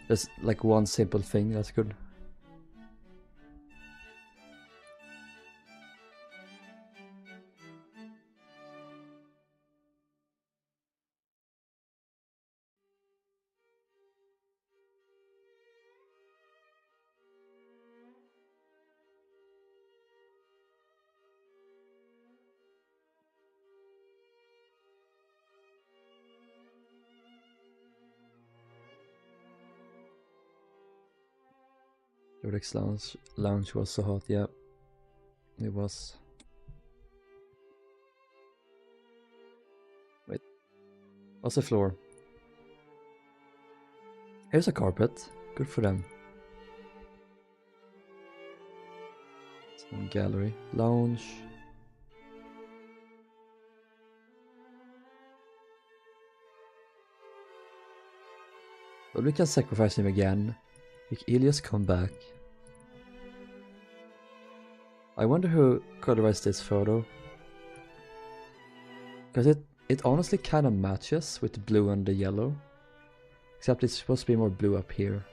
Just like one simple thing, that's good. Georgic's lounge was so hot, yeah. It was. Wait. What's the floor? Here's a carpet. Good for them. Some gallery. Lounge. But we can sacrifice him again. Make Ilias come back. I wonder who colorized this photo. Because it honestly kind of matches with the blue and the yellow. Except it's supposed to be more blue up here.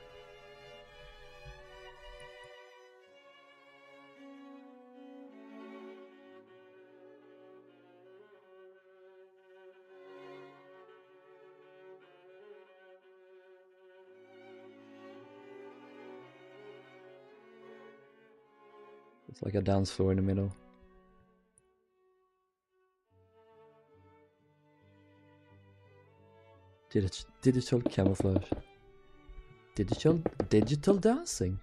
It's like a dance floor in the middle. Digital camouflage. Digital dancing.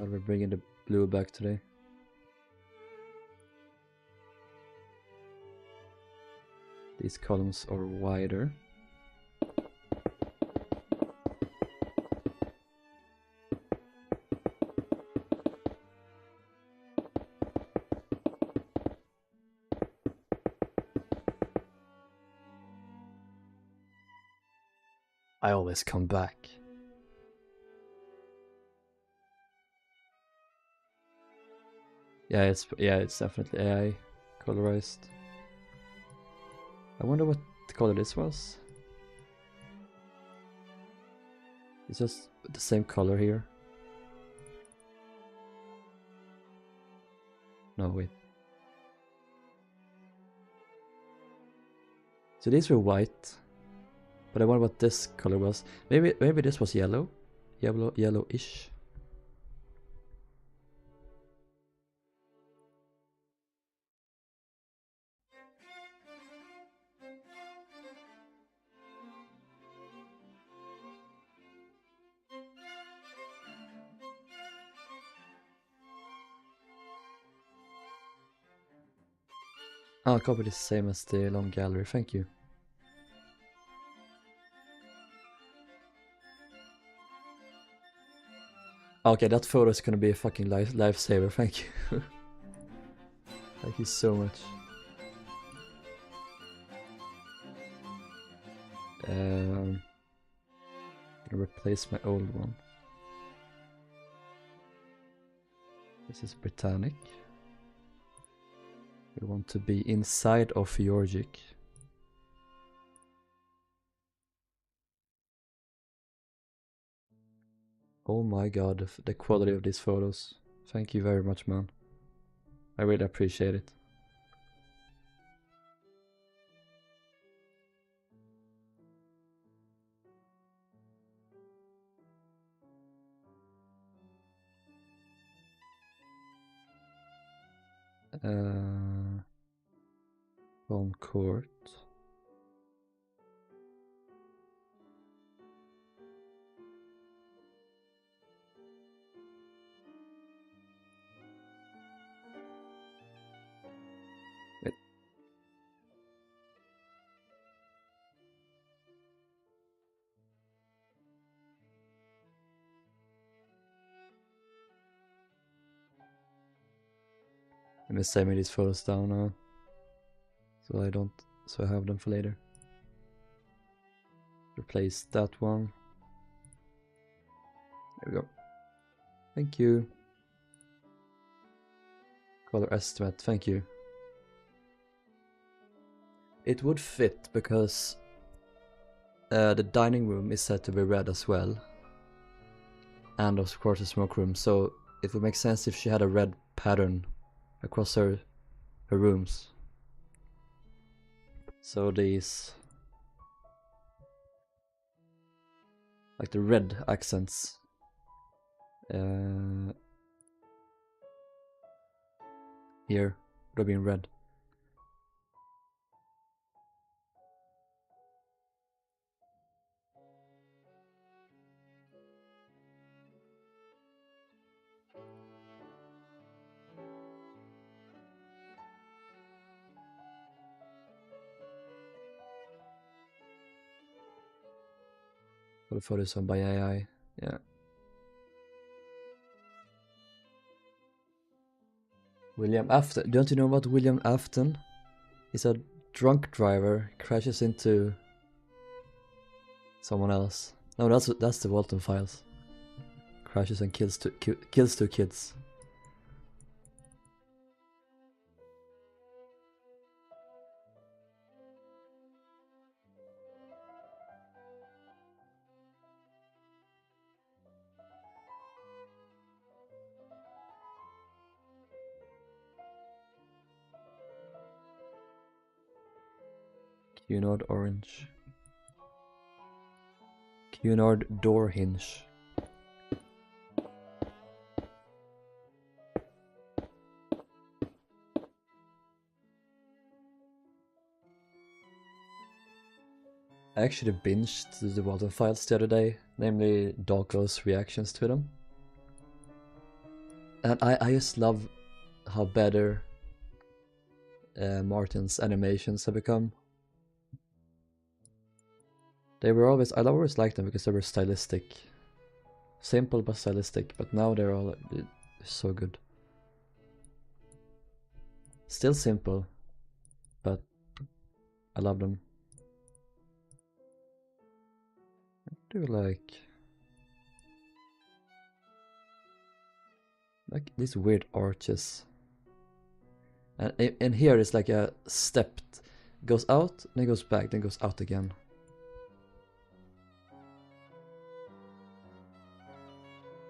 Are we bringing the blue back today? These columns are wider. I always come back. Yeah, it's definitely AI colorized. I wonder what the color this was. It's just the same color here. No, wait. So these were white, but I wonder what this color was. Maybe this was yellow, yellowish. I'll copy the same as the long gallery. Thank you. Okay, that photo is gonna be a fucking lifesaver. Thank you. Thank you so much. Gonna replace my old one. This is Britannic. We want to be inside of Georgic. Oh my god, the quality of these photos. Thank you very much, man. I really appreciate it. On court. Wait. Let me save me these photos down now. So I have them for later. Replace that one. There we go. Thank you. Color estimate, thank you. It would fit because the dining room is said to be red as well. And of course the smoke room, so it would make sense if she had a red pattern across her rooms. So these, like the red accents, here would have been red. For the photos on by AI, yeah. William Afton, don't you know about William Afton? He's a drunk driver, crashes into someone else. No, that's the Walton Files. Crashes and kills two kids. Cunard orange. Cunard door hinge. I actually binged the Walton Files the other day, namely Doggo's reactions to them. And I just love how better Martin's animations have become. I always liked them because they were stylistic. Simple but stylistic, but now they're all so good. Still simple, but I love them. Do like these weird arches. And here is like a stepped, goes out, then goes back, then goes out again.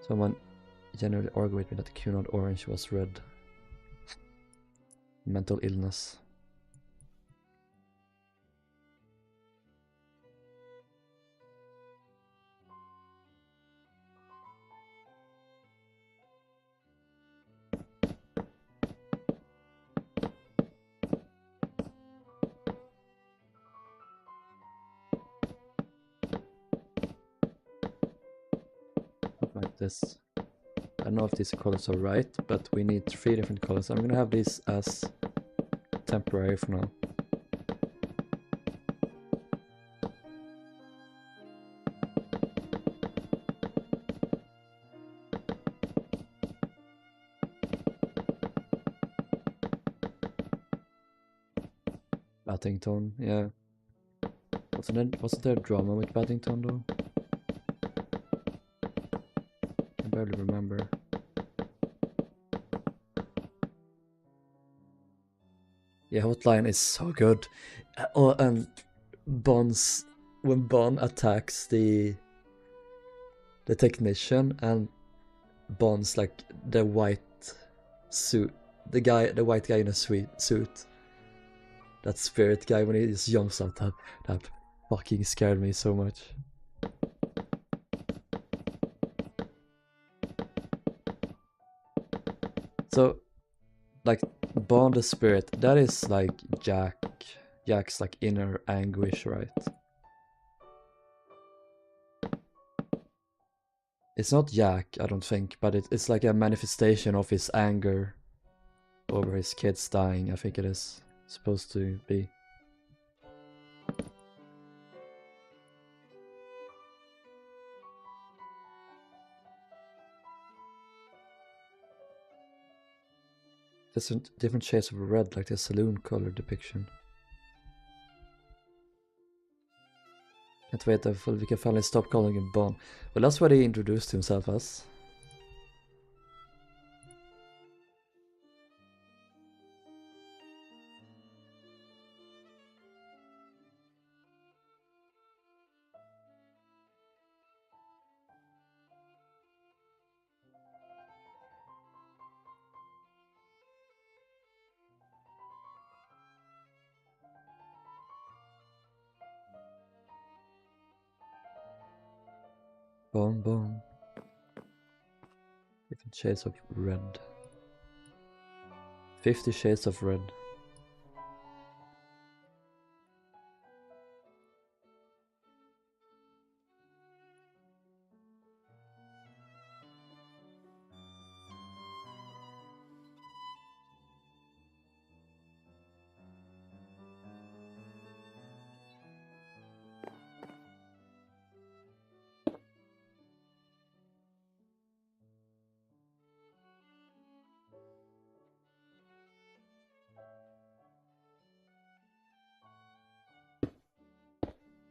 Someone generally argued with me that the Cunard orange was red. Mental illness. Like this. I don't know if these colors are right, but we need 3 different colors. I'm gonna have these as temporary for now. Baddington, yeah. Wasn't there drama with Baddington though? I barely remember. Yeah, Hotline is so good. Oh, and Bond's, when Bond attacks the technician, and Bond's like the white suit, the white guy in a suit. That spirit guy, when he just jumps out, that fucking scared me so much. So, like, Bond the spirit, that is like Jack's like inner anguish, right? It's not Jack, I don't think, but it's like a manifestation of his anger over his kids dying, I think it is supposed to be. There's different shades of red, like the saloon color depiction. Can't wait until we can finally stop calling him Bond. Well, that's what he introduced himself as. Bond. Different shades of red. 50 shades of red.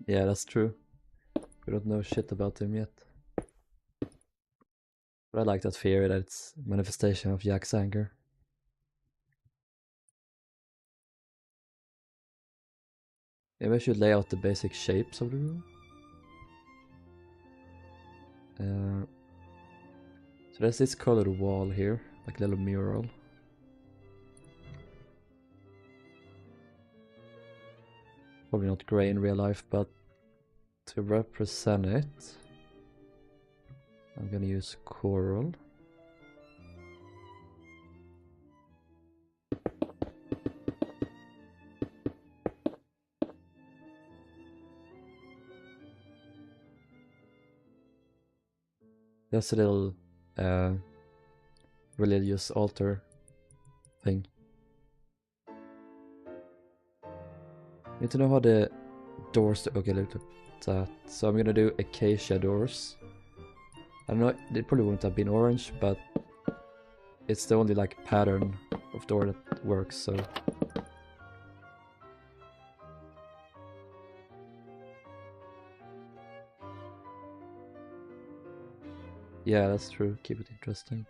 Yeah, that's true. We don't know shit about him yet. But I like that theory that it's a manifestation of Jack's anger. Maybe I should lay out the basic shapes of the room. So there's this colored wall here, like a little mural. Probably not grey in real life, but to represent it, I'm gonna use coral. There's a little religious altar thing. Need to know how the doors. Okay, look at that. So I'm gonna do acacia doors. I don't know. They probably wouldn't have been orange, but it's the only like pattern of door that works. So. Yeah, that's true. Keep it interesting.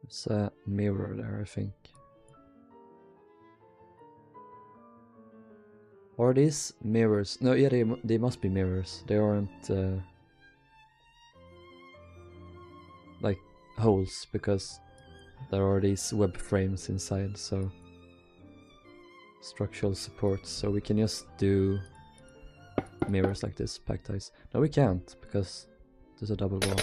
There's a mirror there, I think. Are these mirrors? No, yeah, they must be mirrors. They aren't like holes, because there are these web frames inside, so structural supports. So we can just do mirrors like this, packed ice. No, we can't, because there's a double wall.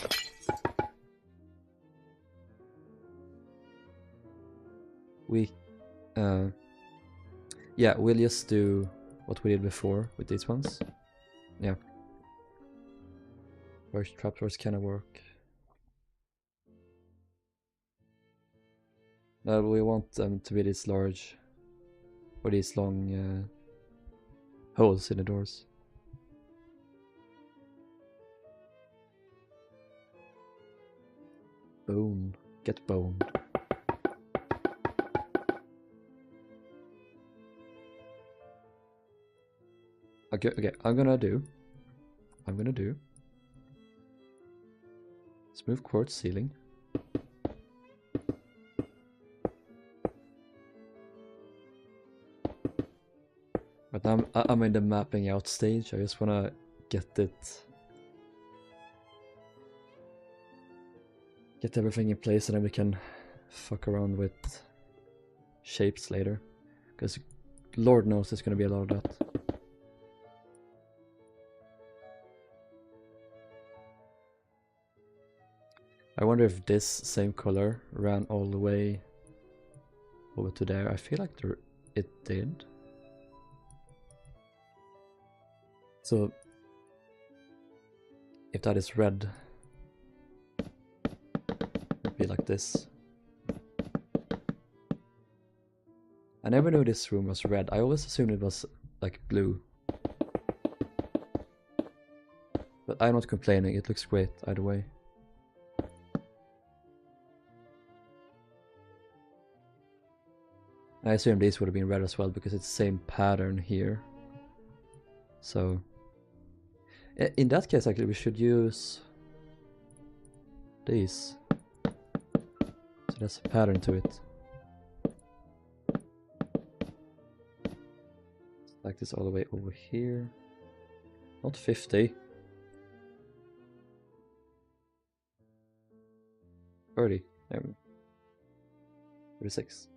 Yeah, we'll just do what we did before with these ones. Yeah. Where's trapdoors kind of work. No, we want them to be this large, or these long holes in the doors. Bone. Get bone. Okay, I'm gonna do smooth quartz ceiling. But now I'm in the mapping out stage. I just wanna get everything in place, and then we can fuck around with shapes later. Because Lord knows there's gonna be a lot of that. I wonder if this same color ran all the way over to there. I feel like it did. So if that is red, it'd be like this. I never knew this room was red. I always assumed it was like blue. But I'm not complaining, it looks great either way. I assume these would have been red as well, because it's the same pattern here. So in that case, actually, we should use these. So there's a pattern to it. Like this all the way over here. Not 50. 30. There we go. 36.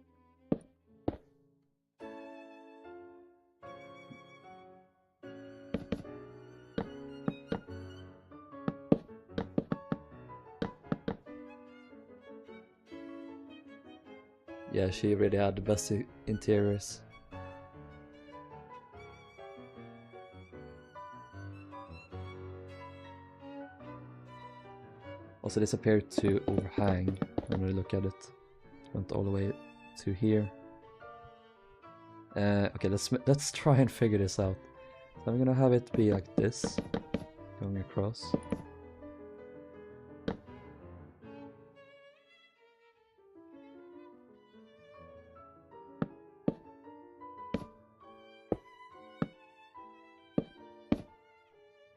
Yeah, she really had the best interiors. Also, this appeared to overhang when we look at it. It went all the way to here. Okay, let's try and figure this out. So I'm gonna have it be like this, going across.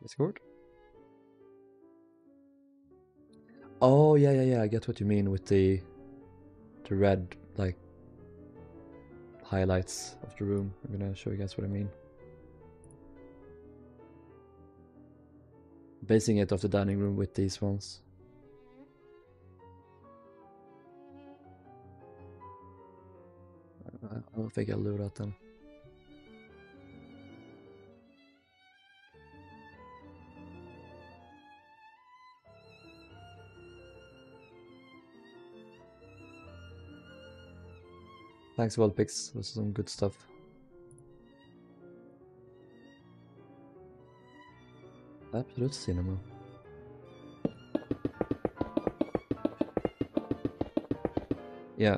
Discord? Oh yeah, I get what you mean with the red like highlights of the room. I'm gonna show you guys what I mean. Basing it off the dining room with these ones. I don't think I'll do that then. Thanks, Wildpix. This is some good stuff. Absolute cinema. Yeah.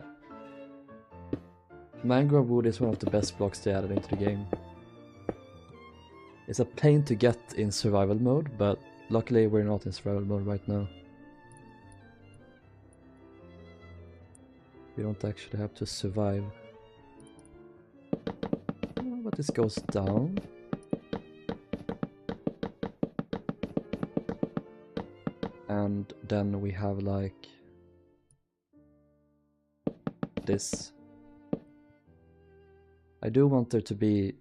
Mangrove wood is one of the best blocks they added into the game. It's a pain to get in survival mode, but luckily we're not in survival mode right now. We don't actually have to survive. But this goes down. And then we have like this. I do want there to be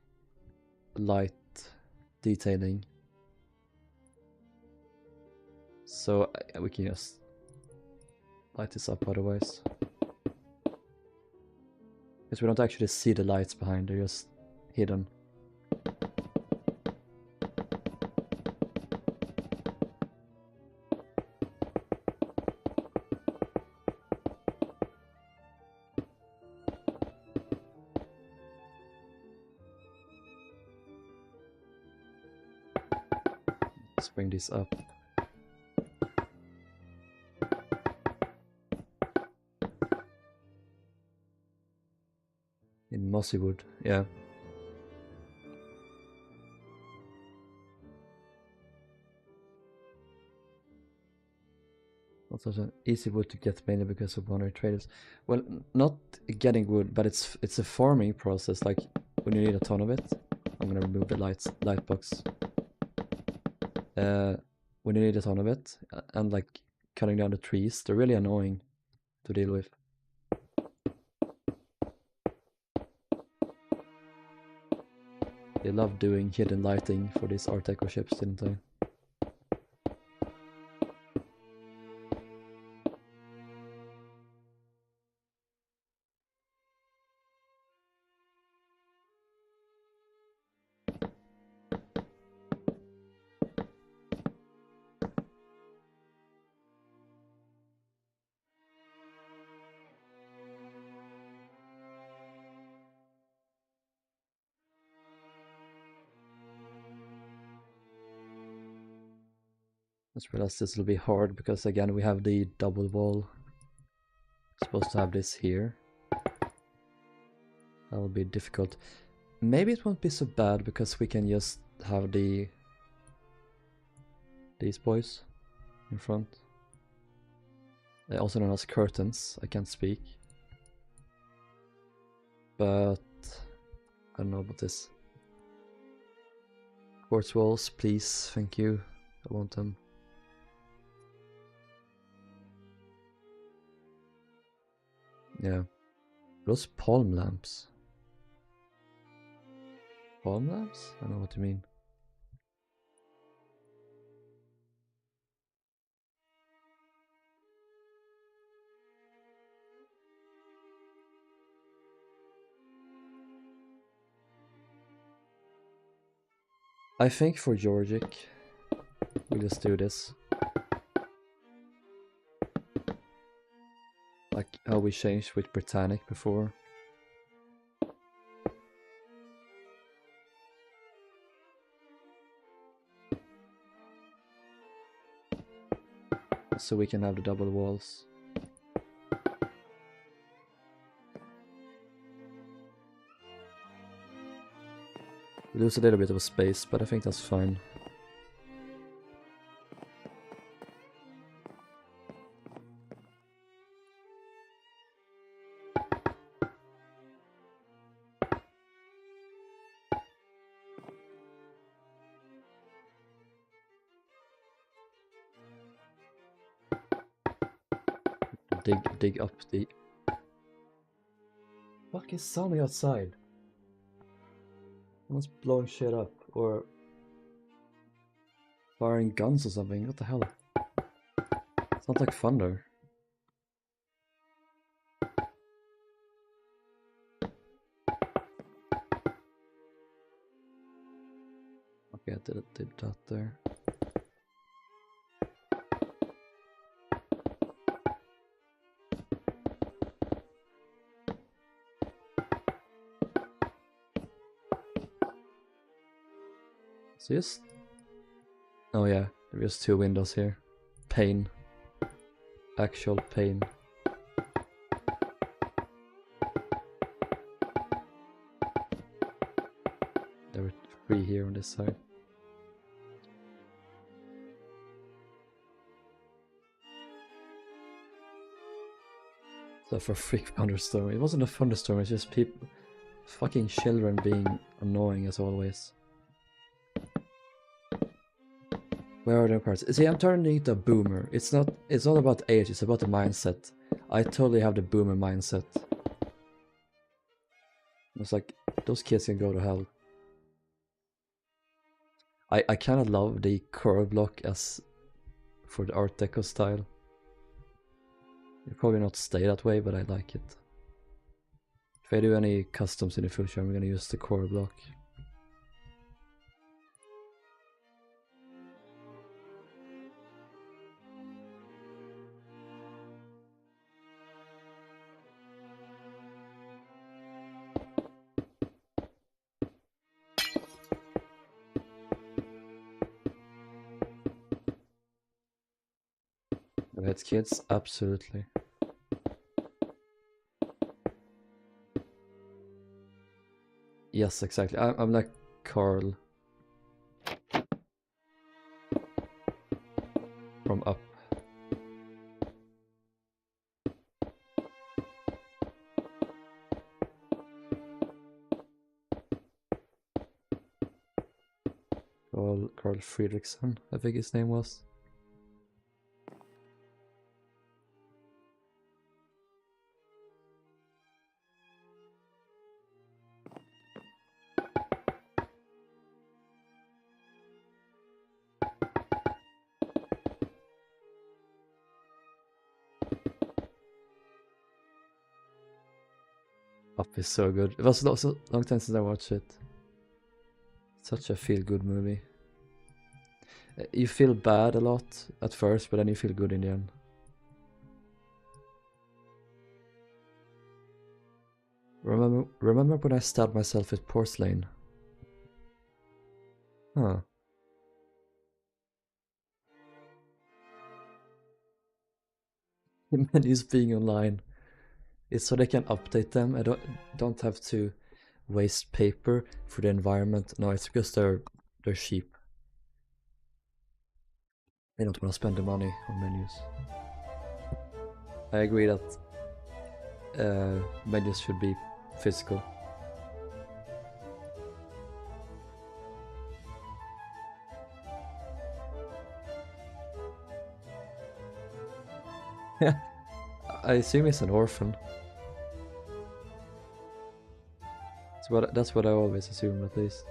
light detailing. So we can just light this up otherwise. Because we don't actually see the lights behind, they're just hidden. Let's bring this up. In mossy wood, yeah. Not such an easy wood to get mainly because of boundary traders. Well, not getting wood, but it's a farming process. Like when you need a ton of it. I'm gonna remove the light box. When you need a ton of it, and like cutting down the trees, they're really annoying to deal with. They love doing hidden lighting for these Art Deco ships, didn't they? I just realized this will be hard because again we have the double wall. Supposed to have this here. That will be difficult. Maybe it won't be so bad because we can just have these boys in front. Also known as curtains. I can't speak. But I don't know about this. Quartz walls, please. Thank you. I want them. Yeah. Those palm lamps. Palm lamps? I don't know what you mean. I think for Georgic, we'll just do this. Like how we changed with Britannic before. So we can have the double walls. We lose a little bit of space, but I think that's fine. Dig up the... Fuck is sounding outside? Someone's blowing shit up, or firing guns or something. What the hell? Sounds like thunder. Okay, I did that there. So just... Oh yeah, there's two windows here. Pain. Actual pain. 3 here on this side. So for freak thunderstorm, it wasn't a thunderstorm, it's just people, fucking children being annoying as always. Where are the parts? See, I'm turning it a boomer. It's not about age, it's about the mindset. I totally have the boomer mindset. It's like, those kids can go to hell. I kinda love the curve block as for the Art Deco style. It'll probably not stay that way, but I like it. If I do any customs in the future, I'm gonna use the core block. Right, kids, absolutely. Yes, exactly. I'm like Carl from Up. Carl Fredriksson, I think his name was. Up is so good. It was so long time since I watched it. Such a feel-good movie. You feel bad a lot at first, but then you feel good in the end. Remember when I stabbed myself with porcelain? Huh. Menus being online. It's so they can update them. I don't have to waste paper for the environment. No, it's because they're cheap. They don't want to spend the money on menus. I agree that menus should be physical. Yeah, I assume he's an orphan. That's what I always assume, at least.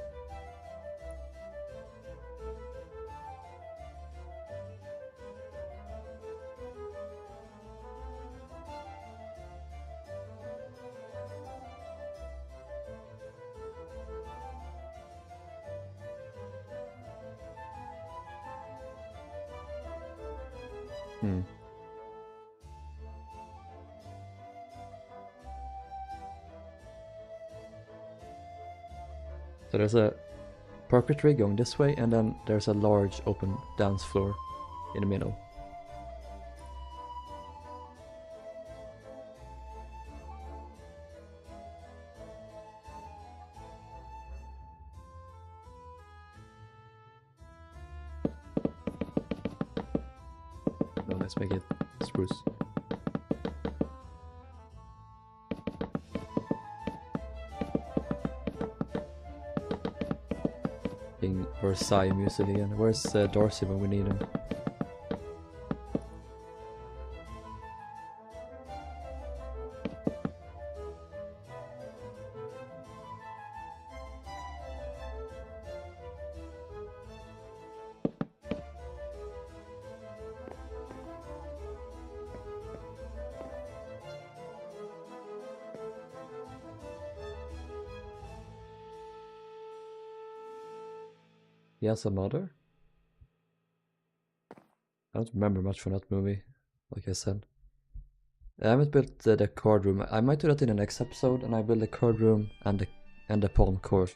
So there's a puppetry going this way, and then there's a large open dance floor in the middle. No, let's make it spruce. Versailles music again. Where's Darcy when we need him? He has a mother? I don't remember much from that movie, like I said. I haven't built the card room. I might do that in the next episode, and I build the card room and the pawn court.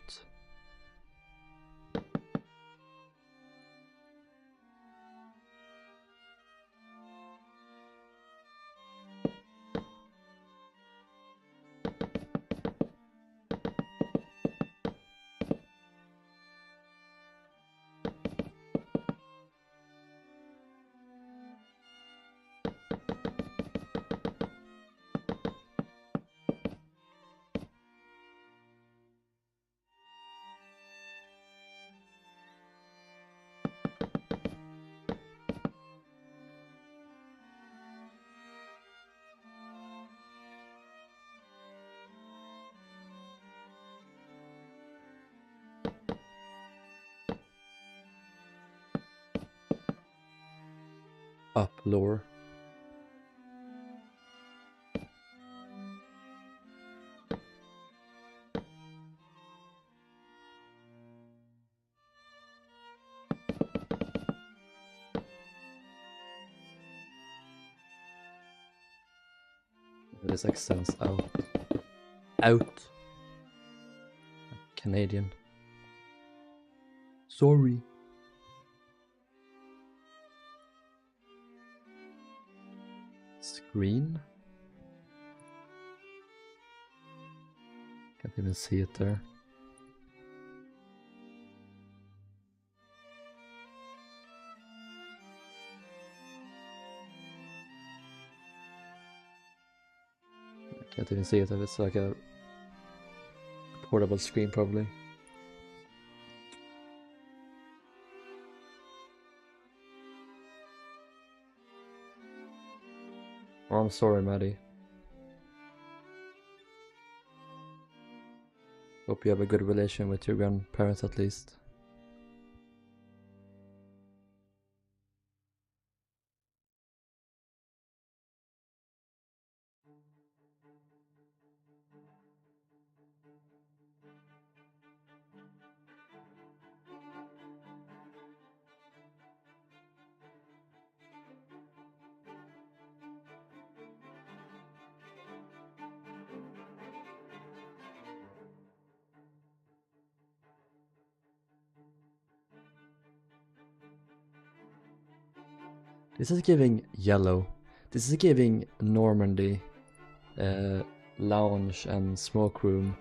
up lore. This extends out. Out. Canadian. Sorry. Screen? Can't even see it there. Can't even see it if it's like a portable screen probably. Oh, I'm sorry, Maddie. Hope you have a good relation with your grandparents at least. This is giving yellow. This is giving Normandy, lounge and smoke room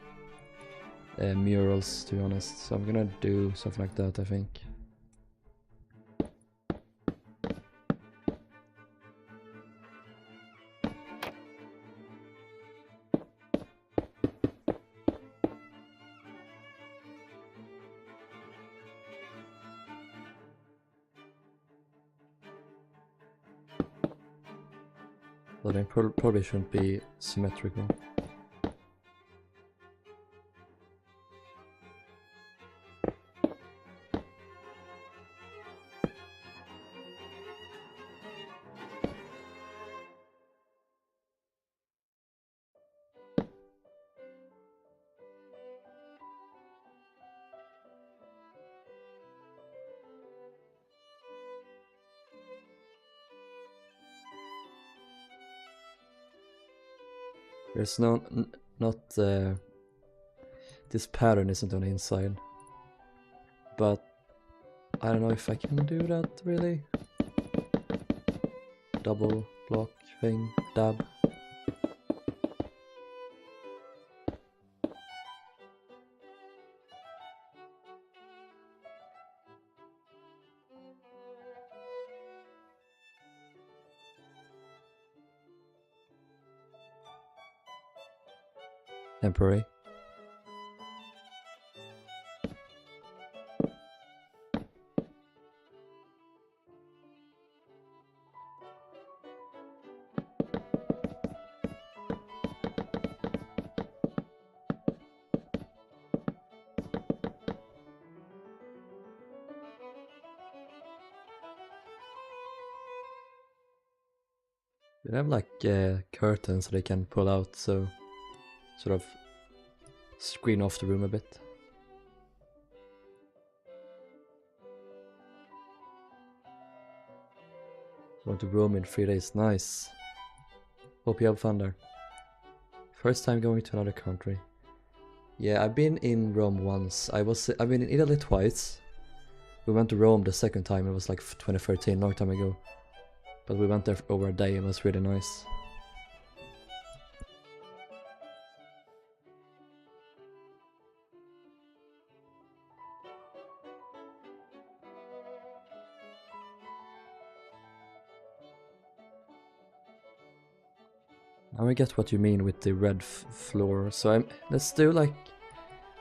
murals, to be honest. So I'm gonna do something like that, I think. But they probably shouldn't be symmetrical. There's this pattern isn't on the inside, but I don't know if I can do that really. Double block thing, dab. Temporary. They have like curtains they can pull out, so sort of screen off the room a bit. Going to Rome in 3 days, nice. Hope you have fun there. First time going to another country. Yeah, I've been in Rome once. I've been in Italy twice. We went to Rome the second time, it was like 2013, long time ago. But we went there for over a day, it was really nice. Now I get what you mean with the red floor. So let's do like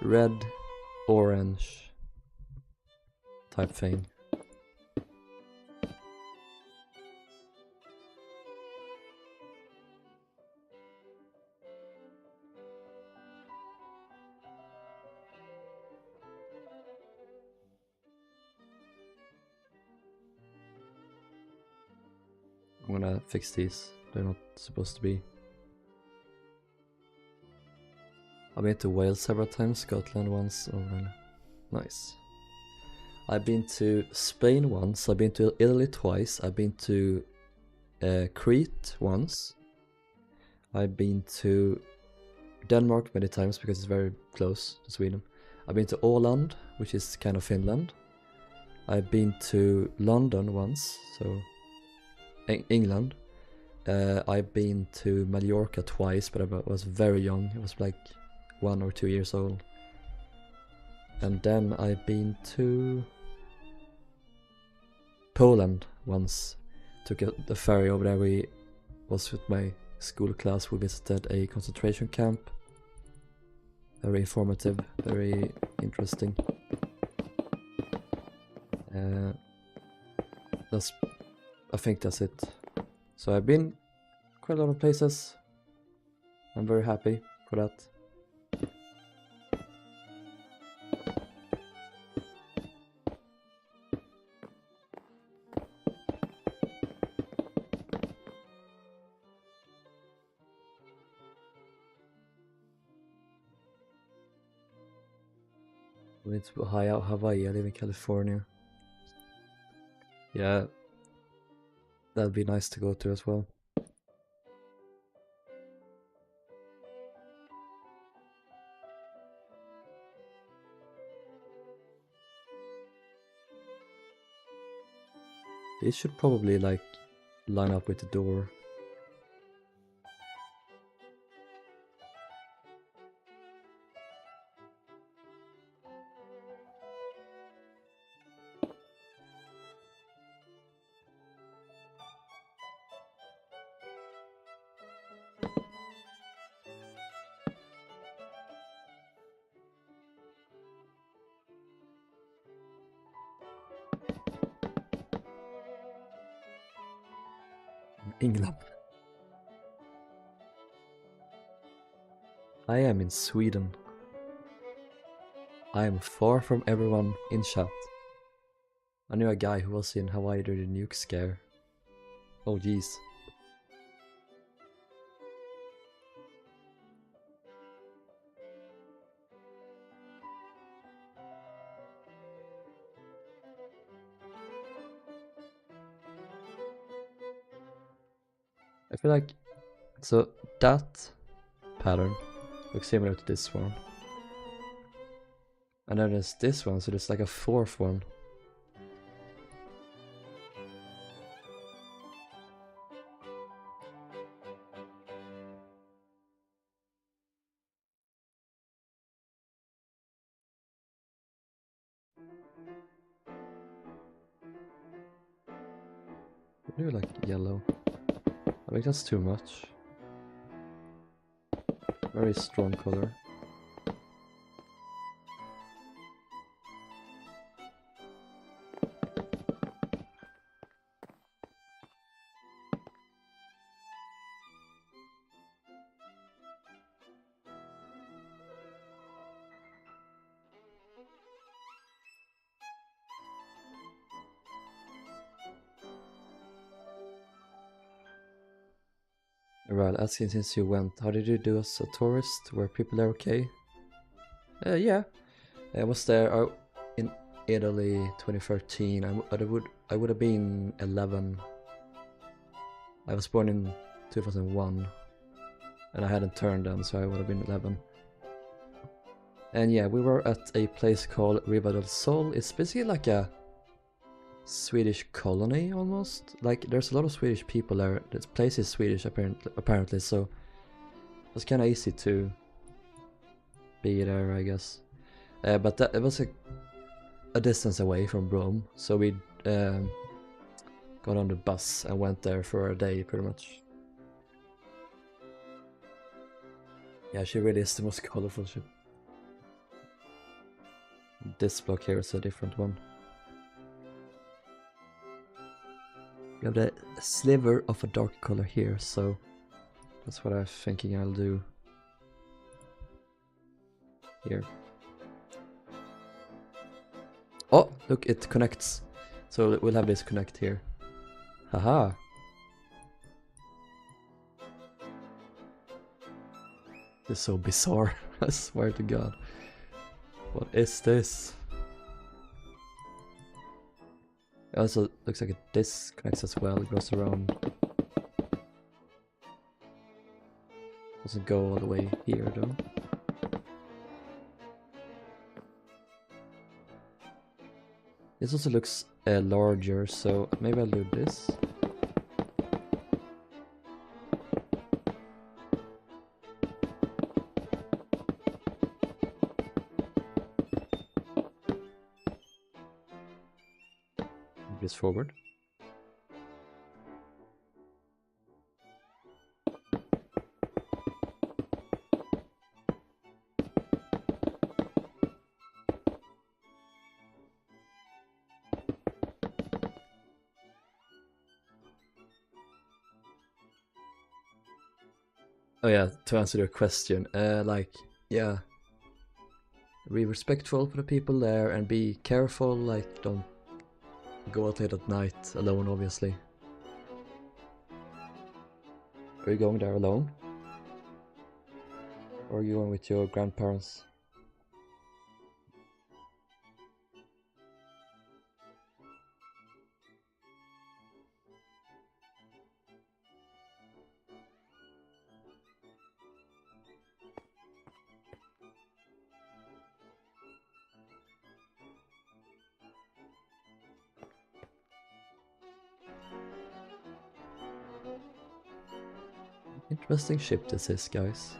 red, orange type thing. I'm gonna fix these. They're not supposed to be. I've been to Wales several times, Scotland once. Oh, really? Nice. I've been to Spain once, I've been to Italy twice, I've been to Crete once. I've been to Denmark many times because it's very close to Sweden. I've been to Åland, which is kind of Finland. I've been to London once, so England. I've been to Mallorca twice, but I was very young. I was like 1 or 2 years old. And then I've been to Poland once. Took the ferry over there. We was with my school class. We visited a concentration camp. Very informative, very interesting. I think that's it. So I've been quite a lot of places. I'm very happy for that. We need to high out Hawaii. I live in California. Yeah, that'd be nice to go to as well. These should probably like line up with the door. England. I am in Sweden. I am far from everyone in chat. I knew a guy who was in Hawaii during the nuke scare. Oh jeez. I feel like, so that pattern looks similar to this one. And then there's this one, so there's like a fourth one. I do like yellow. I think that's too much. Very strong color. Right, asking since you went, how did you do as a tourist? Were people there okay? Yeah, I was there in Italy 2013. I would have been 11. I was born in 2001, and I hadn't turned then, so I would have been 11. And yeah, we were at a place called Riva del Sol. It's basically like a Swedish colony almost. Like there's a lot of Swedish people there. This place is Swedish apparently, so it was kind of easy to be there, I guess. But it was a distance away from Rome, so we got on the bus and went there for a day pretty much. Yeah, she really is the most colorful ship. This block here is a different one. You have the sliver of a dark color here, so that's what I'm thinking I'll do here. Oh, look, it connects. So we'll have this connect here. Haha. This is so bizarre. I swear to God. What is this? It also looks like a disc connects as well. It goes around. Doesn't go all the way here though. This also looks larger, so maybe I'll do this. Move this forward. Oh yeah, to answer your question, like, yeah, be respectful for the people there and be careful, like, don't go out late at night alone, obviously. Are you going there alone? Or are you going with your grandparents? Interesting ship this is, guys.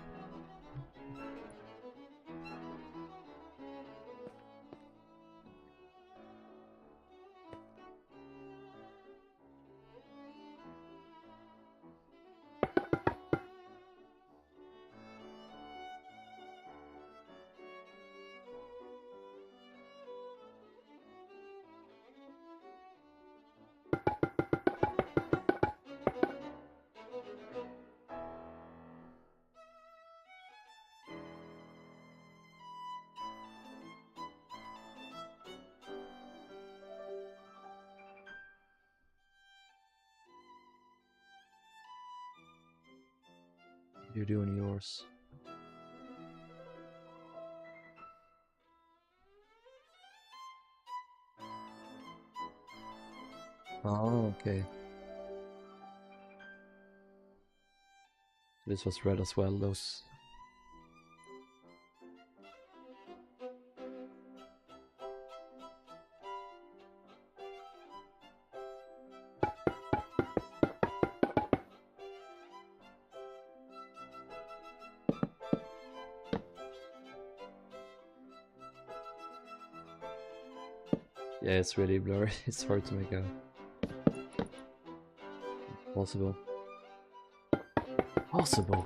You're doing yours. Oh, okay. This was red as well, those. Yeah, it's really blurry. It's hard to make out. Possible. Possible.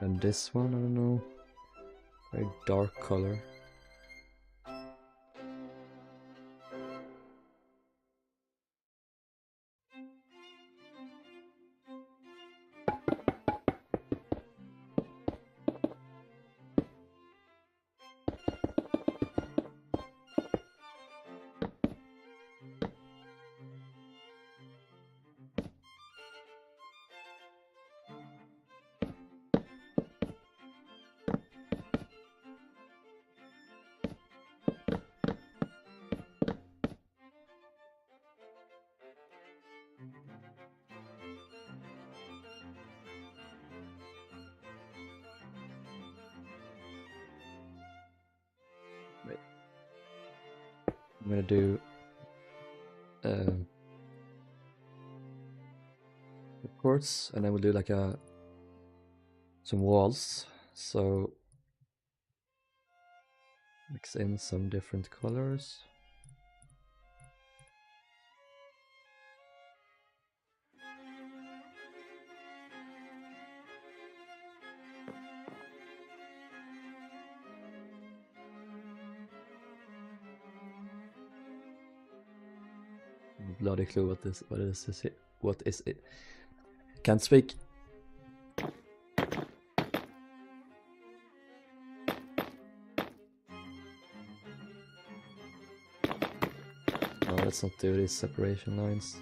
And this one, I don't know. Very dark color. Wait. I'm gonna do of course, and then we'll do like some walls. So mix in some different colors. Bloody clue what is this? What is it? Can't speak. Oh, let's not do these separation lines.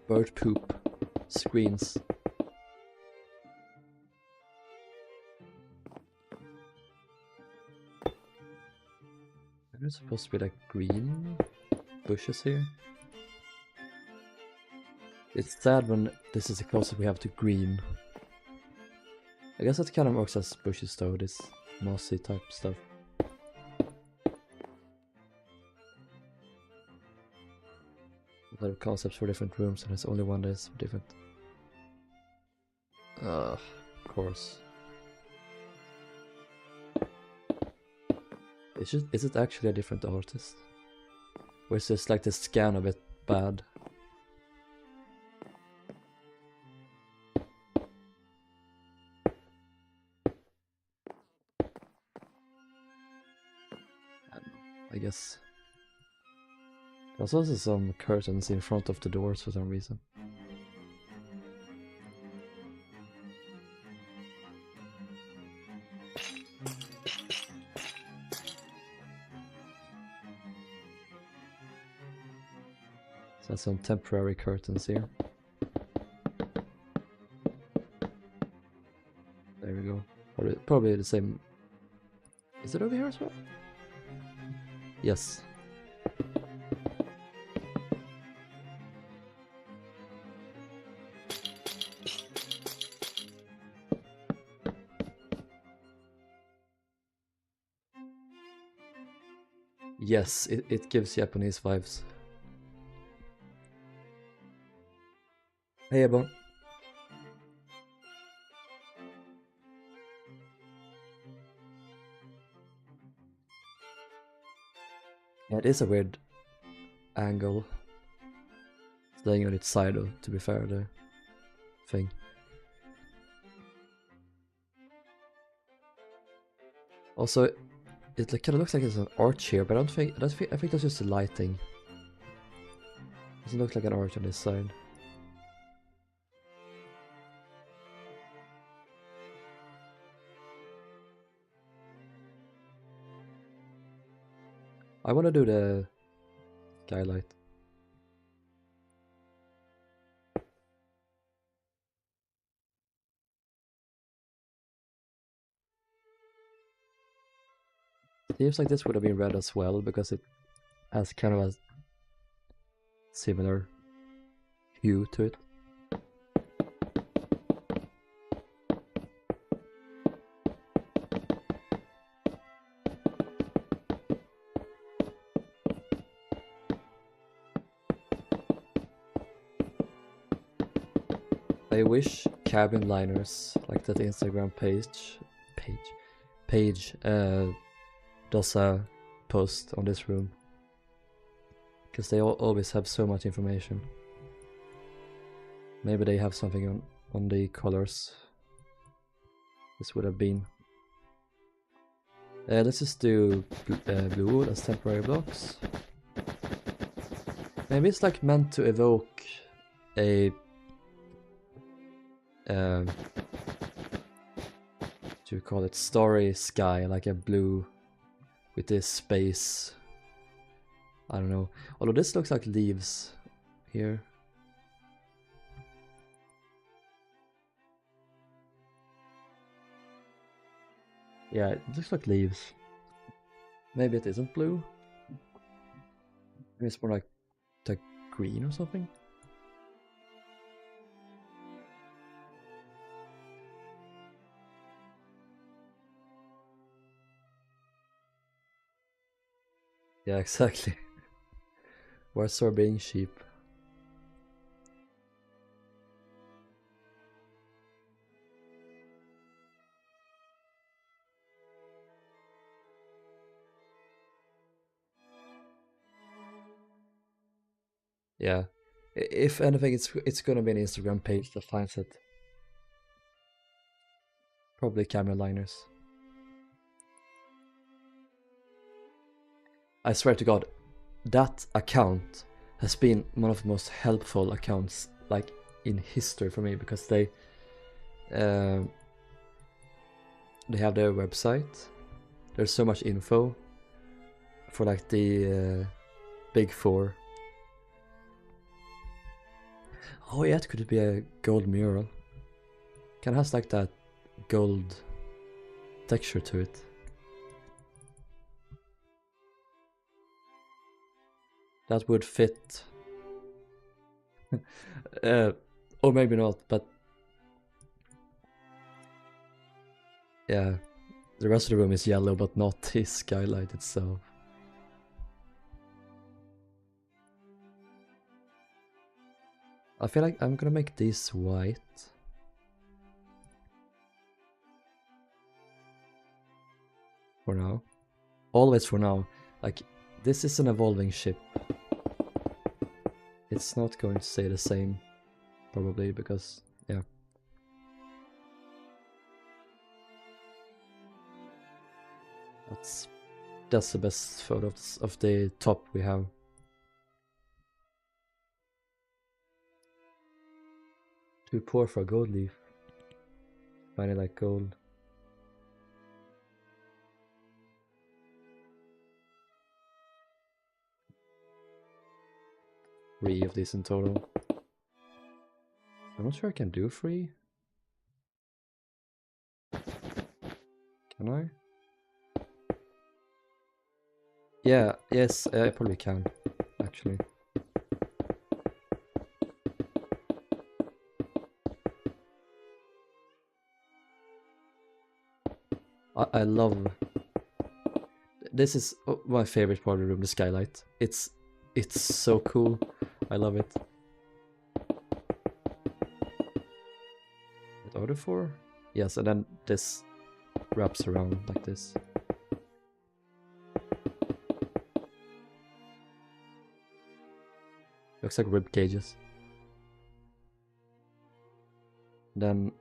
Bird poop. Screens. There's supposed to be like green bushes here. It's sad when this is the closest we have to green. I guess that kind of works as bushes though, this mossy type stuff. A lot of concepts for different rooms and there's only one that's different. Of course. Is it actually a different artist? Or is this like the scan a bit bad? I guess. There's also some curtains in front of the doors for some reason. So some temporary curtains here. There we go. Probably the same. Is it over here as well? Yes. Yes, it gives Japanese vibes. Hey, Ebon. Yeah, it is a weird angle. It's laying on its side, though, to be fair, the thing. Also, it kind of looks like it's an arch here, but I think that's just the lighting. Doesn't look like an arch on this side. I want to do the Skylight. Seems like this would have been red as well, because it has kind of a similar hue to it. I wish cabin liners, like that Instagram page does a post on this room, because they always have so much information. Maybe they have something on the colors. This would have been. Let's just do blue wood as temporary blocks. Maybe it's like meant to evoke a what do you call it, starry sky, like a blue with this space. I don't know. Although this looks like leaves here. Yeah, it looks like leaves. Maybe it isn't blue. Maybe it's more like green or something. Yeah, exactly. Where's being sheep? Yeah. If anything, it's gonna be an Instagram page that finds it. Probably camera liners. I swear to God, that account has been one of the most helpful accounts like in history for me, because they have their website. There's so much info for like the big four. Oh yeah, it could be a gold mural. Kind of has like that gold texture to it. That would fit. Or maybe not, but yeah, the rest of the room is yellow, but not the skylight itself. I feel like I'm gonna make these white. For now. Always for now. Like, this is an evolving ship. It's not going to stay the same, probably, because, yeah. That's the best photos of the top we have. Too poor for a gold leaf. Finally like gold. Three of these in total. I'm not sure I can do 3. Can I? Yeah, yes, I probably can, actually. I love... This is my favorite part of the room, the skylight. It's so cool. I love it. Are there 4? Yes, and then this wraps around like this. Looks like rib cages. Then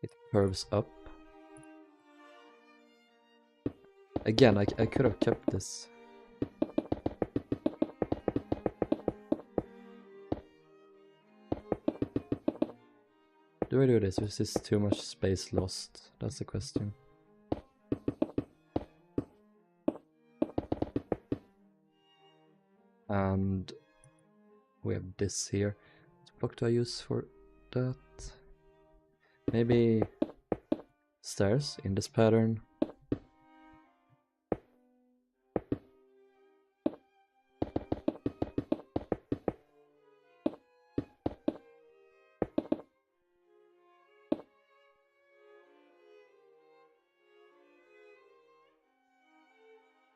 it curves up. Again, I could have kept this. Do I do this? Is this too much space lost? That's the question. And we have this here. What block do I use for that? Maybe stairs in this pattern.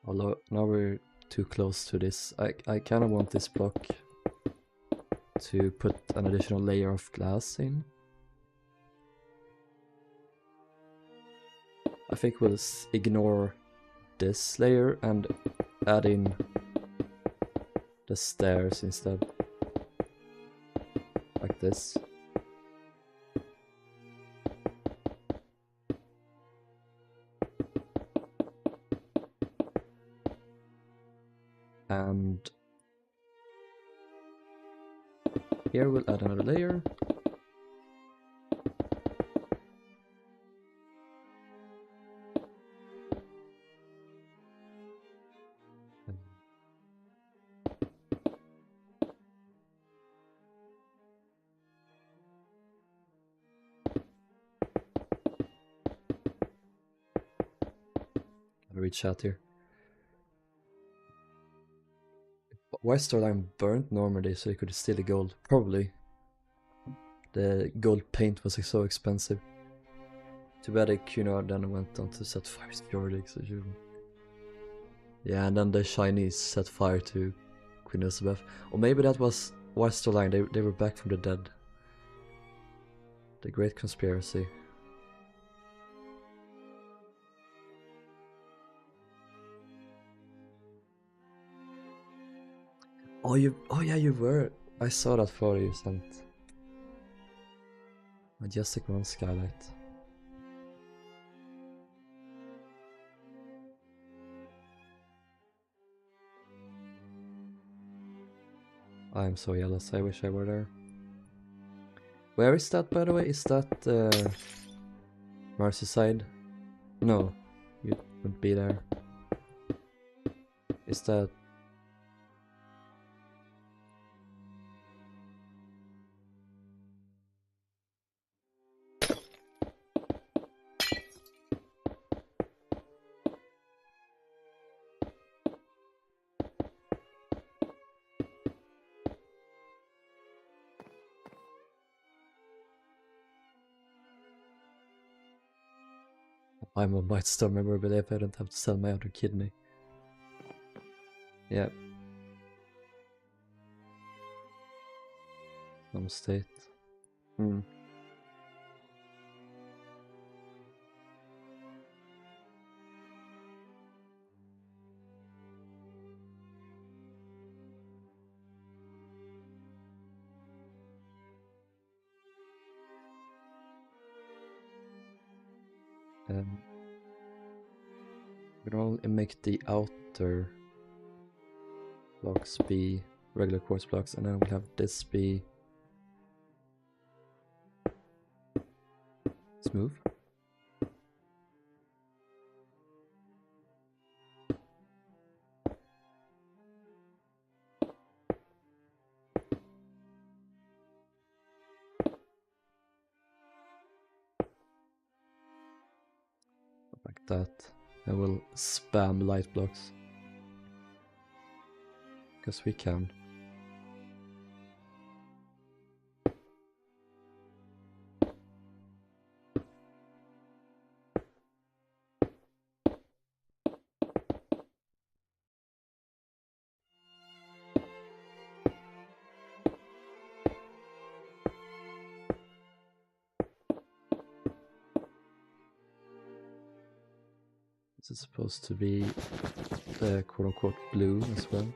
Although now we're too close to this. I kind of want this block to put an additional layer of glass in. I think we'll ignore this layer and add in the stairs instead. Like this. And here we'll add another layer. Gotta read chat here. Why is Starline burnt normally so you could steal the gold? Probably. The gold paint was so expensive. Too bad Cunard then went on to set fire to Georgic, so you... Yeah, and then the Chinese set fire to Queen Elizabeth. Or maybe that was why Starline, they were back from the dead. The Great Conspiracy. Oh yeah, you were. I saw that photo you sent. Majestic One Skylight. I'm so jealous, I wish I were there. Where is that, by the way? Is that Merseyside? No, you wouldn't be there. Is that... I might still remember, but if I don't have to sell my other kidney. Yeah. Some state. We'll make the outer blocks be regular quartz blocks, and then we'll have this be smooth. Like that. And we'll spam light blocks. Because we can. This is supposed to be the quote-unquote blue as well.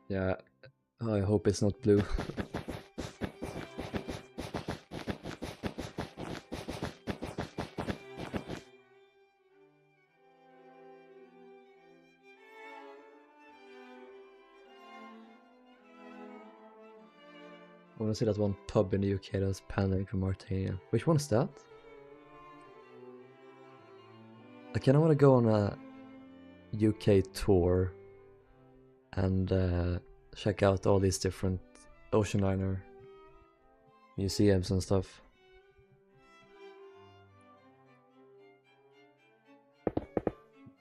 Yeah, I hope it's not blue. I want to see that one pub in the UK that's paneling for martini. Which one is that? I kinda want to go on a UK tour and check out all these different ocean liner museums and stuff.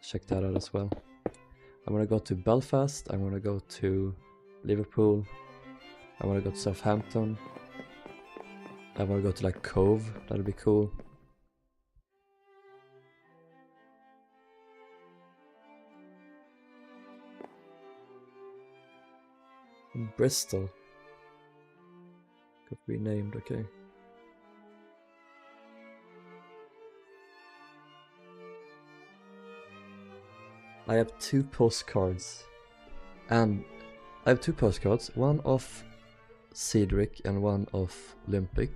Check that out as well. I want to go to Belfast, I want to go to Liverpool, I want to go to Southampton, I want to go to like Cove, that'd be cool. Bristol. Could be named, okay. I have two postcards. And I have two postcards, one of Cedric and one of Olympic.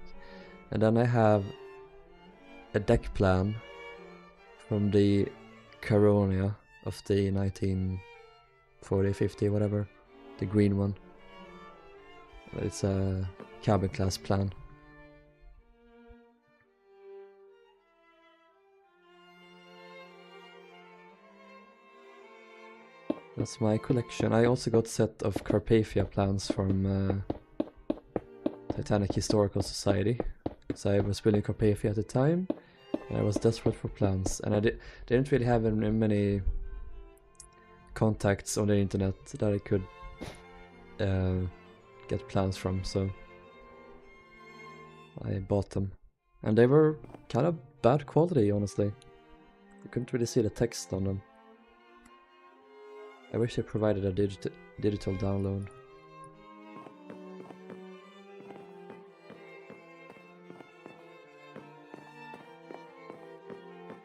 And then I have a deck plan from the Caronia of the 1940, 50, whatever. The green one. It's a cabin class plan. That's my collection. I also got a set of Carpathia plans from Titanic Historical Society. Because I was building Carpathia at the time. And I was desperate for plans. And I didn't really have many contacts on the internet that I could get plans from, so I bought them. And they were kind of bad quality, honestly. You couldn't really see the text on them. I wish they provided a digital download.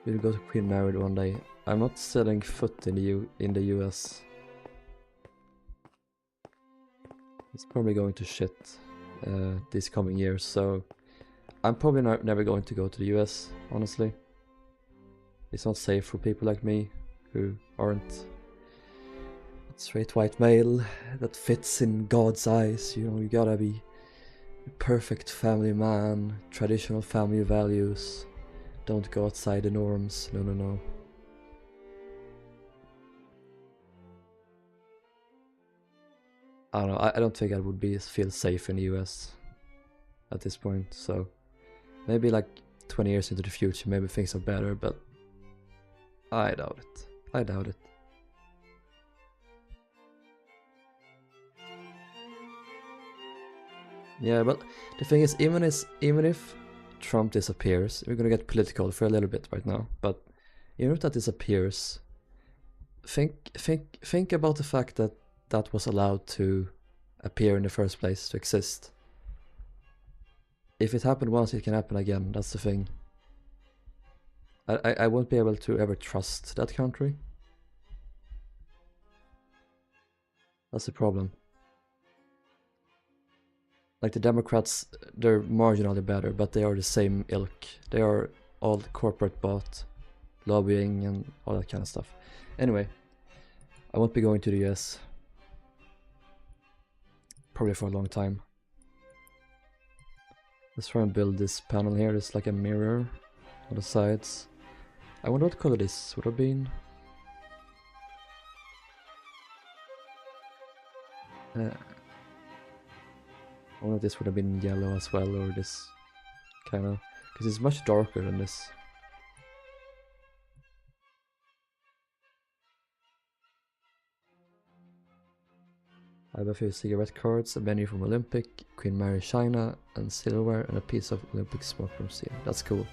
We'll go to Queen Mary one day. I'm not setting foot in the US. It's probably going to shit these coming years, so I'm probably never going to go to the US, honestly. It's not safe for people like me who aren't straight white male that fits in God's eyes. You know, you gotta be a perfect family man, traditional family values, don't go outside the norms. No. I don't know, I don't think I would feel safe in the US at this point, so maybe like 20 years into the future maybe things are better, but I doubt it. I doubt it. Yeah, but the thing is, even if Trump disappears, we're gonna get political for a little bit right now, but even if that disappears, think about the fact that that was allowed to appear in the first place, to exist. If it happened once, it can happen again. That's the thing. I won't be able to ever trust that country. That's the problem. Like the Democrats, they're marginally better, but they are the same ilk. They are all corporate bought, lobbying and all that kind of stuff. Anyway, I won't be going to the US. Probably for a long time. Let's try and build this panel here. There's like a mirror on the sides. I wonder what color this would have been. I wonder if this would have been yellow as well, or this kind of, because it's much darker than this. I have a few cigarette cards, a menu from Olympic, Queen Mary China, and silverware, and a piece of Olympic smoke from Seal. That's cool.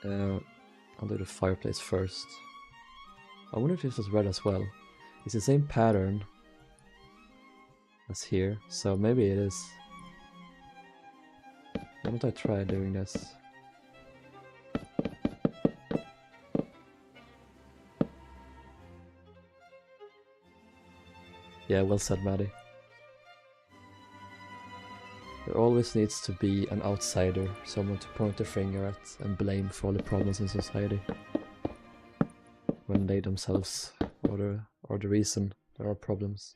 I'll do the fireplace first. I wonder if this was red as well. It's the same pattern as here, so maybe it is. Why don't I try doing this? Yeah, well said, Maddie. There always needs to be an outsider, someone to point their finger at and blame for all the problems in society, when they themselves are the reason there are problems.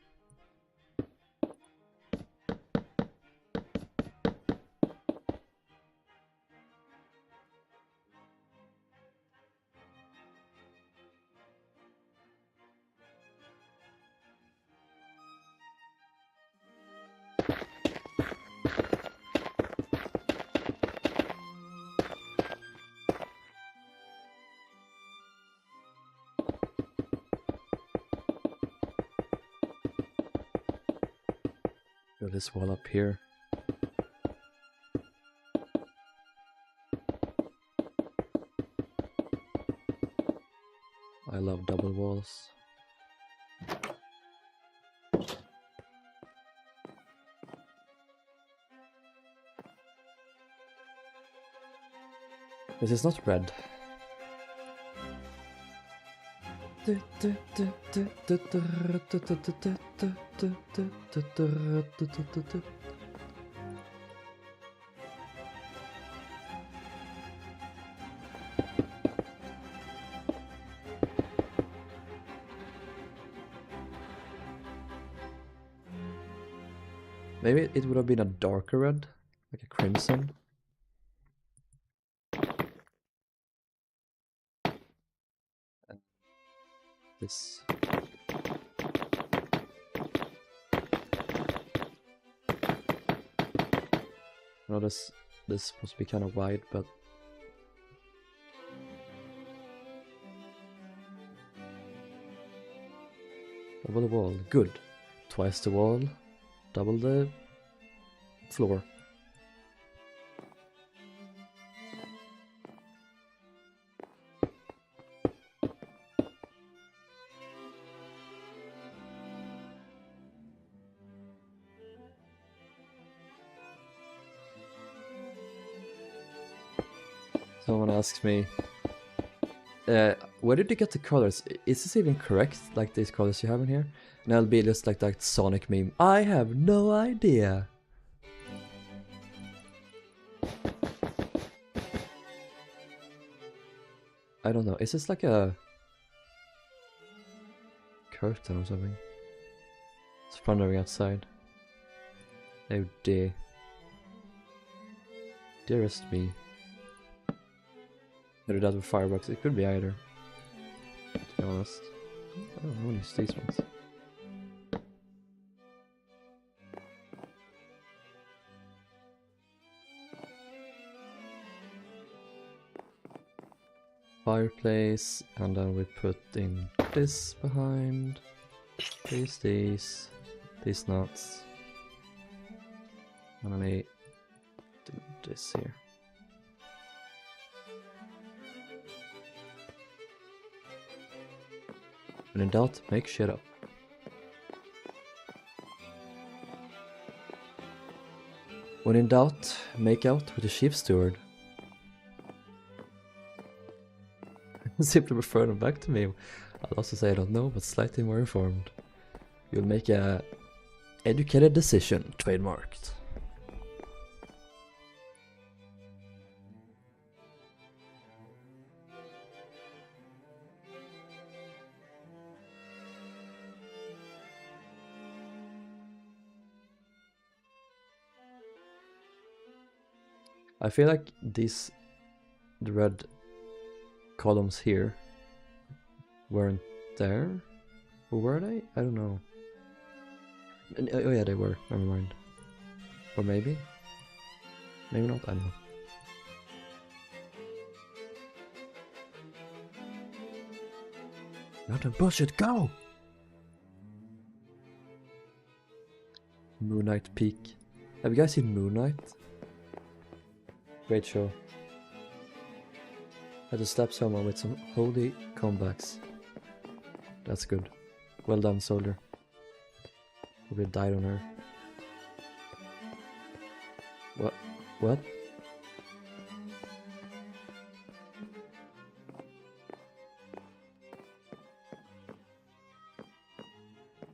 This wall up here. I love double walls. This is not red. Maybe it would have been a darker red, like a crimson. And this. No, this is supposed to be kind of wide, but double the wall, good. Twice the wall, double the floor. Someone asks me, where did you get the colors? Is this even correct, like these colors you have in here? And I'll be just like that Sonic meme. I have no idea. I don't know. Is this like a curtain or something? It's thundering outside. Oh dear. Dearest me. Either that or fireworks. It could be either. To be honest. I don't know, use these ones. Fireplace, and then we put in this behind. These nuts. And then I do this here. When in doubt, make shit up. When in doubt, make out with the chief steward. Simply refer them back to me. I'll also say I don't know, but slightly more informed. You'll make a educated decision, trademarked. I feel like the red columns here weren't there. Or were they? I don't know. Oh yeah, they were. Never mind. Or maybe? Maybe not, I don't know. Not a bullshit, go! Moon Knight Peak. Have you guys seen Moon Knight? Great show. Had to slap someone with some holy comebacks. That's good. Well done, soldier. Probably died on her. What? What?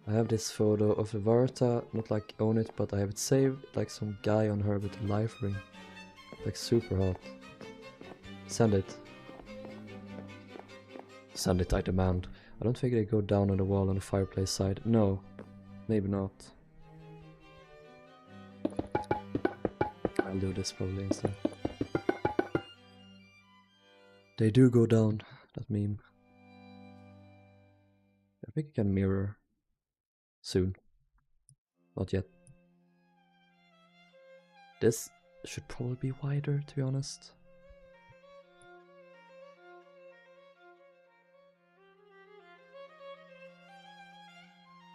I have this photo of Varta, not like own it, but I have it saved, like some guy on her with a life ring. Like super hot. Send it. Send it, I demand. I don't think they go down on the wall on the fireplace side. No. Maybe not. I'll do this probably instead. They do go down, that meme. I think I can mirror soon. Not yet. This should probably be wider, to be honest.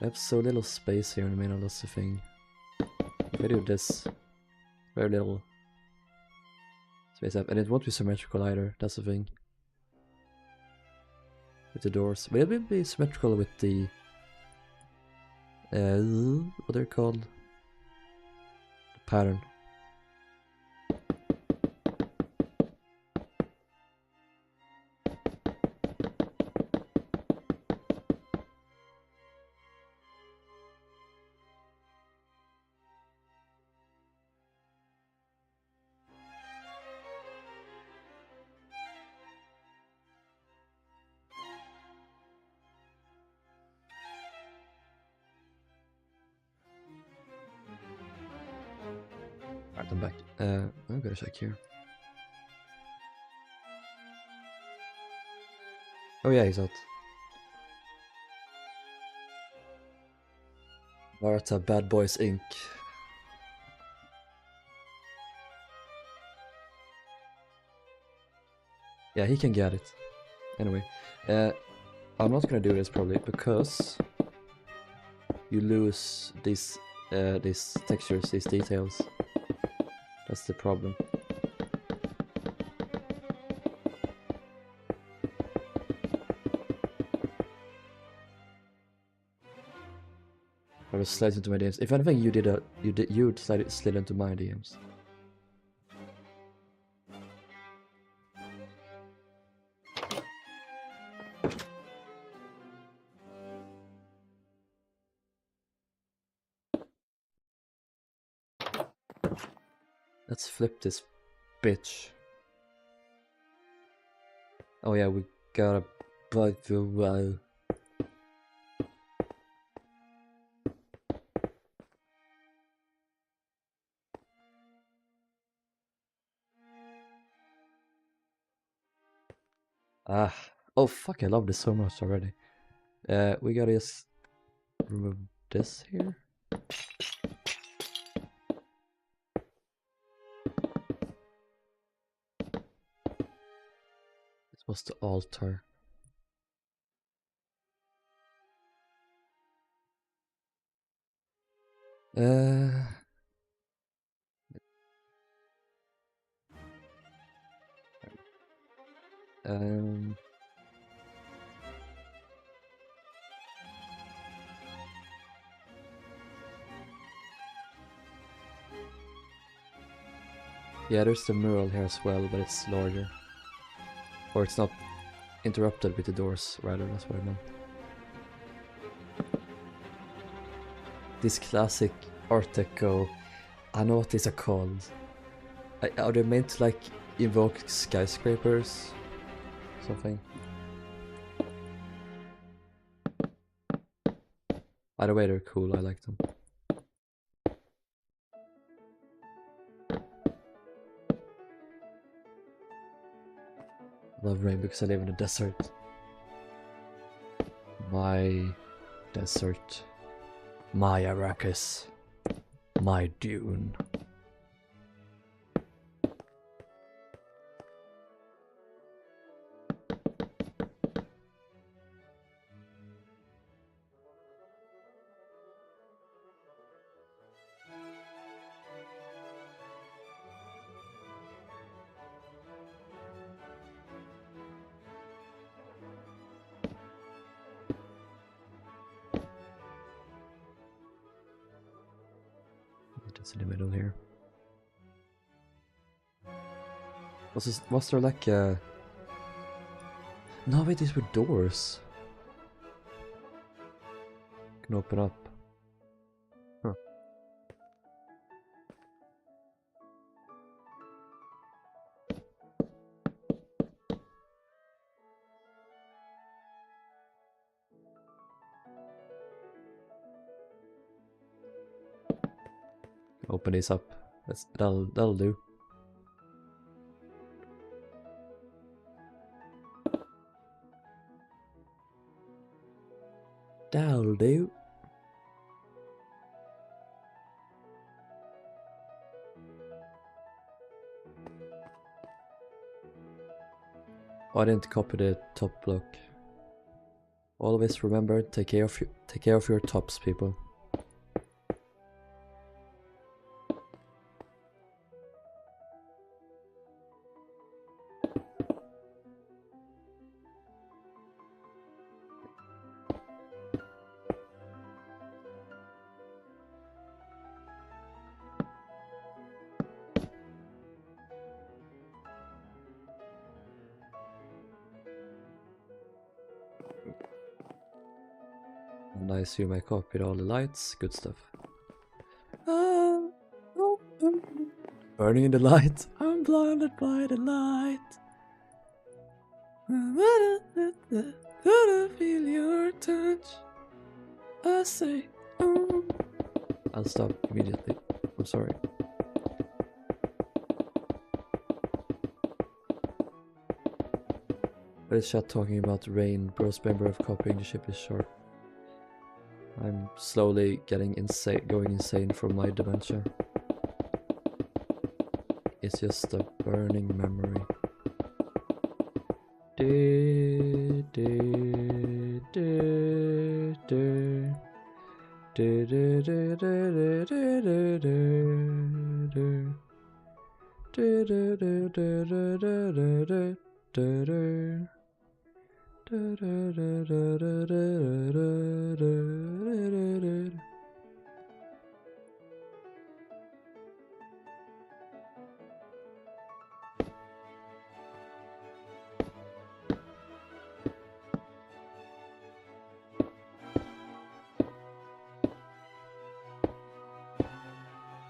I have so little space here in the middle, that's the thing. If I do this, very little space up, and it won't be symmetrical either, that's the thing. With the doors, but it will be symmetrical with the what they're called? The pattern. Alright, I'm back. I'm gonna check here. Oh yeah, he's out. Varta Bad Boys Inc. Yeah, he can get it. Anyway, I'm not gonna do this probably because you lose these textures, these details. That's the problem. I was slid into my DMs. If anything, you slid into my DMs. Let's flip this bitch. Oh yeah, we gotta bug the well. Ah, oh fuck, I love this so much already. We gotta just remove this here. It was the altar. Um, yeah, there's the mural here as well, but it's larger. Or it's not interrupted with the doors, rather, that's what I meant. This classic Art Deco, I know what these are called. Are they meant to like invoke skyscrapers? Something? Either way, they're cool, I like them. I love rain because I live in the desert. My desert. My Arrakis. My dune. It's in the middle here. Was there like a... No, wait, these were doors. Can open up. Huh. Open these up. That'll do. That'll do. Oh, I didn't copy the top block. Always remember, take care of your tops, people. And I assume I copied all the lights. Good stuff. Burning in the light. I'm blinded by the light. Gotta feel your touch. I say, oh. I'll stop immediately. I'm sorry. What is chat talking about? Rain. Bro's member of copying the ship is short. I'm slowly going insane from my dementia. It's just a burning memory.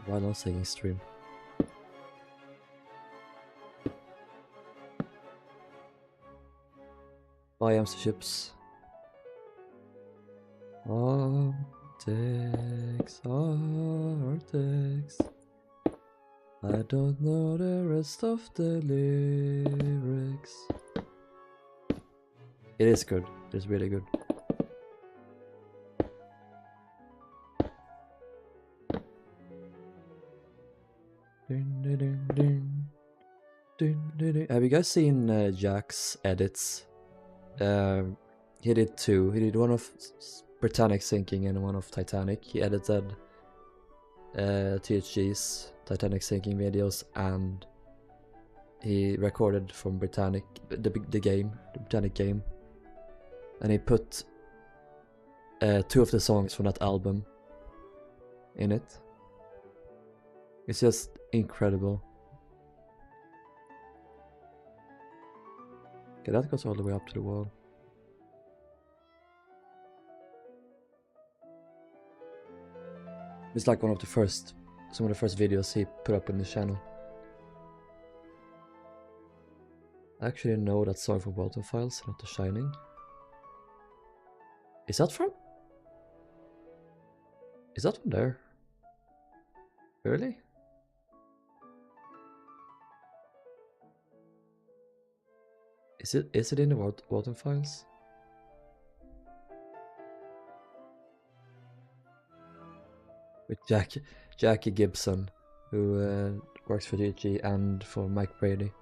Rilhon singing stream. IMC ships. Arctics, Arctics. I don't know the rest of the lyrics. It is good. It's really good. Have you guys seen Jack's edits? He did two. He did one of Britannic sinking and one of Titanic. He edited THG's Titanic sinking videos, and he recorded from Britannic, the Britannic game, and he put two of the songs from that album in it. It's just incredible. Okay, that goes all the way up to the wall. It's like one of the first, some of the first videos he put up in the channel. I actually know that song from Bottom Files, not The Shining. Is that from? Is that from there? Really? Is it in the Bottom Files? With Jackie Gibson, who works for GG and for Mike Brady.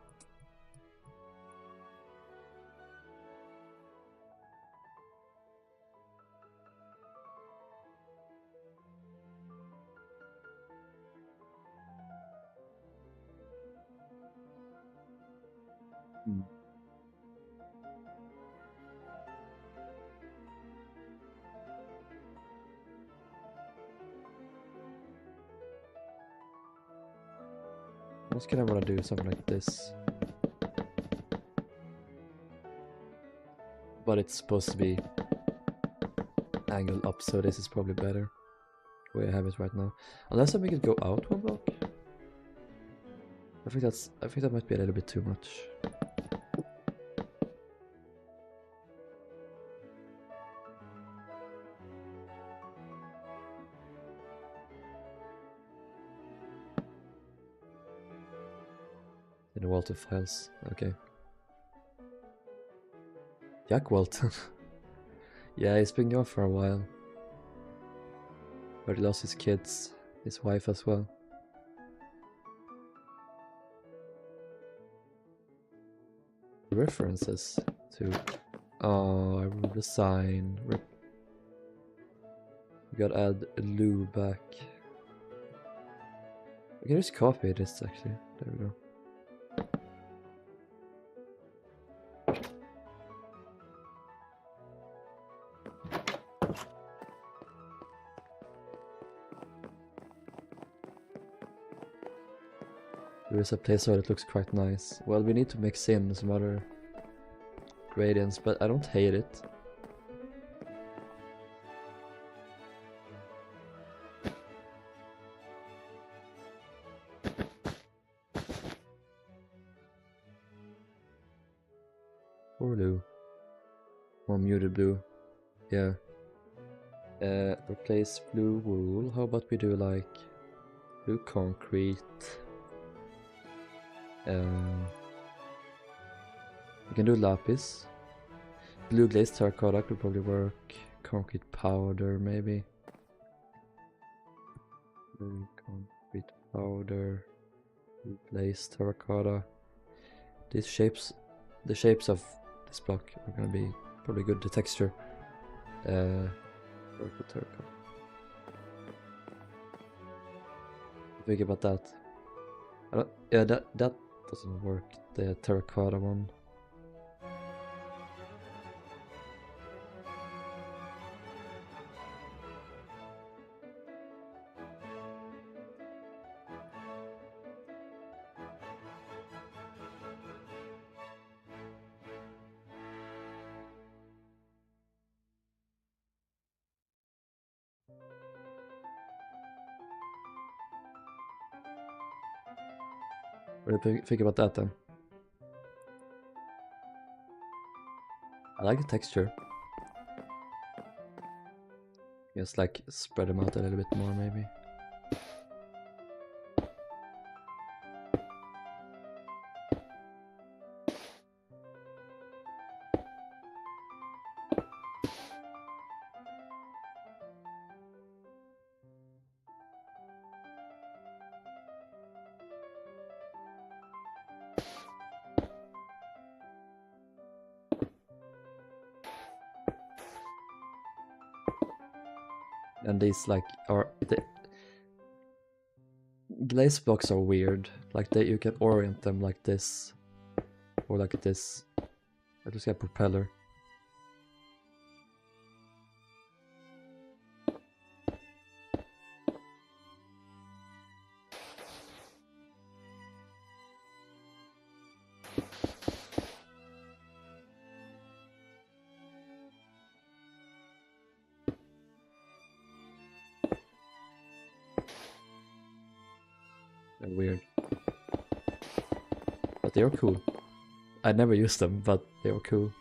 What's gonna wanna do something like this? But it's supposed to be angled up, so this is probably better the way I have it right now. Unless I make it go out one block. I think that might be a little bit too much. In the Walter Files, okay. Jack Walton. Yeah, he's been gone for a while. But he lost his kids, his wife as well. References to... Oh, I will resign. We gotta add Lou back. We can just copy this actually. There we go. There is a place where it looks quite nice. Well, we need to mix in some other gradients, but I don't hate it. Or blue. More muted blue. Yeah. Replace blue wool. How about we do like blue concrete? We can do lapis. Blue glazed terracotta could probably work. Concrete powder maybe. Blue concrete powder. Blue glazed terracotta. These shapes, the shapes of this block are gonna be probably good. The texture. Work with terracotta. Think about that. Yeah, that doesn't work. The terracotta one. What do you think about that then? I like the texture. Just like spread them out a little bit more maybe. And these like are the glaze blocks are weird. Like you can orient them like this or like this. I just got propeller. They're weird. But they are cool. I never used them, but they were cool.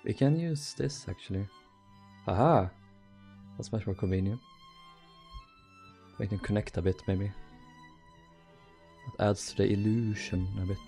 We can use this actually. Haha! That's much more convenient. We can connect a bit maybe. That adds to the illusion a bit.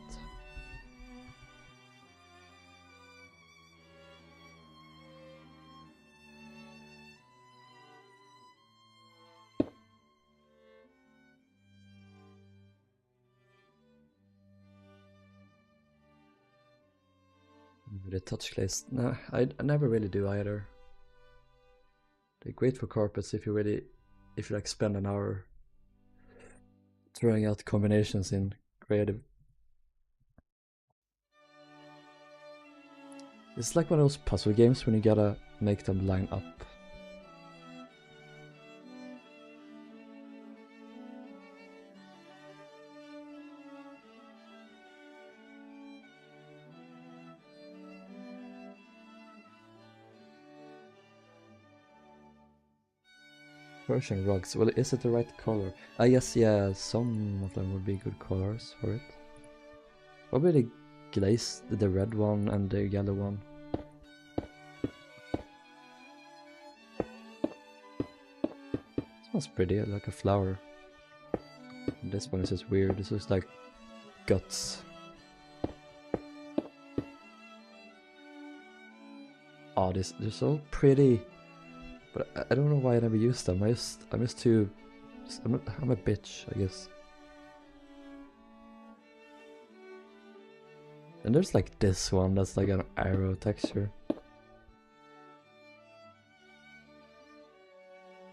The touch glaze, no, I never really do either. They're great for carpets if you like spend an hour throwing out combinations in creative. It's like one of those puzzle games when you gotta make them line up. Persian rugs. Well, is it the right color? I guess, yeah, some of them would be good colors for it. Probably the glaze, the red one and the yellow one. This one's pretty, like a flower. And this one is just weird. This looks like guts. Oh, they're so pretty. But I don't know why I never used them. I'm a bitch, I guess. And there's like this one that's like an arrow texture.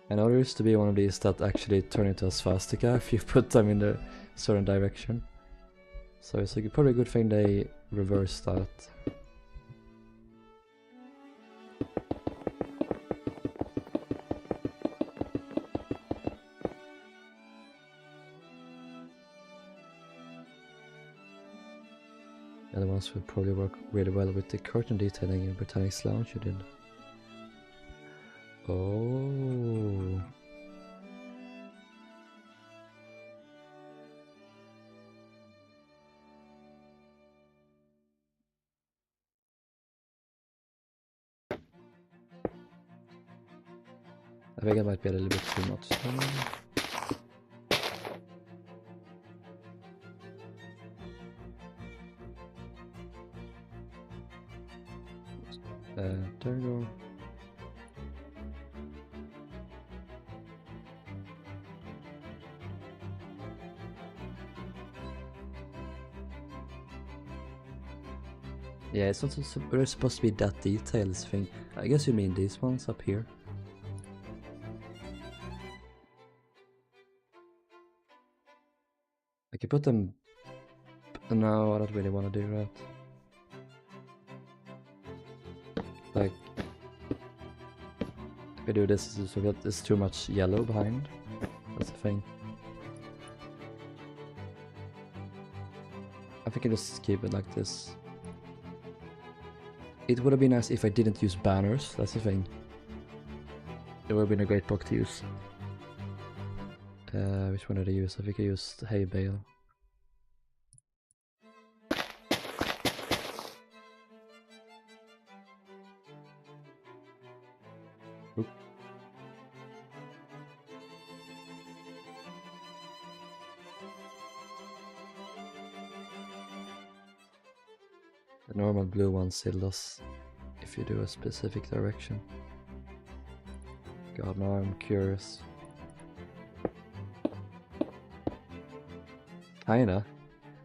I know there used to be one of these that actually turn into a swastika if you put them in the certain direction. So it's like probably a good thing they reversed that. The other ones would probably work really well with the curtain detailing in Britannic's lounge you did. Oh. I think it might be a little bit too much. There we go. Yeah, it's not supposed to be that detailed thing. I guess you mean these ones up here. I could put them... No, I don't really want to do that. Like... If I do this, it's so that there's too much yellow behind. That's the thing. I think I just keep it like this. It would have been nice if I didn't use banners, that's the thing. It would have been a great block to use. Which one did I use? I think I used hay bale. Oop. The normal blue one still does if you do a specific direction. God, now I'm curious. Kinda.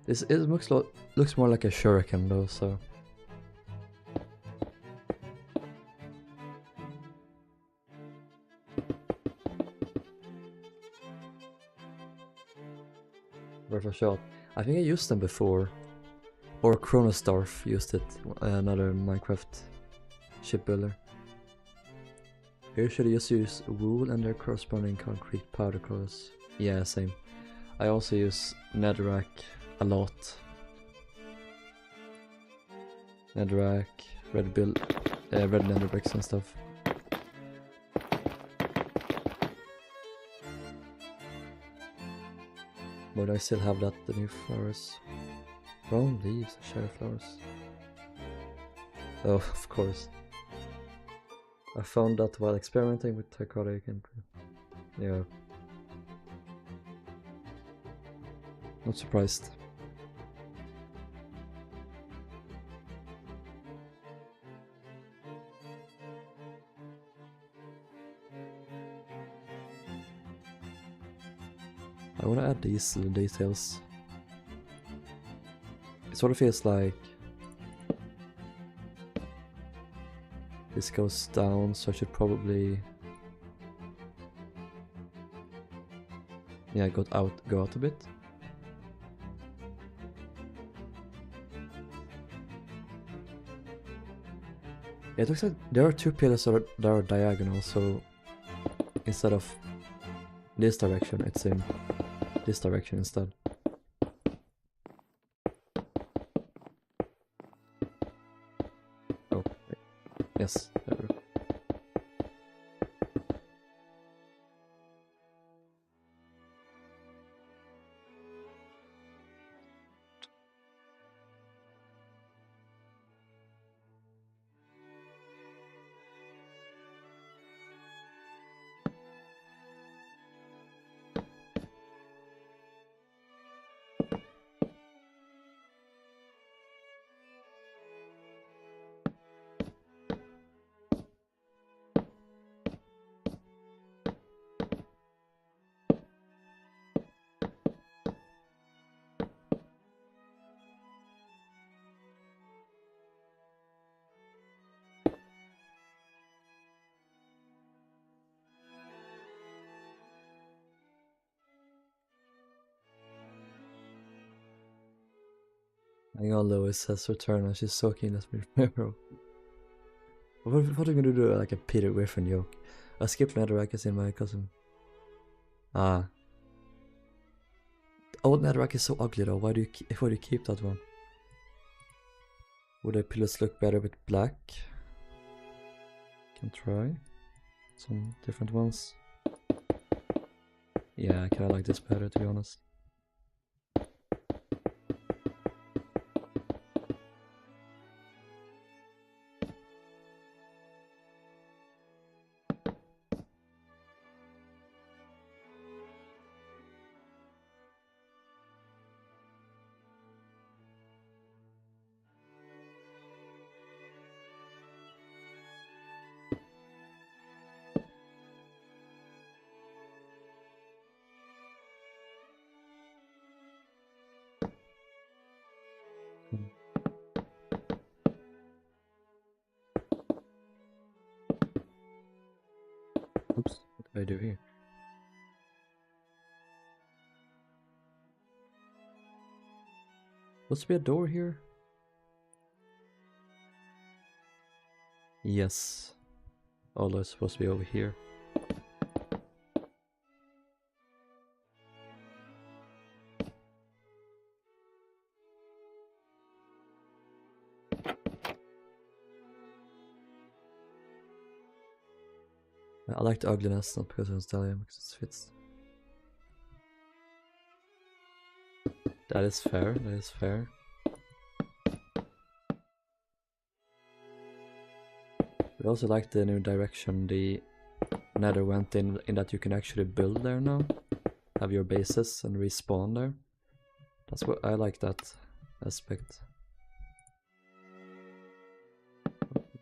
This looks more like a shuriken though, so. Worth a shot. I think I used them before. Or Kronostarf used it, another Minecraft shipbuilder. Here should I just use wool and their corresponding concrete powder colors. Yeah, same. I also use netherrack a lot. Netherrack, red nether bricks and stuff. But I still have that, the new flowers. Brown leaves and cherry flowers. Oh, of course. I found that while experimenting with terracotta. Yeah. Not surprised. I want to add these little details. It sort of feels like this goes down, so I should probably go out a bit. Yeah, it looks like there are two pillars that are diagonal, so instead of this direction, it's in this direction instead. Oh, wait. Yes, there we go. Hang on, Lois has returned and she's so keen as me. Bro. What are you gonna do like a Peter Griffin joke? I skipped netherrack as in my cousin. Ah. Old netherrack is so ugly though. Why do you keep that one? Would the pillars look better with black? Can try some different ones. Yeah, I kinda like this better, to be honest. Oops, what did I do here? Must be a door here? Yes. Oh, they're supposed to be over here. I like the ugliness, not because of nostalgia, because it fits. That is fair, that is fair. I also like the new direction the Nether went in that you can actually build there now. Have your bases and respawn there. That's what I like, that aspect.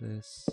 This.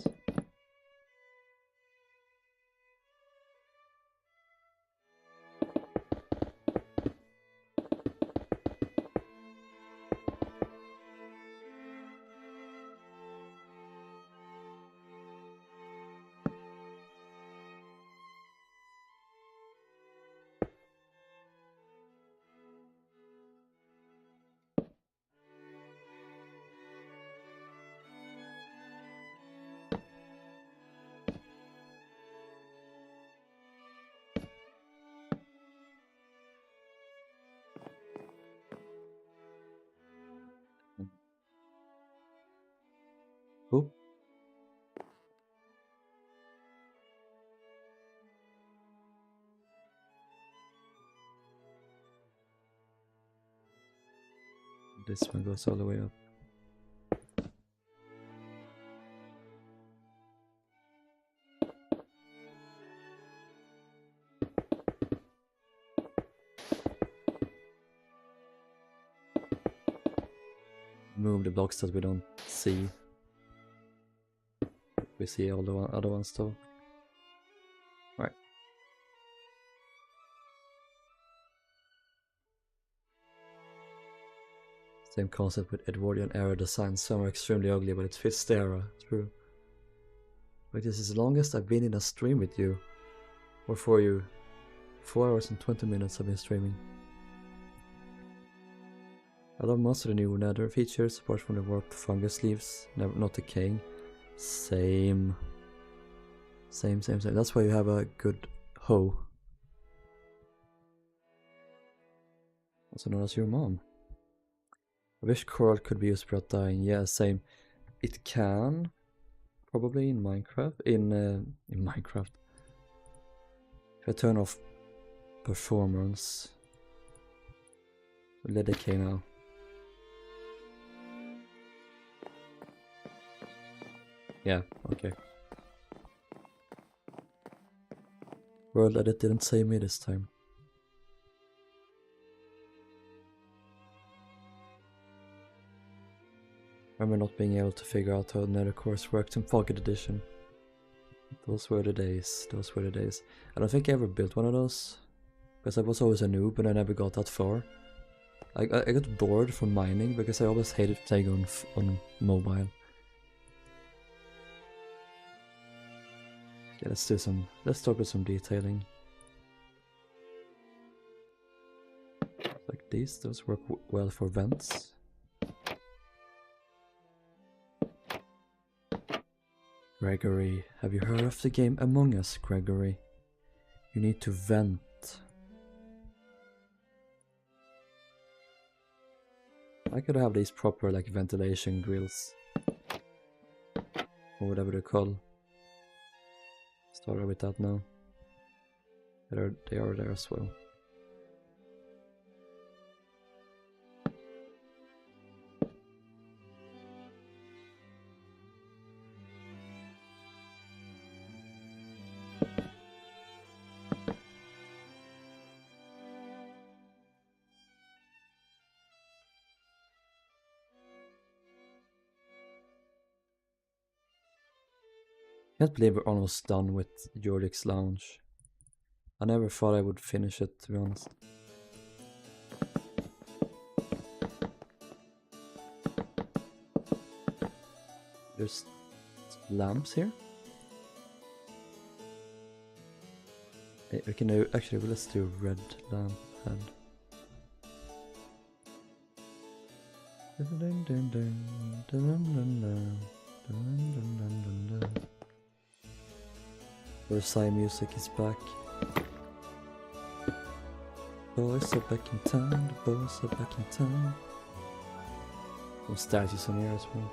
Oop. This one goes all the way up. Move the blocks that we don't see. We see all the other ones though. Right. Same concept with Edwardian era design. Some are extremely ugly, but it fits the era. True. Wait, this is the longest I've been in a stream with you. Or for you. 4 hours and 20 minutes I've been streaming. I love most of the new Nether features, apart from the warped fungus leaves, not decaying. Same. Same. That's why you have a good hoe. Also known as your mom. I wish coral could be used without dying. Yeah, same. It can, probably in Minecraft. In Minecraft. If I turn off performance, will it decay now? Yeah, okay. World edit didn't save me this time. I remember not being able to figure out how Nether cores worked in Pocket Edition. Those were the days, those were the days. I don't think I ever built one of those, because I was always a noob and I never got that far. I got bored from mining because I always hated playing on mobile. Yeah, let's talk about some detailing. Like these, those work well for vents. Gregory, have you heard of the game Among Us, Gregory? You need to vent. I could have these proper like ventilation grills. Or whatever they're called. Start with that now. They are there as well. Can't believe we're almost done with Georgic's Lounge. I never thought I would finish it, to be honest. There's lamps here. We can do, actually, let's do red lamp head. Versailles music is back. Boys are back in town, the boys are back in town. Some statues on here as well.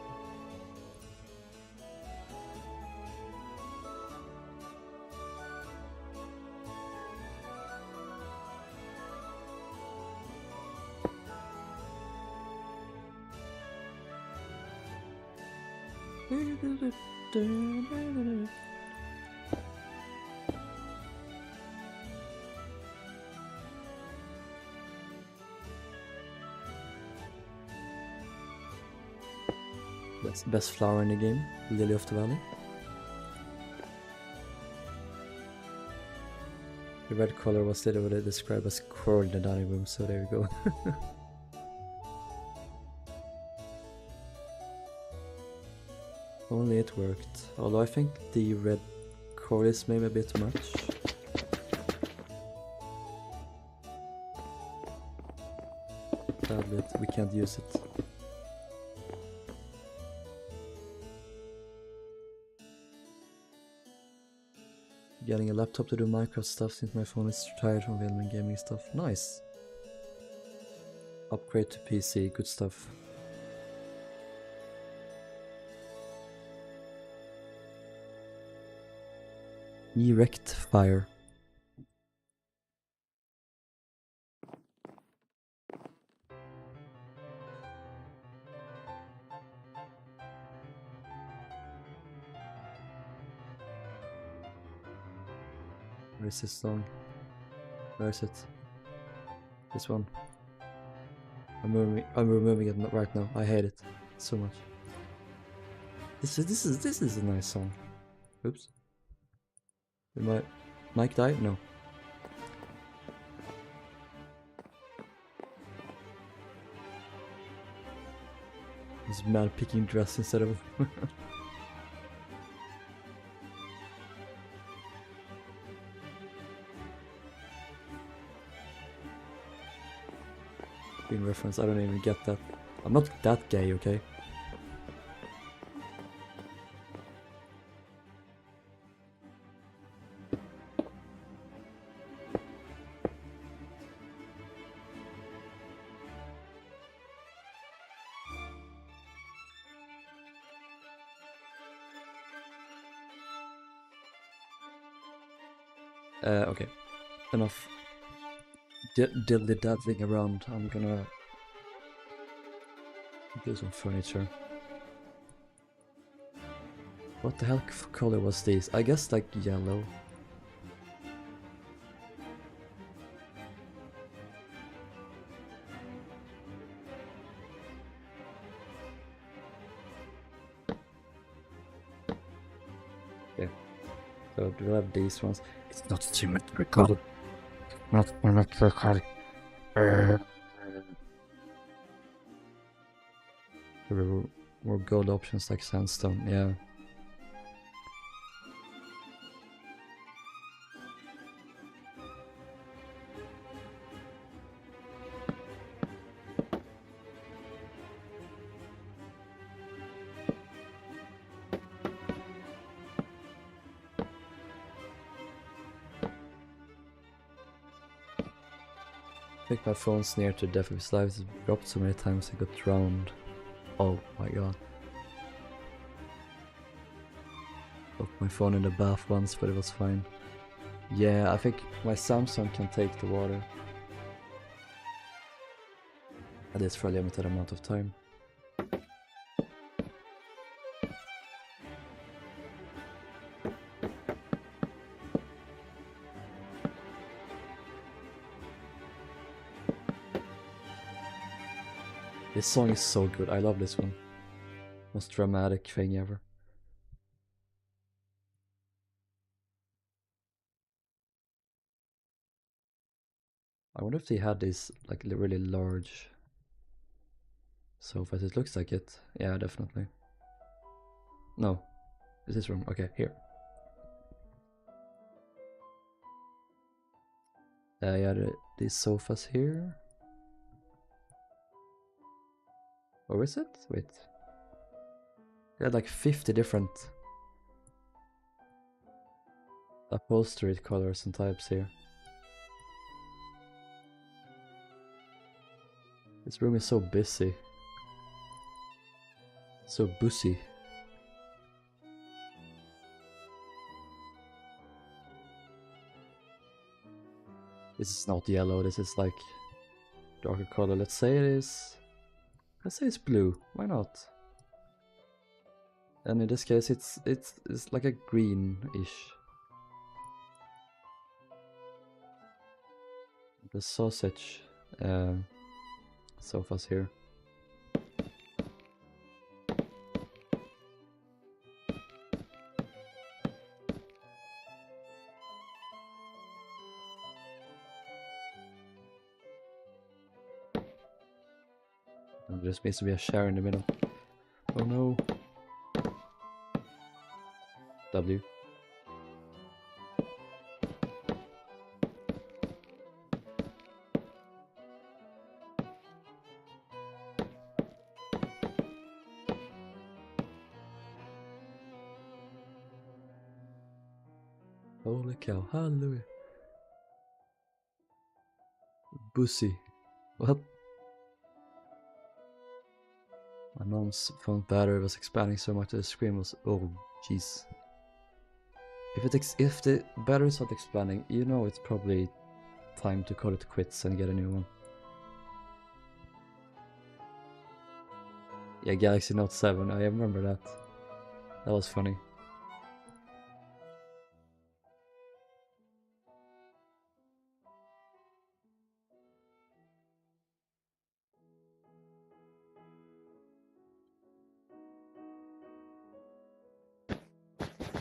That's the best flower in the game, Lily of the Valley. The red color was literally described as coral in the dining room, so there you go. Only it worked, although I think the red core is maybe a bit much. Sadly, we can't use it. Getting a laptop to do Minecraft stuff since my phone is tired from filming gaming stuff. Nice! Upgrade to PC, good stuff. Erect fire. Where is this song? Where is it? This one. I'm removing it right now. I hate it so much. This is a nice song. Oops. Did my mic die? No. This man picking dress instead of. Being reference, I don't even get that. I'm not that gay, okay? Okay. Enough dilly-daddling around. I'm gonna do some furniture. What the hell color was this? I guess like yellow. Yeah. So do we have these ones? It's not symmetrical. Not symmetrical. There were more gold options like sandstone, yeah. I think my phone's near to death. His life has dropped so many times I got drowned. Oh my god. Put my phone in the bath once, but it was fine. Yeah, I think my Samsung can take the water. At least for a limited amount of time. This song is so good, I love this one. Most dramatic thing ever. I wonder if they had these like really large sofas. It looks like it. Yeah, definitely. No. Is this room? Okay, here. Yeah, these sofas here. Or is it? Wait. They had like 50 different. upholstery colors and types here. This room is so busy. So bussy. This is not yellow, this is like darker color. Let's say it is... Let's say it's blue, why not? And in this case it's like a greenish. The sausage sofas here. And there just needs to be a chair in the middle. Oh no. W. Holy cow, hallelujah. Bussy. What? My mom's phone battery was expanding so much that the screen was... Oh, jeez. If the battery's not expanding, you know it's probably time to call it quits and get a new one. Yeah, Galaxy Note 7, I remember that. That was funny.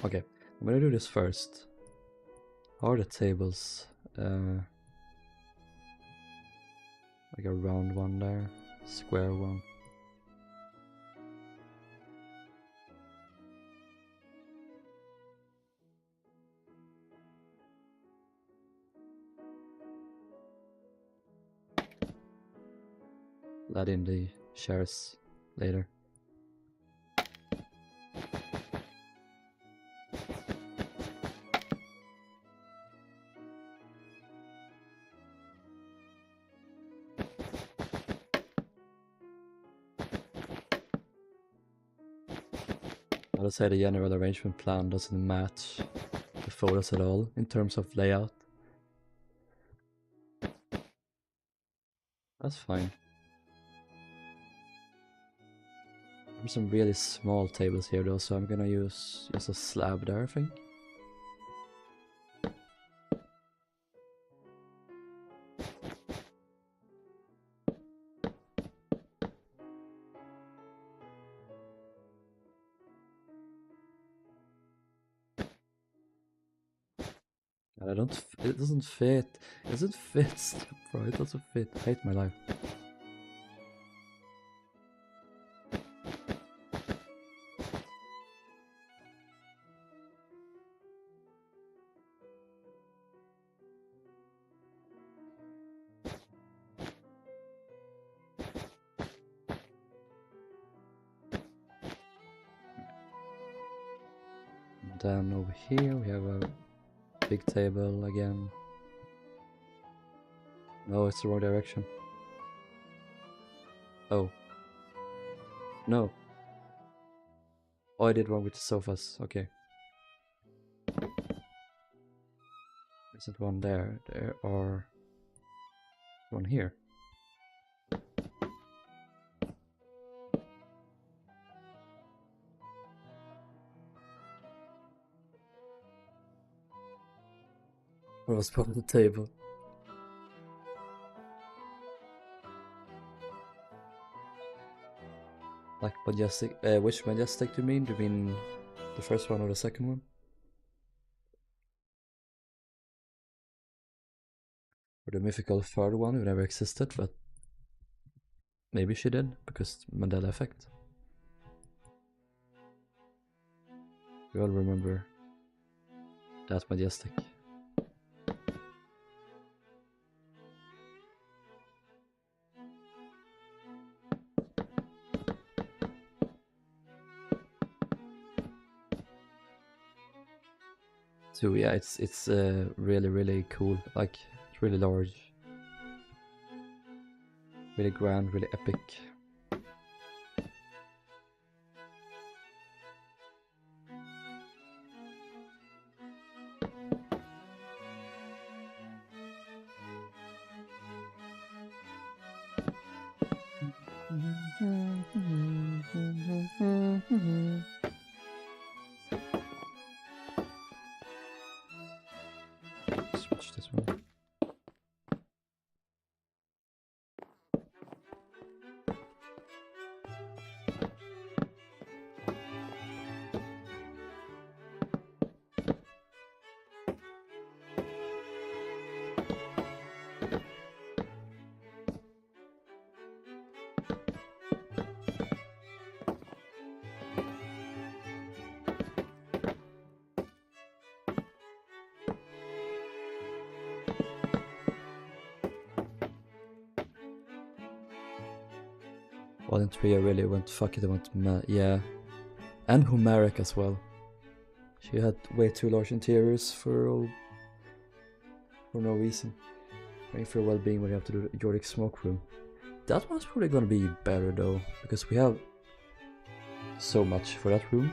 Okay, I'm gonna do this first. How are the tables? Like a round one there, square one. Add in the shares later. I would say the general arrangement plan doesn't match the photos at all in terms of layout. That's fine. There's some really small tables here though, so I'm gonna use just a slab there, I think. And it doesn't fit. It doesn't fit, bro, it doesn't fit. I hate my life. And then over here we have a big table again. No, it's the wrong direction. Oh. No. Oh, I did wrong with the sofas. Okay. Isn't one there? There are one here. Where was probably the table? Like majestic. Which majestic do you mean? Do you mean the first one or the second one? Or the mythical third one who never existed, but maybe she did, because Mandela effect. We all remember that majestic. So yeah, it's really cool. Like it's really large, really grand, really epic. Switch this one. Well, in 3 I really went fuck it, I went yeah. And Homeric as well. She had way too large interiors for no reason. Praying for well-being when you have to do the Georgic smoke room. That one's probably gonna be better though, because we have so much for that room.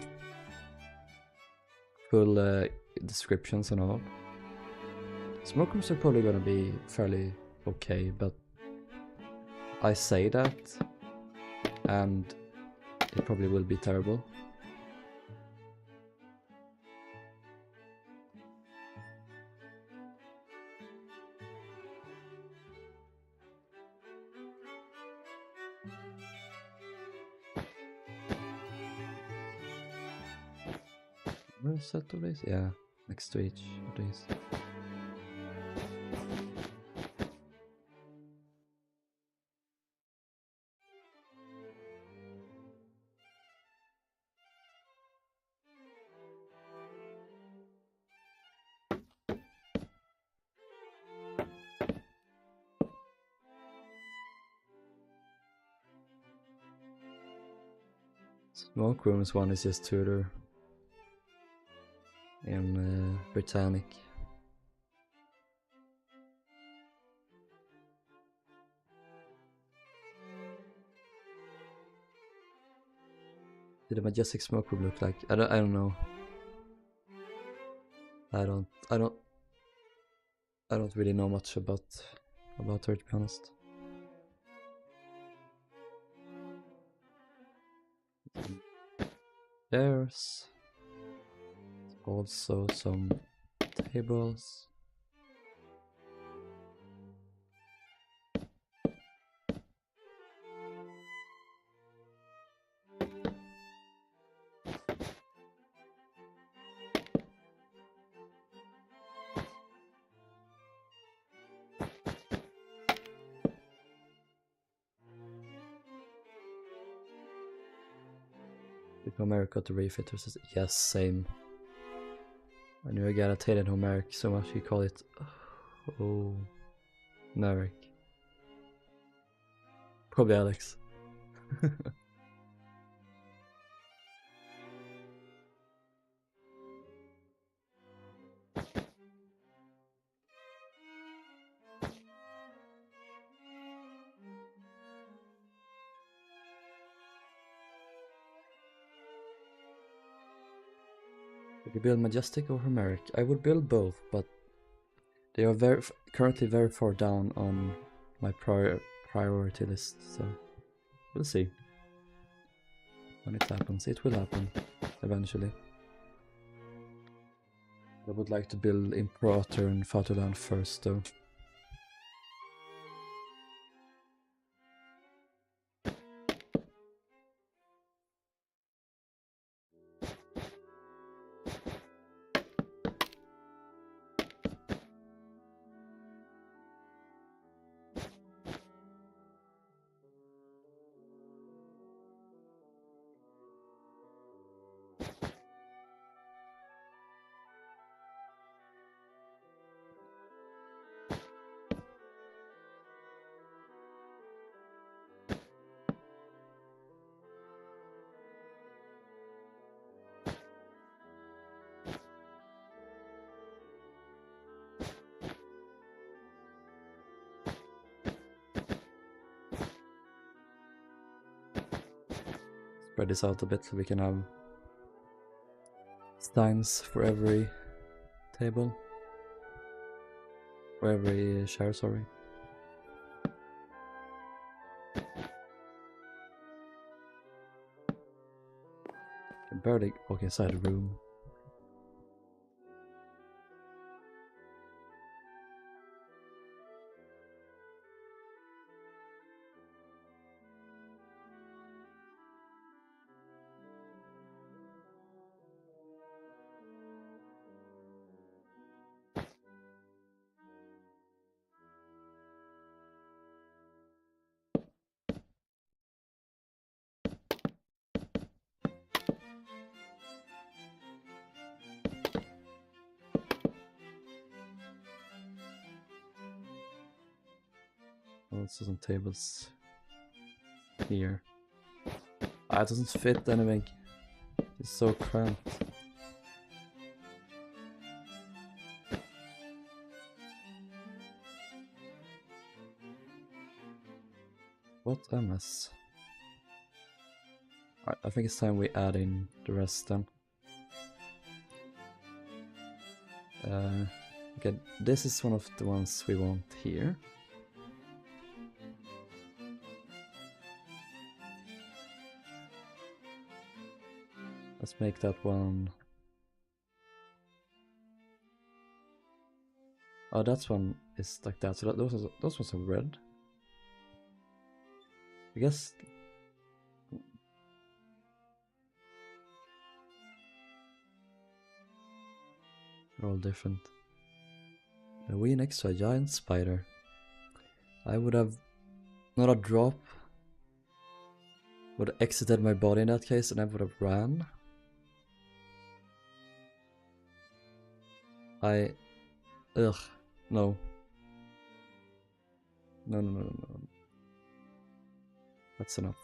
Full descriptions and all. Smoke rooms are probably gonna be fairly okay, but I say that, and it probably will be terrible. Where's a set of these? Yeah, next to each of these. Smoke rooms one is just Tudor in Britannic. Did a majestic smoke room look like? I don't know. I don't really know much about her, to be honest. There's also some tables. Homeric to refitters. Yes, same. I knew I got a tainted Homeric so much you call it Homeric. Probably Alex. Would you build Majestic or Homeric? I would build both, but they are currently very far down on my priority list, so we'll see. When it happens, it will happen eventually. I would like to build Imperator and Fatherland first, though. spread this out a bit so we can have steins for every table. For every chair, sorry. Can barely walk inside the room. Also some tables here. Ah, it doesn't fit anyway. It's so cramped. What a mess. I think it's time we add in the rest then. Okay, this is one of the ones we want here. Let's make that one. Oh, that one is like that. So those ones are red. I guess. They're all different. A wee next to a giant spider. I would have not a drop. Would have exited my body in that case, and I would have ran. Ugh, no. No. That's enough.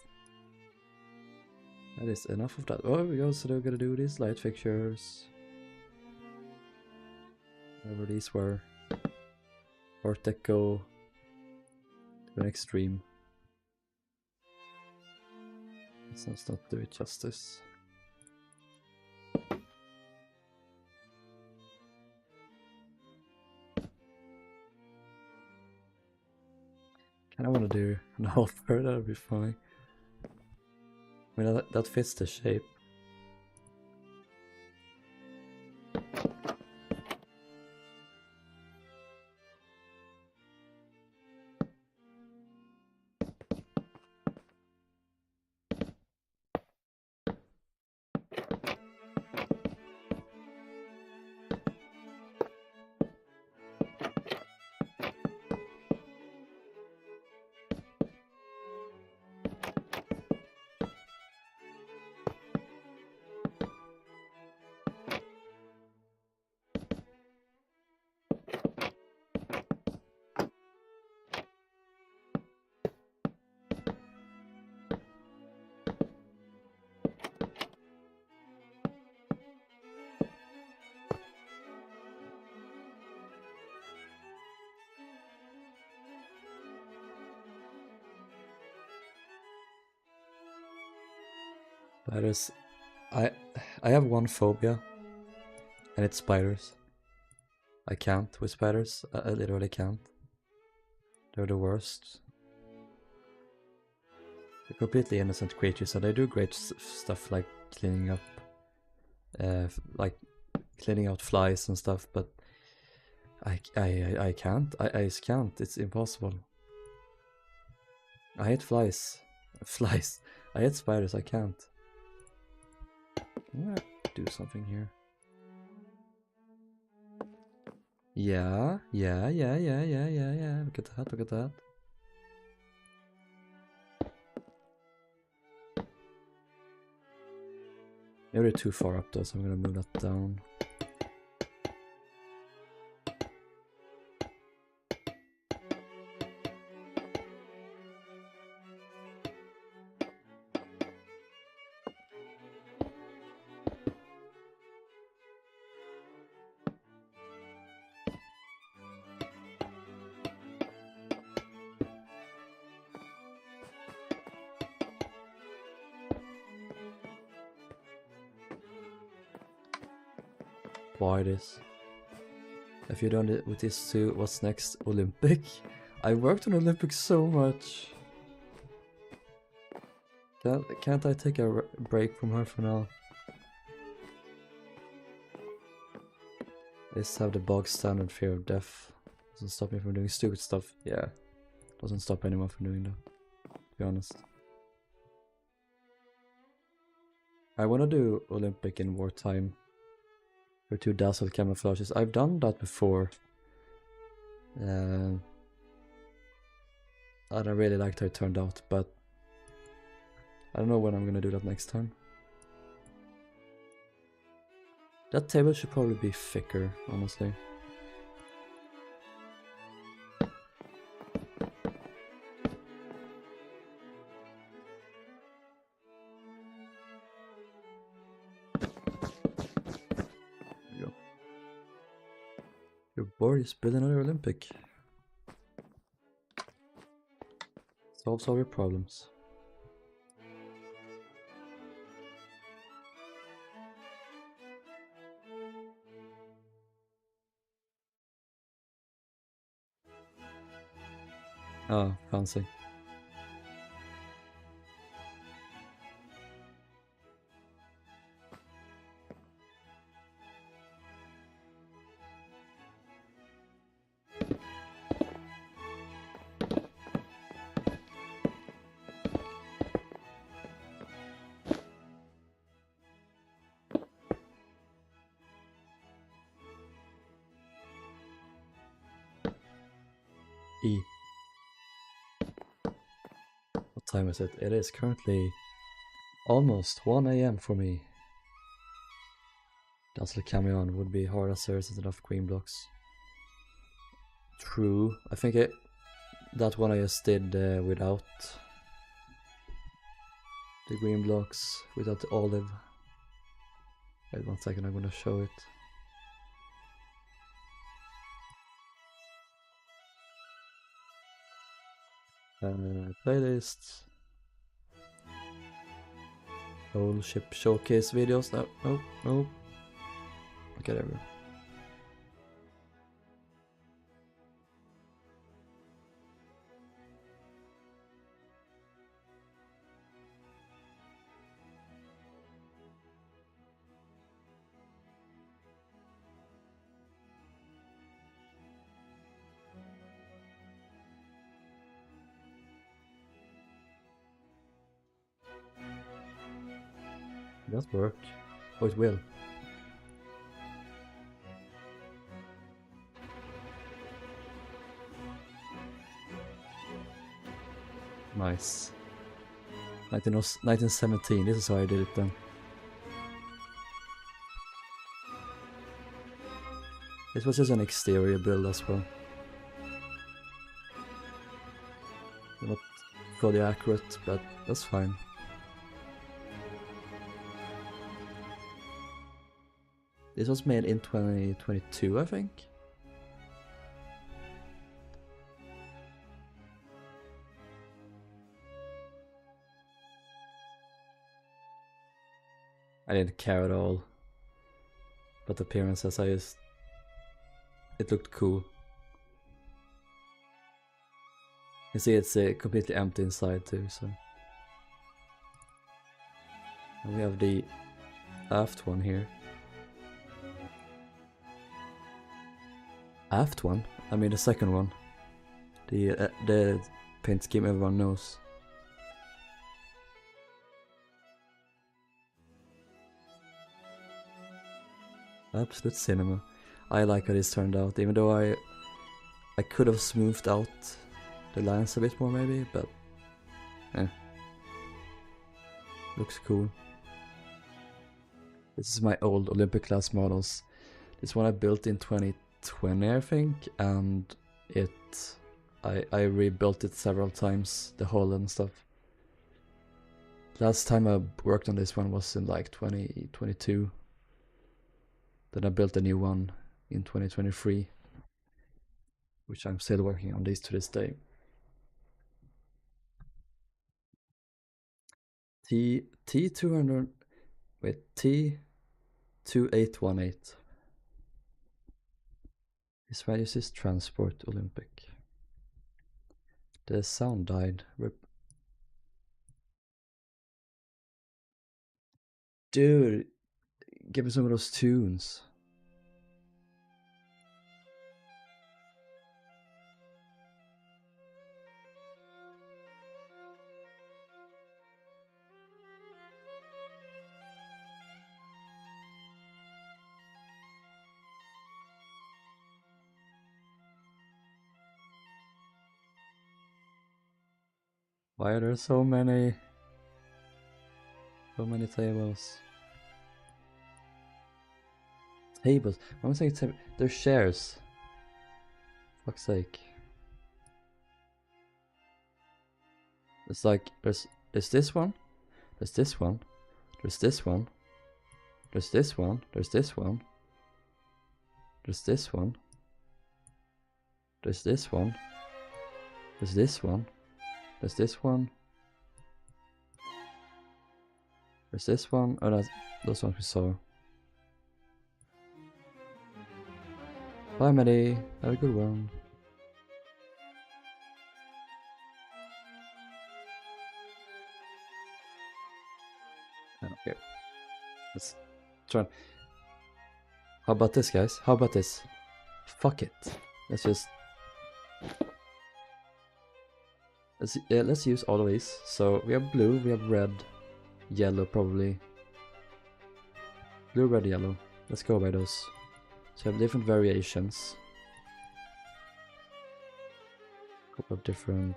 That is enough of that. Oh, we also gotta do these light fixtures. Whatever these were. Art Deco to an extreme. Let's not do it justice. Kinda wanna do an offer, that would be funny. I mean, that fits the shape. Spiders. I have one phobia, and it's spiders. I can't with spiders. I literally can't. They're the worst. They're completely innocent creatures, and they do great stuff like cleaning up, like cleaning out flies and stuff. But I can't. I just can't. It's impossible. I hate flies. Flies. I hate spiders. I can't. I'm gonna do something here. Yeah. Look at that, look at that. Maybe they're too far up though, so I'm gonna move that down. buy this. If you're done it with this too, what's next? Olympic? I worked on Olympic so much. Can't I take a break from her for now? Let's have the bog standard fear of death. Doesn't stop me from doing stupid stuff. Yeah. Doesn't stop anyone from doing that, to be honest. I wanna do Olympic in wartime. Or 2 dazzle camouflages. I've done that before. I don't really like how it turned out, but I don't know when I'm gonna do that next time. That table should probably be thicker, honestly. There we go. Your board is building another Olympic. Solves all your problems. Oh, fancy. E. What time is it? It is currently almost 1 AM for me. Dazzle Camion would be hard as there isn't enough green blocks. True. I think that one I just did without the green blocks, without the olive. Wait 1 second, I'm gonna show it. Playlist. Whole ship showcase videos. No. Okay, there we go. It does work. Oh, it will. Nice. 1917, this is how I did it then. This was just an exterior build as well. Not fully accurate, but that's fine. This was made in 2022, I think. I didn't care at all about the appearances, it looked cool. You see it's completely empty inside too, so. And we have the aft one here. Aft one? I mean the second one. The paint scheme everyone knows. Absolute cinema. I like how this turned out, even though I could have smoothed out the lines a bit more maybe, but looks cool. This is my old Olympic class models. This one I built in 2020 I think, and I rebuilt it several times, the hull and stuff. Last time I worked on this one was in like 2022. Then I built a new one in 2023, which I'm still working on these to this day. T200, wait, T2818. His values is transport Olympic. The sound died. Dude, give me some of those tunes. Why are there so many tables? Tables? I'm saying they're shares. Fuck's sake. It's like there's this one, there's this one, there's this one, there's this one, there's this one, there's this one, there's this one, there's this one, there's this one, there's this one. Oh, that's those ones we saw. Bye, Maddie. Have a good one. Okay. Let's try. How about this, guys? How about this? Fuck it. Let's just. Let's use all of these. So we have blue, we have red, yellow probably. Blue, red, yellow. Let's go by those. So we have different variations. A couple of different.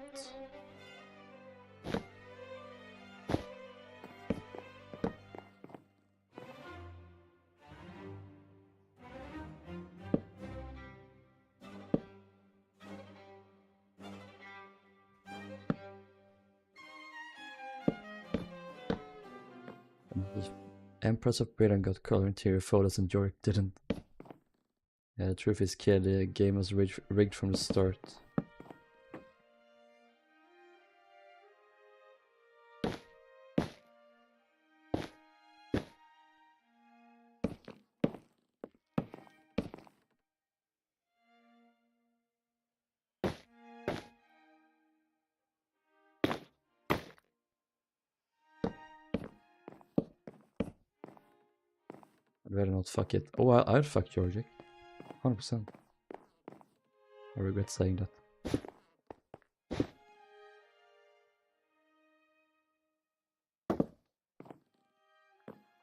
Empress of Britain got color interior photos and Georgic didn't. Yeah, the truth is, kid, the game was rigged from the start. I'd rather not fuck it. Oh, I'd fuck Georgic. 100%. I regret saying that.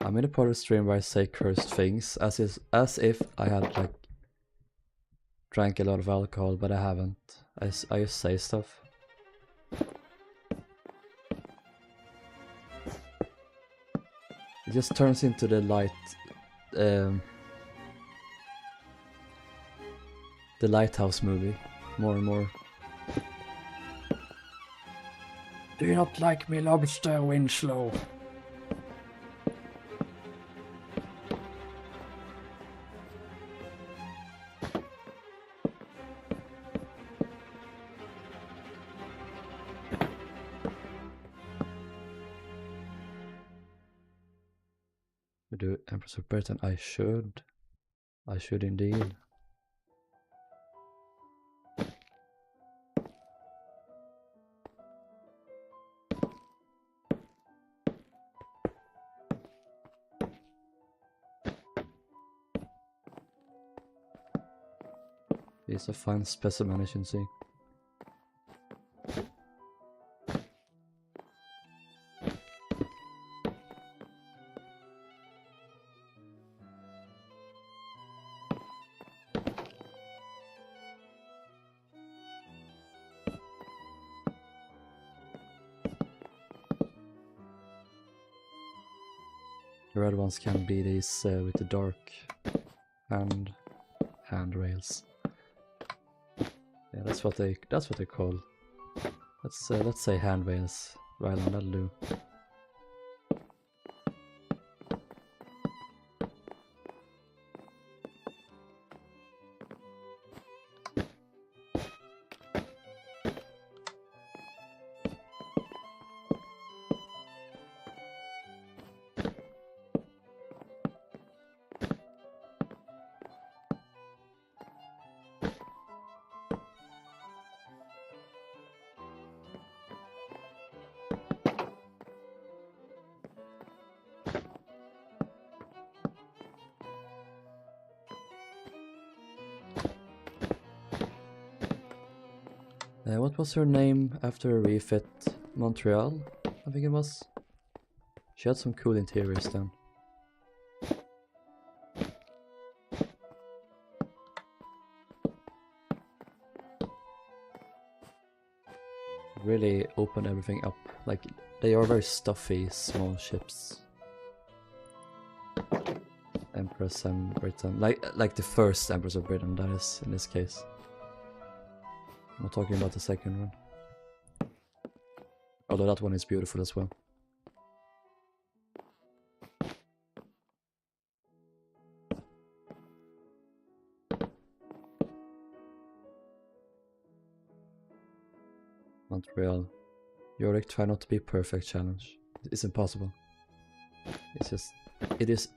I'm in a part of the stream where I say cursed things as if I had like drank a lot of alcohol, but I haven't. I just say stuff. It just turns into the Lighthouse movie more and more. Do you not like me, Lobster Winslow? We do Empress of Britain. I should indeed. He's a fine specimen, as you can see. The red ones can be these with the dark handrails. Yeah, that's what they call. Let's say handrails. Rilhon, that'll do. What was her name after a refit? Montreal, I think it was. She had some cool interiors then. Really opened everything up. Like, they are very stuffy, small ships. Empress and Britain. Like the first Empress of Britain, that is, in this case. I'm not talking about the second one. Although that one is beautiful as well. Montreal. Georgic, try not to be perfect challenge. It's impossible. It's just... It is.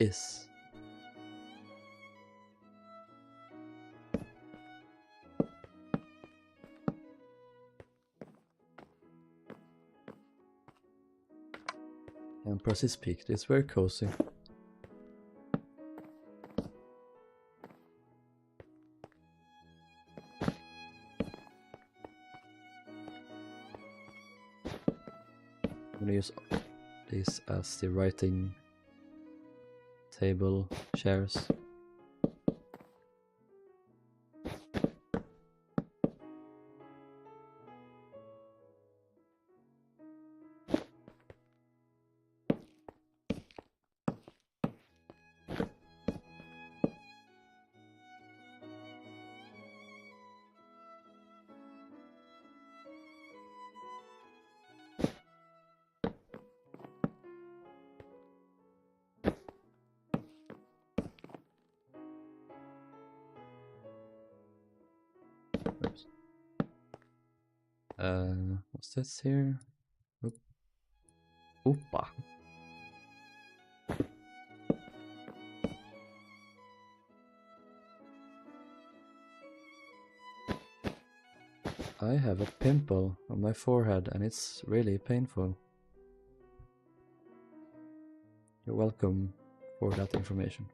Empress is peaked. It's very cozy. I'm gonna use these as the writing table chairs. What's this here? Opa. I have a pimple on my forehead and it's really painful. You're welcome for that information.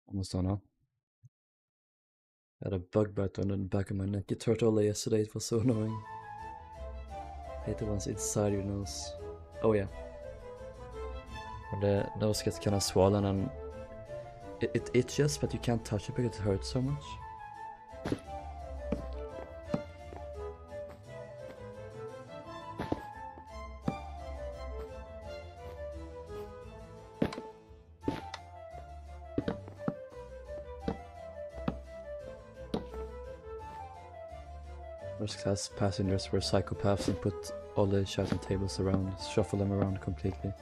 Almost done now. I had a bug bite on the back of my neck. It hurt all day yesterday, it was so annoying. I hate the ones inside your nose. Oh yeah. When the nose gets kind of swollen and it itches, but you can't touch it because it hurts so much. First class passengers were psychopaths and put all the chatting tables around, shuffle them around completely.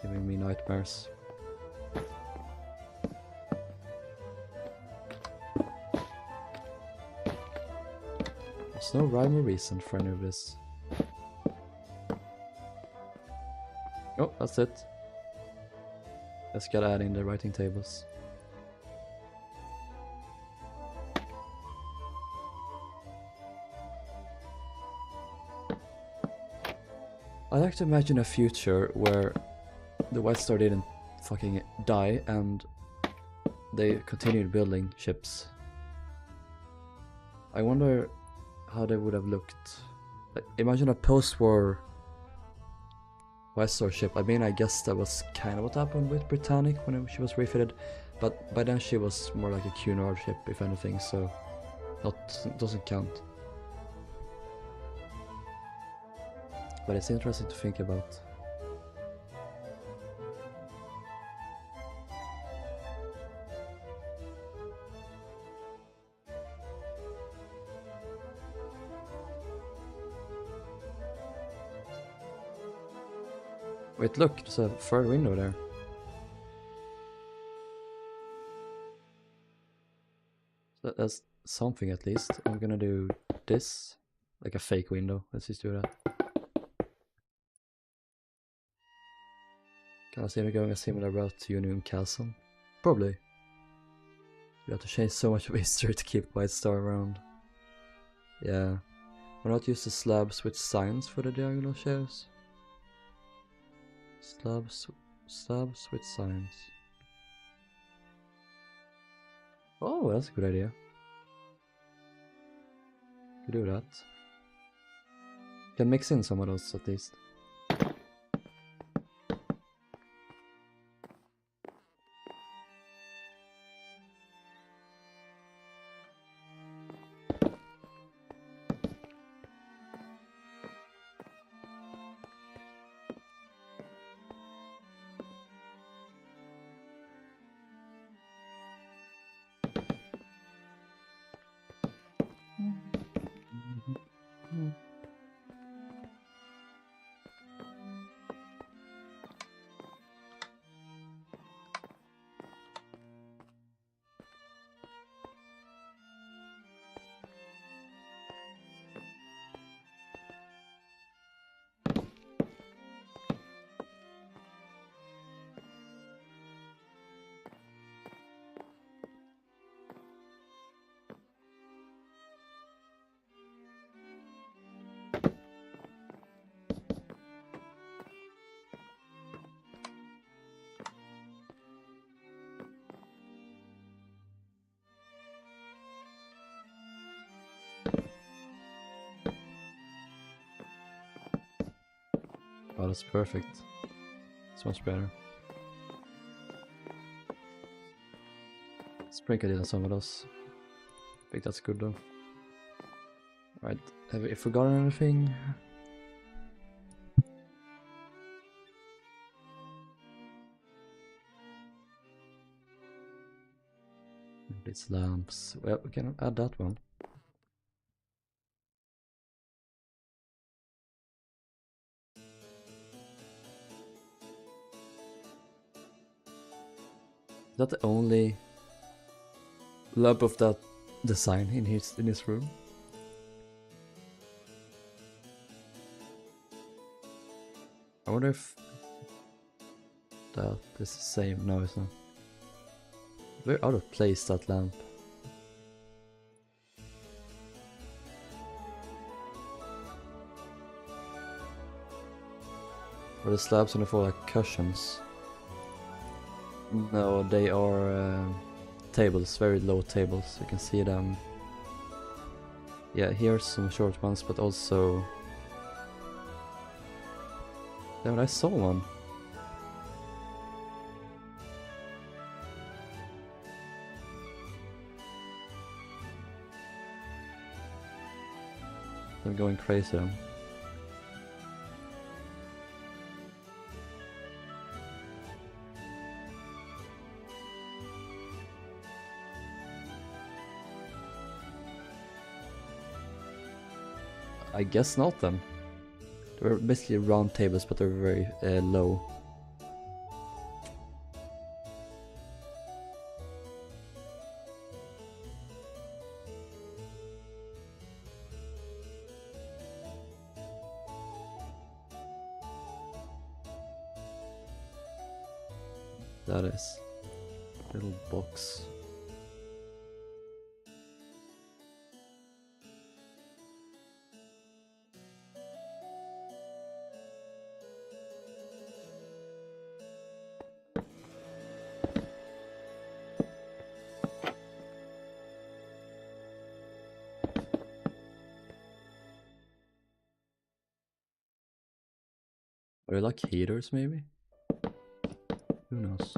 Giving me nightmares. There's no rhyme or reason for any of this. Oh, that's it. Let's get adding the writing tables. I like to imagine a future where the White Star didn't fucking die and they continued building ships. I wonder how they would have looked. Like, imagine a post-war White Star ship. I mean, I guess that was kind of what happened with Britannic when she was refitted, but by then she was more like a Cunard ship, if anything, so doesn't count. But it's interesting to think about. Wait, look, there's a third window there. So that's something at least. I'm gonna do this, like a fake window. Let's just do that. Can I see me going a similar route to Union Castle? Probably. You have to change so much of history to keep White Star around. Yeah. Why not use the slabs with signs for the diagonal shares? Slabs with signs. Oh, that's a good idea. You do that. Can mix in some of those at least. Oh, that's perfect. It's much better. Sprinkle in some of those. I think that's good though. Alright, have we forgotten anything? These lamps. Well, we can add that one. Is that the only lamp of that design in his room? I wonder if that is the same. No, it's not. Very out of place, that lamp. Are the slabs on the floor like cushions? No, they are tables, very low tables. You can see them. Yeah, here's some short ones, but also... Damn, I saw one. I'm going crazy then. I guess not then. They were basically round tables, but they're very low. That is little box. Are they like heaters maybe? Who knows?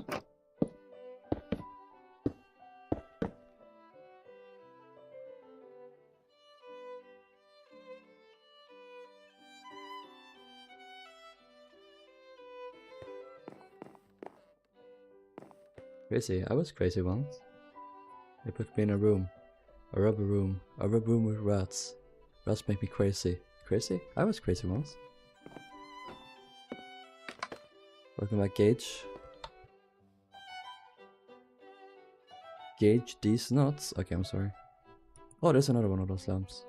Crazy, I was crazy once. They put me in a room. A rubber room with rats. Rats make me crazy. Crazy? I was crazy once. Welcome back, Gage. Gage these nuts. Okay, I'm sorry. Oh, there's another one of those lamps.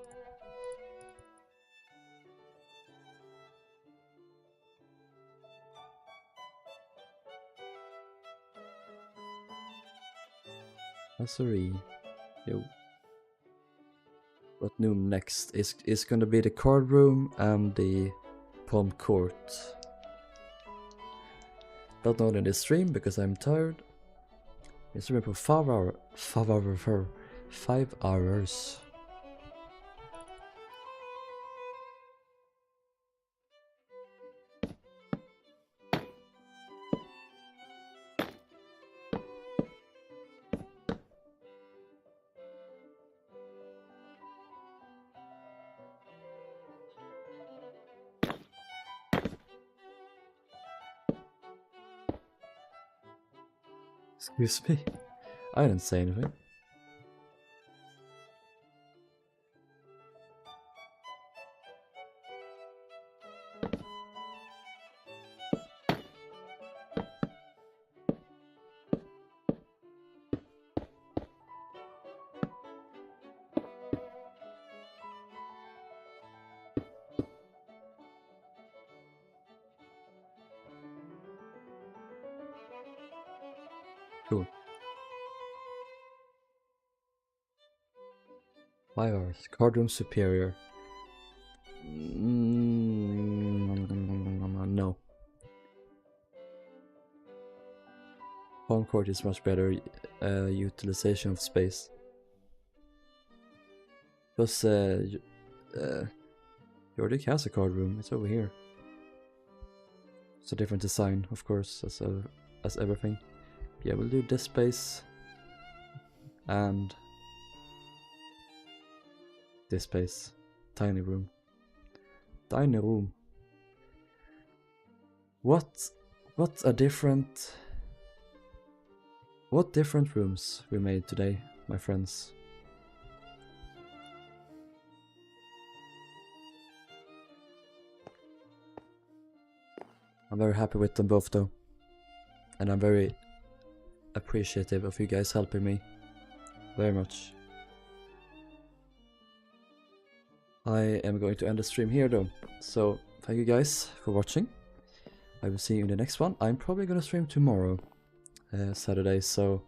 Sorry. Yo. What new next is gonna be the card room and the pawn court. Not known in this stream because I'm tired. It's streaming for 5 hours. Excuse me? I didn't say anything. Cool. 5 hours. Card room superior. No. Pawn court is much better utilization of space. Plus, Georgic has a card room. It's over here. It's a different design, of course, as everything. Yeah, we'll do this space and this space. Tiny room. Tiny room. What different rooms we made today, my friends? I'm very happy with them both though. And I'm very appreciative of you guys helping me. Very much. I am going to end the stream here though. So thank you guys for watching. I will see you in the next one. I'm probably gonna stream tomorrow, Saturday, so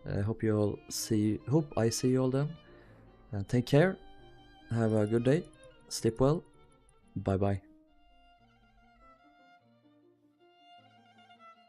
I hope I see you all then. And take care. Have a good day. Sleep well. Bye bye.